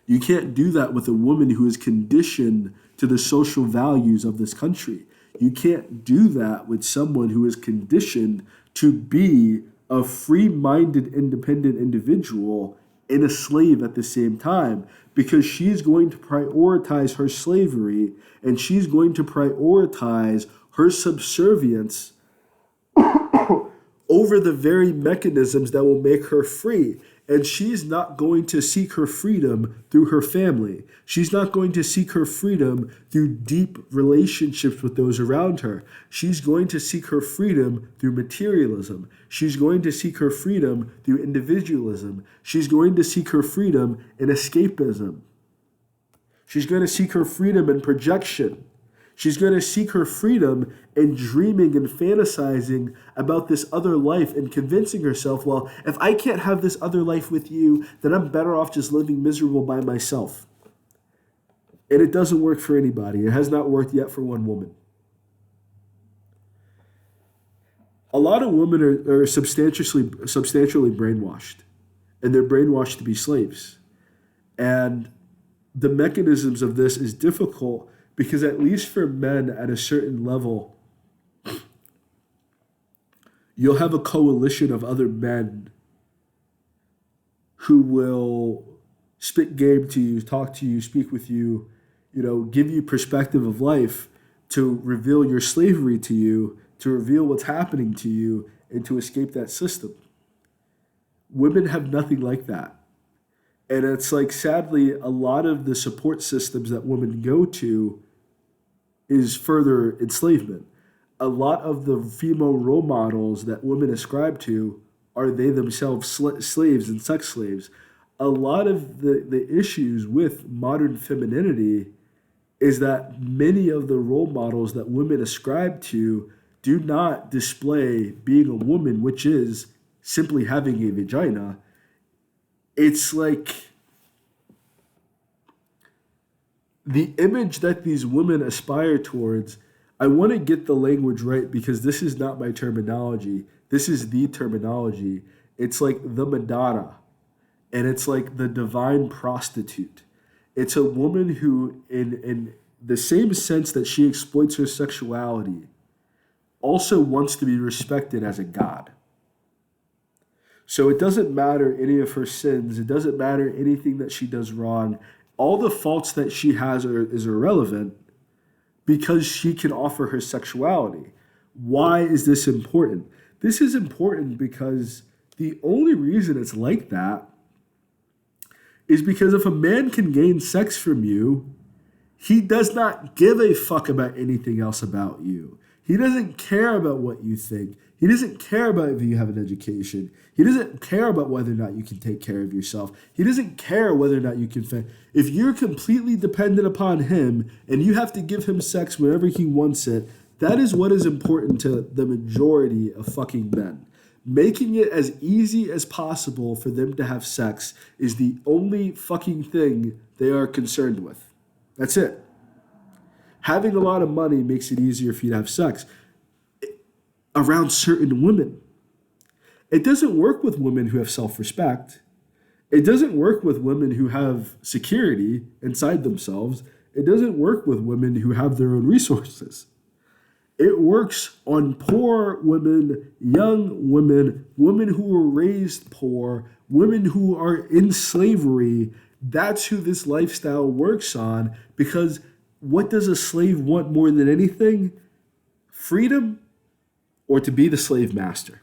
You can't do that with a woman who is conditioned to the social values of this country. You can't do that with someone who is conditioned to be a free-minded, independent individual and a slave at the same time, because she's going to prioritize her slavery and she's going to prioritize her subservience over the very mechanisms that will make her free. And she's not going to seek her freedom through her family. She's not going to seek her freedom through deep relationships with those around her. She's going to seek her freedom through materialism. She's going to seek her freedom through individualism. She's going to seek her freedom in escapism. She's going to seek her freedom in projection. She's going to seek her freedom in dreaming and fantasizing about this other life and convincing herself, well, if I can't have this other life with you, then I'm better off just living miserable by myself. And it doesn't work for anybody. It has not worked yet for one woman. A lot of women are substantially brainwashed, and they're brainwashed to be slaves. And the mechanisms of this is difficult because at least for men at a certain level, you'll have a coalition of other men who will spit game to you, talk to you, speak with you, give you perspective of life to reveal your slavery to you, to reveal what's happening to you, and to escape that system. Women have nothing like that. And it's sadly, a lot of the support systems that women go to is further enslavement. A lot of the female role models that women ascribe to are they themselves slaves and sex slaves. A lot of the issues with modern femininity is that many of the role models that women ascribe to do not display being a woman, which is simply having a vagina. It's the image that these women aspire towards, I want to get the language right because this is not my terminology. This is the terminology. It's like the Madonna, and it's like the divine prostitute. It's a woman who, in the same sense that she exploits her sexuality, also wants to be respected as a god. So it doesn't matter any of her sins. It doesn't matter anything that she does wrong. All the faults that she has is irrelevant because she can offer her sexuality. Why is this important? This is important because the only reason it's like that is because if a man can gain sex from you, he does not give a fuck about anything else about you. He doesn't care about what you think. He doesn't care about if you have an education. He doesn't care about whether or not you can take care of yourself. He doesn't care whether or not you can if you're completely dependent upon him and you have to give him sex whenever he wants it, that is what is important to the majority of fucking men. Making it as easy as possible for them to have sex is the only fucking thing they are concerned with. That's it. Having a lot of money makes it easier for you to have sex around certain women. It doesn't work with women who have self-respect. It doesn't work with women who have security inside themselves. It doesn't work with women who have their own resources. It works on poor women, young women, women who were raised poor, women who are in slavery. That's who this lifestyle works on, because what does a slave want more than anything? Freedom or to be the slave master.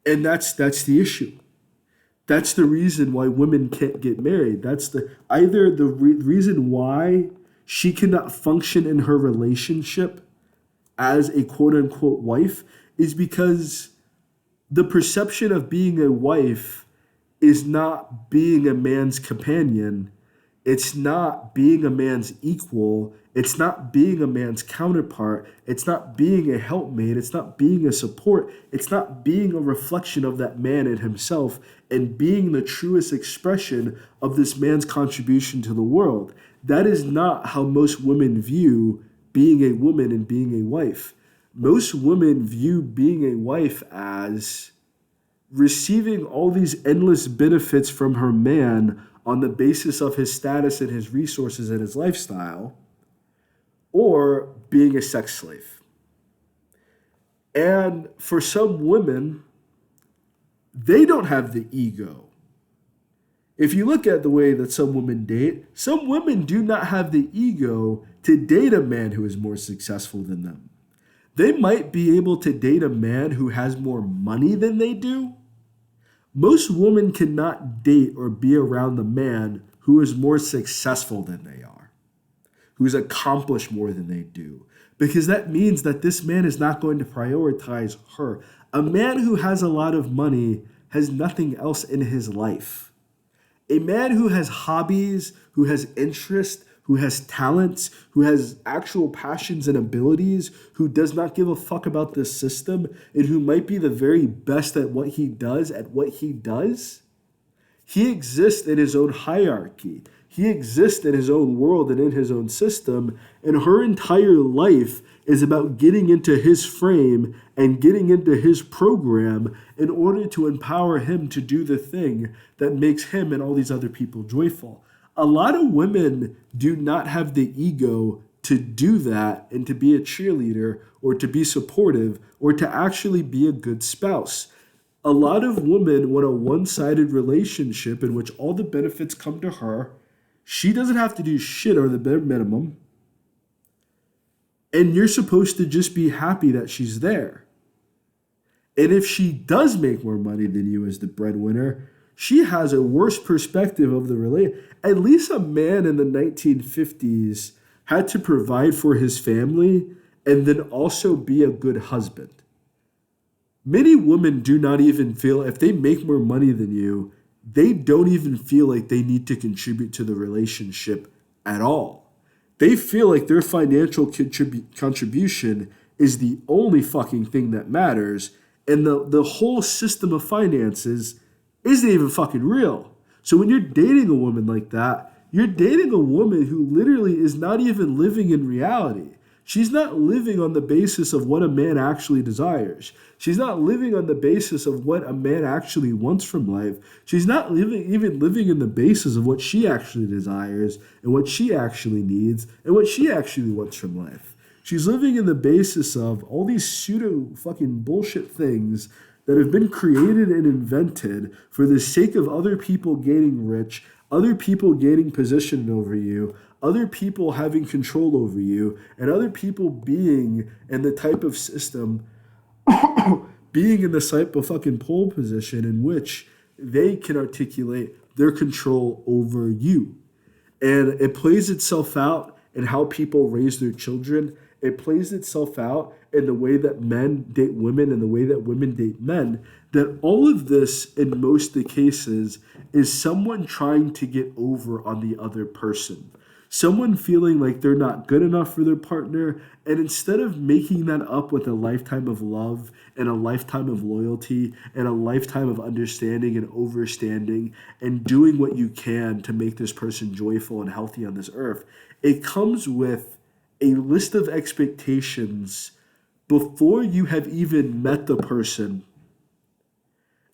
And that's the issue. That's the reason why women can't get married. That's the reason why she cannot function in her relationship as a quote-unquote wife is because the perception of being a wife is not being a man's companion. It's not being a man's equal. It's not being a man's counterpart. It's not being a helpmate. It's not being a support. It's not being a reflection of that man in himself and being the truest expression of this man's contribution to the world. That is not how most women view being a woman and being a wife. Most women view being a wife as receiving all these endless benefits from her man on the basis of his status and his resources and his lifestyle, or being a sex slave. And for some women, they don't have the ego. If you look at the way that some women do not have the ego to date a man who is more successful than them. They might be able to date a man who has more money than they do. Most women cannot date or be around the man who is more successful than they are, who's accomplished more than they do, because that means that this man is not going to prioritize her. A man who has a lot of money has nothing else in his life. A man who has hobbies, who has interests, who has talents, who has actual passions and abilities, who does not give a fuck about this system, and who might be the very best at what he does, he exists in his own hierarchy. He exists in his own world and in his own system, and her entire life is about getting into his frame and getting into his program in order to empower him to do the thing that makes him and all these other people joyful. A lot of women do not have the ego to do that and to be a cheerleader or to be supportive or to actually be a good spouse. A lot of women want a one-sided relationship in which all the benefits come to her. She doesn't have to do shit or the bare minimum. And you're supposed to just be happy that she's there. And if she does make more money than you as the breadwinner, she has a worse perspective of the relationship. At least a man in the 1950s had to provide for his family and then also be a good husband. Many women do not even feel, if they make more money than you, they don't even feel like they need to contribute to the relationship at all. They feel like their financial contribution is the only fucking thing that matters, and the whole system of finances isn't even fucking real. So when you're dating a woman like that, You're dating a woman who literally is not even living in reality. She's not living on the basis of what a man actually desires. She's not living on the basis of what a man actually wants from life. She's not even living in the basis of what she actually desires and what she actually needs and what she actually wants from life. She's living in the basis of all these pseudo fucking bullshit things that have been created and invented for the sake of other people getting rich, other people gaining position over you, other people having control over you, and other people being in the type of system, being in the type of fucking pole position in which they can articulate their control over you. And it plays itself out in how people raise their children. It plays itself out in the way that men date women and the way that women date men. That all of this, in most of the cases, is someone trying to get over on the other person. Someone feeling like they're not good enough for their partner, and instead of making that up with a lifetime of love and a lifetime of loyalty and a lifetime of understanding and overstanding and doing what you can to make this person joyful and healthy on this earth, it comes with a list of expectations before you have even met the person,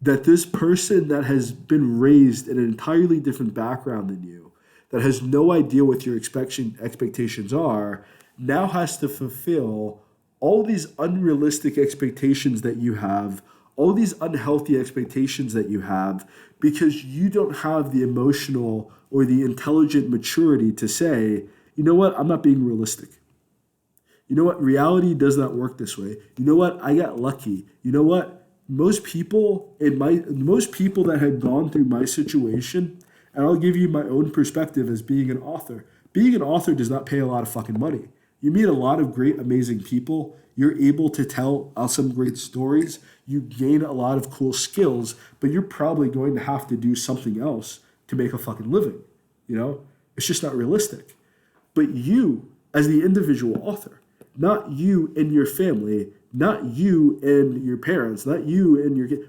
that this person that has been raised in an entirely different background than you, that has no idea what your expectations are, now has to fulfill all these unrealistic expectations that you have, all these unhealthy expectations that you have, because you don't have the emotional or the intelligent maturity to say, you know what, I'm not being realistic. You know what, reality does not work this way. You know what, I got lucky. You know what, most people that had gone through my situation, and I'll give you my own perspective as being an author. Being an author does not pay a lot of fucking money. You meet a lot of great, amazing people. You're able to tell some great stories. You gain a lot of cool skills, but you're probably going to have to do something else to make a fucking living. You know, it's just not realistic. But you, as the individual author, not you and your family, not you and your parents, not you and your kids,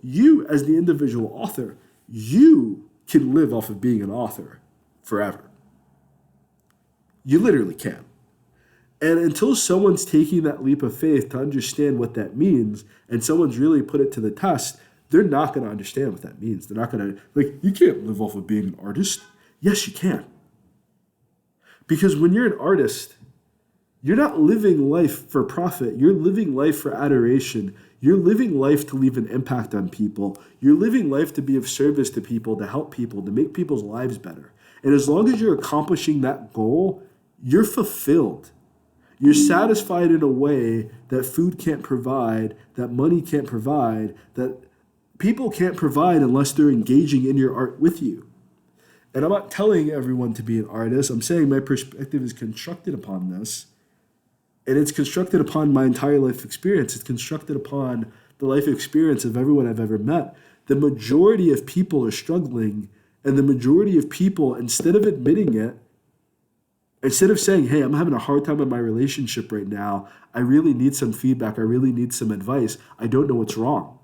you as the individual author, you can live off of being an author forever. You literally can. And until someone's taking that leap of faith to understand what that means, and someone's really put it to the test, they're not going to understand what that means. They're not going to, you can't live off of being an artist. Yes, you can. Because when you're an artist, you're not living life for profit. You're living life for adoration. You're living life to leave an impact on people. You're living life to be of service to people, to help people, to make people's lives better. And as long as you're accomplishing that goal, you're fulfilled. You're satisfied in a way that food can't provide, that money can't provide, that people can't provide unless they're engaging in your art with you. And I'm not telling everyone to be an artist. I'm saying my perspective is constructed upon this. And it's constructed upon my entire life experience. It's constructed upon the life experience of everyone I've ever met. The majority of people are struggling, and the majority of people, instead of admitting it, instead of saying, hey, I'm having a hard time in my relationship right now, I really need some feedback, I really need some advice, I don't know what's wrong,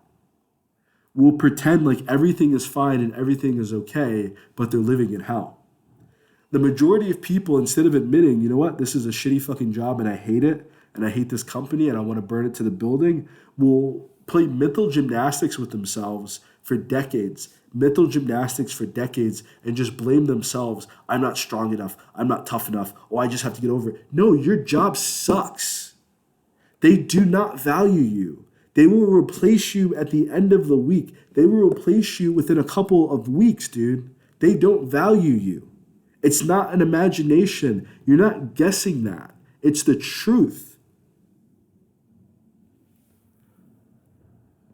will pretend like everything is fine and everything is okay, but they're living in hell. The majority of people, instead of admitting, you know what, this is a shitty fucking job and I hate it, and I hate this company and I want to burn it to the building, will play mental gymnastics with themselves for decades, and just blame themselves. I'm not strong enough. I'm not tough enough. Oh, I just have to get over it. No, your job sucks. They do not value you. They will replace you at the end of the week. They will replace you within a couple of weeks, dude. They don't value you. It's not an imagination. You're not guessing that. It's the truth.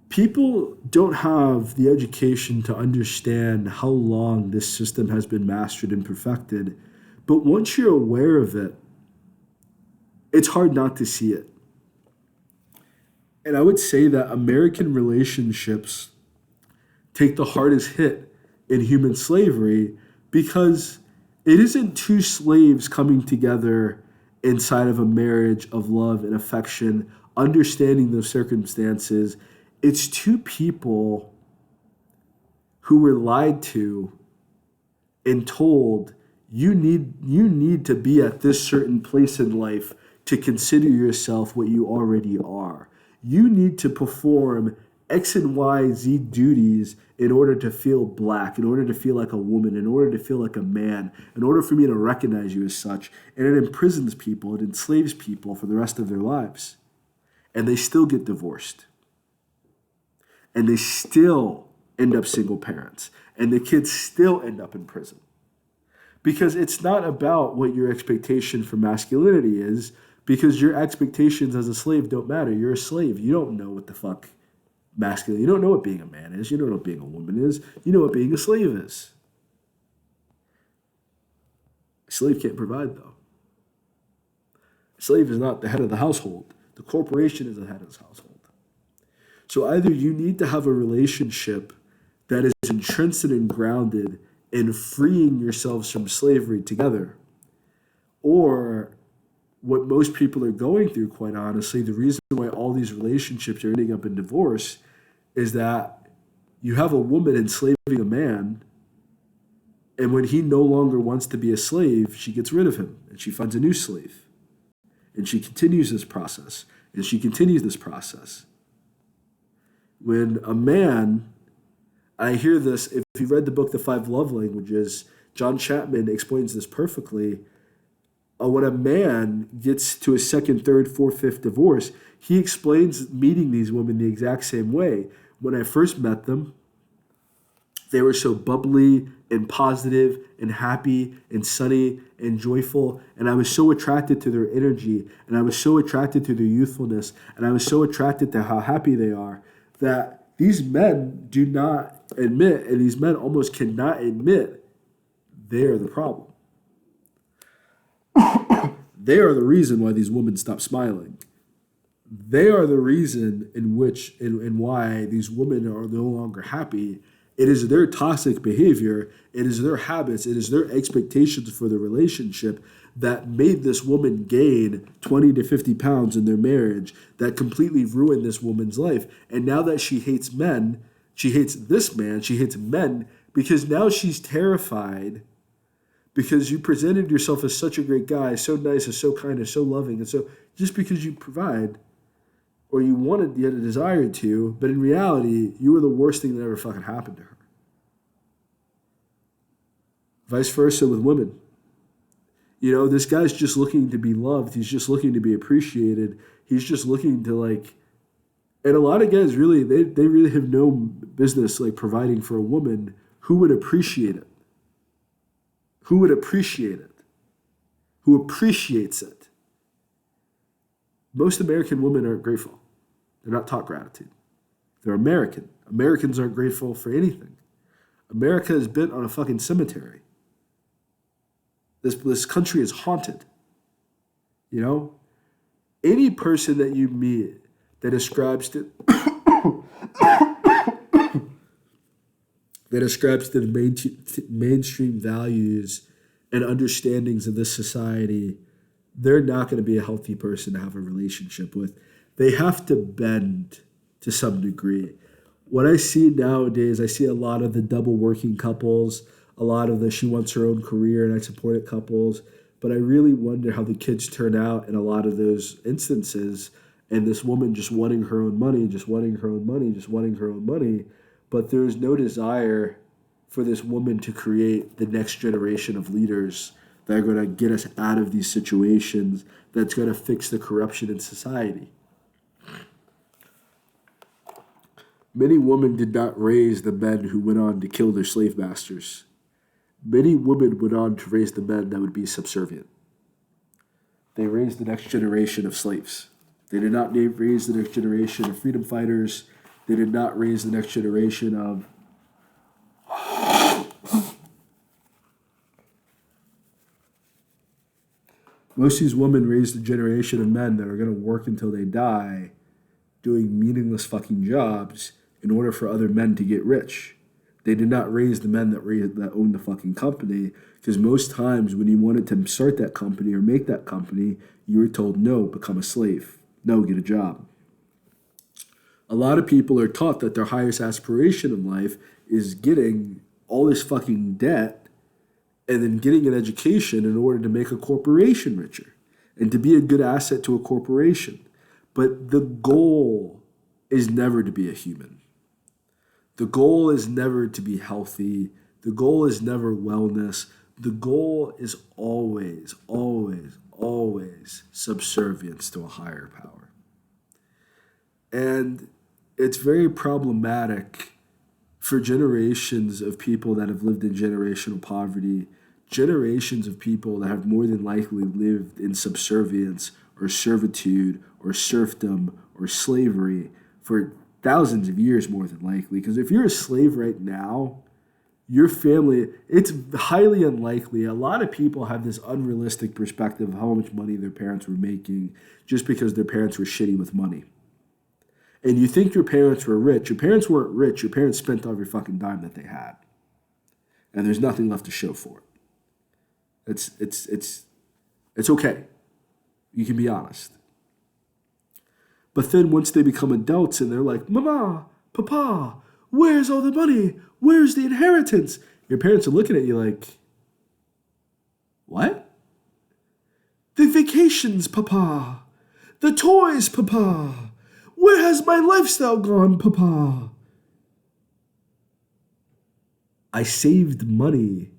People don't have the education to understand how long this system has been mastered and perfected. But once you're aware of it, it's hard not to see it. And I would say that American relationships take the hardest hit in human slavery because it isn't two slaves coming together inside of a marriage of love and affection, understanding those circumstances. It's two people who were lied to and told You need to be at this certain place in life to consider yourself what you already are. You need to perform X and Y, Z duties in order to feel black, in order to feel like a woman, in order to feel like a man, in order for me to recognize you as such. And it imprisons people, it enslaves people for the rest of their lives. And they still get divorced. And they still end up single parents. And the kids still end up in prison. Because it's not about what your expectation for masculinity is, because your expectations as a slave don't matter. You're a slave. You don't know what the fuck masculine. You don't know what being a man is. You don't know what being a woman is. You know what being a slave is. A slave can't provide, though. A slave is not the head of the household. The corporation is the head of the household. So either you need to have a relationship that is intrinsic and grounded in freeing yourselves from slavery together, or what most people are going through, quite honestly, the reason why all these relationships are ending up in divorce is that you have a woman enslaving a man, and when he no longer wants to be a slave, she gets rid of him and she finds a new slave. And she continues this process, and she continues this process. When a man, I hear this, if you read the book, The Five Love Languages, John Chapman explains this perfectly. When a man gets to a second, third, fourth, fifth divorce, he explains meeting these women the exact same way. When I first met them, they were so bubbly and positive and happy and sunny and joyful. And I was so attracted to their energy. And I was so attracted to their youthfulness. And I was so attracted to how happy they are that these men do not admit, and these men almost cannot admit, they are the problem. They are the reason why these women stop smiling. They are the reason in which and why these women are no longer happy. It is their toxic behavior, it is their habits, it is their expectations for the relationship that made this woman gain 20 to 50 pounds in their marriage, that completely ruined this woman's life. And now that she hates men, she hates this man, she hates men, because now she's terrified because you presented yourself as such a great guy, so nice and so kind and so loving. And so just because you provide, or you wanted, you had a desire to, but in reality, you were the worst thing that ever fucking happened to her. Vice versa with women. You know, this guy's just looking to be loved. He's just looking to be appreciated. He's just looking to and a lot of guys really, they really have no business providing for a woman who would appreciate it. Who would appreciate it? Who appreciates it? Most American women aren't grateful. They're not taught gratitude. They're American. Americans aren't grateful for anything. America is bent on a fucking cemetery. This country is haunted. You know? Any person that you meet that ascribes to the mainstream values and understandings of this society, they're not going to be a healthy person to have a relationship with. They have to bend to some degree. What I see nowadays, I see a lot of the double working couples, a lot of the she wants her own career and I support it couples, but I really wonder how the kids turn out in a lot of those instances, and this woman just wanting her own money, just wanting her own money, just wanting her own money, but there's no desire for this woman to create the next generation of leaders that are going to get us out of these situations, that's going to fix the corruption in society. Many women did not raise the men who went on to kill their slave masters. Many women went on to raise the men that would be subservient. They raised the next generation of slaves. They did not raise the next generation of freedom fighters. They did not raise the next generation of most of these women raised a generation of men that are going to work until they die doing meaningless fucking jobs in order for other men to get rich. They did not raise the men that owned the fucking company, because most times when you wanted to start that company or make that company, you were told, no, become a slave. No, get a job. A lot of people are taught that their highest aspiration in life is getting all this fucking debt and then getting an education in order to make a corporation richer and to be a good asset to a corporation. But the goal is never to be a human. The goal is never to be healthy. The goal is never wellness. The goal is always, always, always subservience to a higher power. And it's very problematic for generations of people that have lived in generational poverty, generations of people that have more than likely lived in subservience or servitude or serfdom or slavery for thousands of years more than likely. Because if you're a slave right now, your family, it's highly unlikely. A lot of people have this unrealistic perspective of how much money their parents were making just because their parents were shitty with money. And you think your parents were rich. Your parents weren't rich. Your parents spent every fucking dime that they had. And there's nothing left to show for it. It's okay. You can be honest. But then once they become adults and they're like, Mama, Papa, where's all the money? Where's the inheritance? Your parents are looking at you like, what? The vacations, Papa. The toys, Papa. Where has my lifestyle gone, Papa? I saved money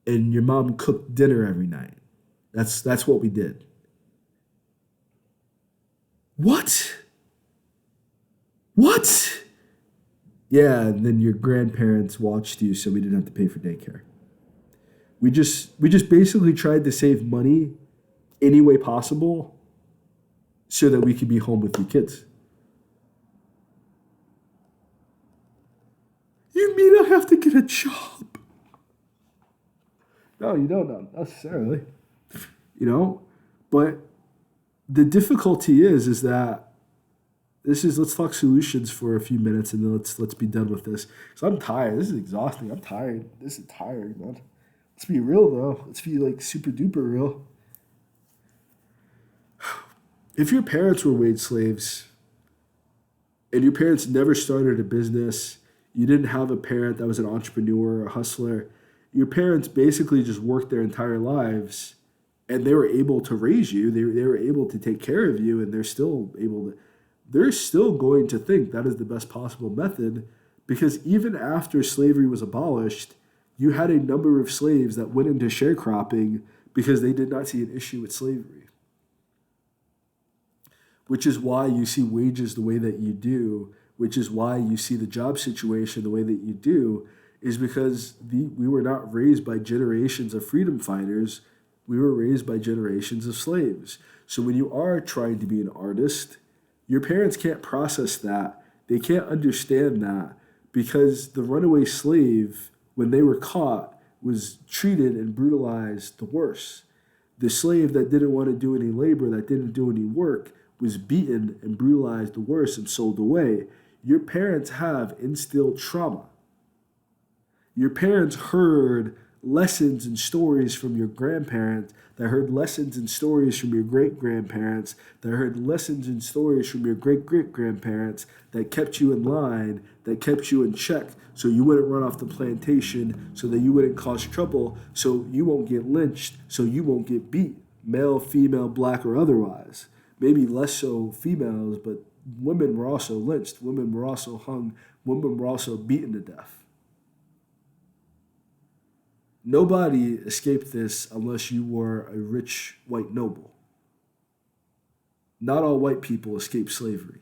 and your mom cooked dinner every night. That's what we did. What? What? Yeah, and then your grandparents watched you so we didn't have to pay for daycare. We just basically tried to save money any way possible so that we could be home with your kids. You mean I have to get a job? No, you don't, not necessarily. But the difficulty is that let's talk solutions for a few minutes and then let's be done with this. So I'm tired. This is exhausting. I'm tired. This is tired, man. Let's be real though. Let's be like super duper real. If your parents were wage slaves and your parents never started a business, you didn't have a parent that was an entrepreneur or a hustler, your parents basically just worked their entire lives and they were able to raise you. They were able to take care of you and they're still going to think that is the best possible method because even after slavery was abolished, you had a number of slaves that went into sharecropping because they did not see an issue with slavery. Which is why you see wages the way that you do, which is why you see the job situation the way that you do, is because we were not raised by generations of freedom fighters. We were raised by generations of slaves. So when you are trying to be an artist, your parents can't process that. They can't understand that because the runaway slave, when they were caught, was treated and brutalized the worst. The slave that didn't want to do any labor, that didn't do any work, was beaten and brutalized the worst and sold away. Your parents have instilled trauma. Your parents heard lessons and stories from your grandparents, that heard lessons and stories from your great-grandparents, that heard lessons and stories from your great-great-grandparents that kept you in line, that kept you in check so you wouldn't run off the plantation, so that you wouldn't cause trouble, so you won't get lynched, so you won't get beat, male, female, black, or otherwise. Maybe less so females, but women were also lynched. Women were also hung. Women were also beaten to death. Nobody escaped this unless you were a rich white noble. Not all white people escaped slavery.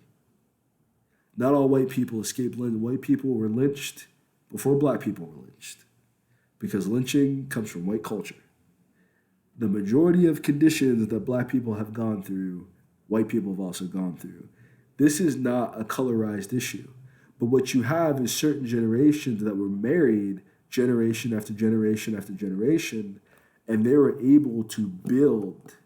Not all white people escaped lynching. White people were lynched before black people were lynched because lynching comes from white culture. The majority of conditions that black people have gone through, white people have also gone through. This is not a colorized issue. But what you have is certain generations that were married generation after generation after generation, and they were able to build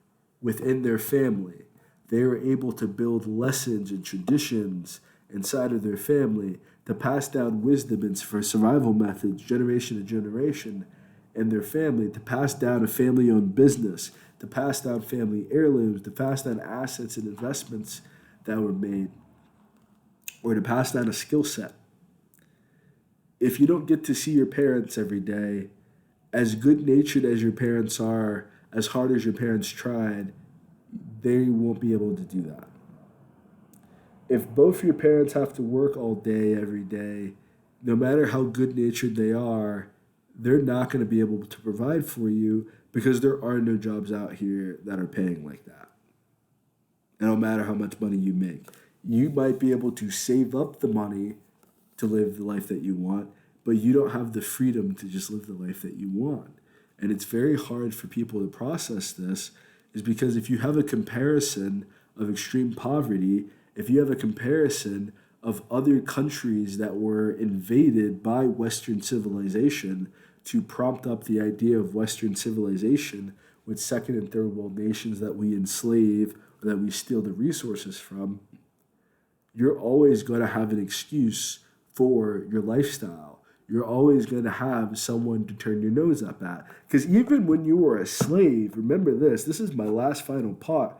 within their family. They were able to build lessons and traditions inside of their family to pass down wisdom and for survival methods generation to generation in their family, to pass down a family-owned business, to pass down family heirlooms, to pass down assets and investments that were made, or to pass down a skill set. If you don't get to see your parents every day, As good natured as your parents are, as hard as your parents tried, they won't be able to do that. If both your parents have to work all day, every day, no matter how good natured they are, they're not going to be able to provide for you because there are no jobs out here that are paying like that. And no matter how much money you make, you might be able to save up the money to live the life that you want, but you don't have the freedom to just live the life that you want. And it's very hard for people to process this, is because if you have a comparison of extreme poverty, if you have a comparison of other countries that were invaded by Western civilization to prompt up the idea of Western civilization with second and third world nations that we enslave or that we steal the resources from, you're always going to have an excuse for your lifestyle. You're always going to have someone to turn your nose up at. Because even when you were a slave, remember this is my last final part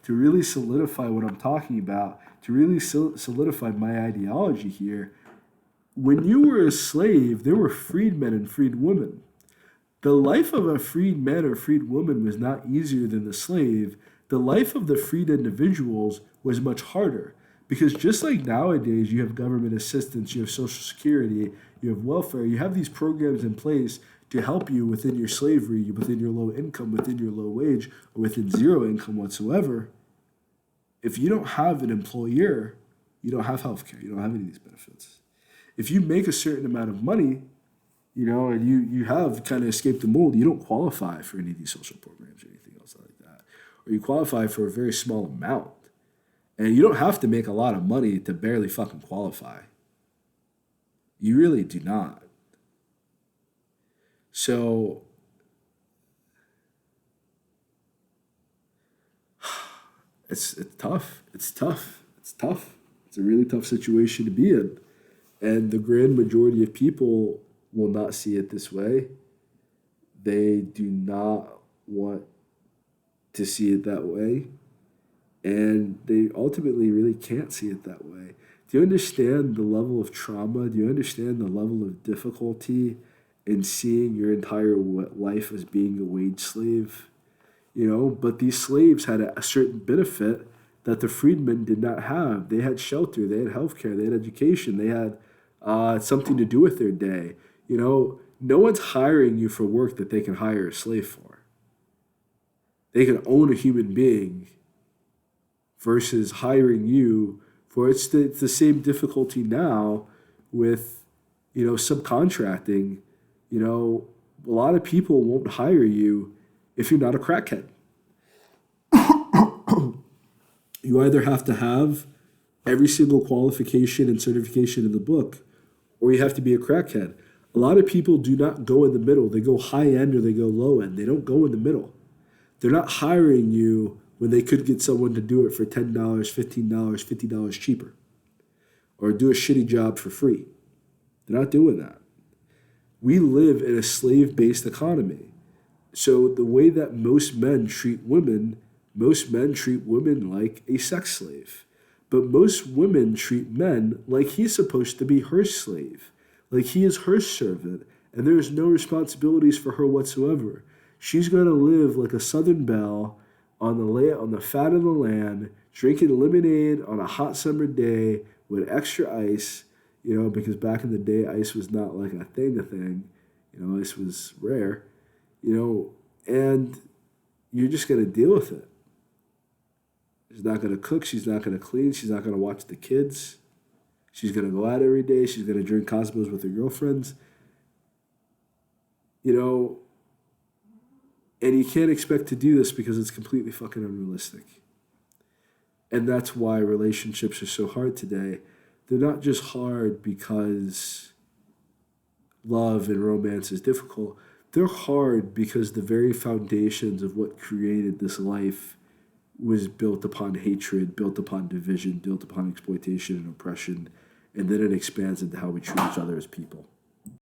to really solidify what I'm talking about, to really solidify my ideology here. When you were a slave, there were freedmen and freed women. The life of a freed man or freed woman was not easier than the slave. The life of the freed individuals was much harder. Because just like nowadays, you have government assistance, you have Social Security, you have welfare, you have these programs in place to help you within your slavery, within your low income, within your low wage, or within zero income whatsoever. If you don't have an employer, you don't have health care, you don't have any of these benefits. If you make a certain amount of money, and you have kind of escaped the mold, you don't qualify for any of these social programs or anything else like that. Or you qualify for a very small amount. And you don't have to make a lot of money to barely fucking qualify. You really do not. So, it's tough. It's tough. It's tough. It's a really tough situation to be in. And the grand majority of people will not see it this way. They do not want to see it that way. And they ultimately really can't see it that way. Do you understand the level of trauma? Do you understand the level of difficulty in seeing your entire life as being a wage slave? But these slaves had a certain benefit that the freedmen did not have. They had shelter, they had healthcare, they had education, they had something to do with their day. No one's hiring you for work that they can hire a slave for. They can own a human being versus hiring you for it's the same difficulty now with subcontracting. A lot of people won't hire you if you're not a crackhead. You either have to have every single qualification and certification in the book, or you have to be a crackhead. A lot of people do not go in the middle. They go high end or they go low end. They don't go in the middle. They're not hiring you when they could get someone to do it for $10, $15, $50 cheaper, or do a shitty job for free. They're not doing that. We live in a slave-based economy. So the way that most men treat women like a sex slave. But most women treat men like he's supposed to be her slave, like he is her servant, and there's no responsibilities for her whatsoever. She's going to live like a Southern belle on the fat of the land, drinking lemonade on a hot summer day with extra ice, because back in the day, ice was not like a thing. Ice was rare, and you're just going to deal with it. She's not going to cook. She's not going to clean. She's not going to watch the kids. She's going to go out every day. She's going to drink Cosmos with her girlfriends. And you can't expect to do this because it's completely fucking unrealistic. And that's why relationships are so hard today. They're not just hard because love and romance is difficult. They're hard because the very foundations of what created this life was built upon hatred, built upon division, built upon exploitation and oppression, and then it expands into how we treat each other as people.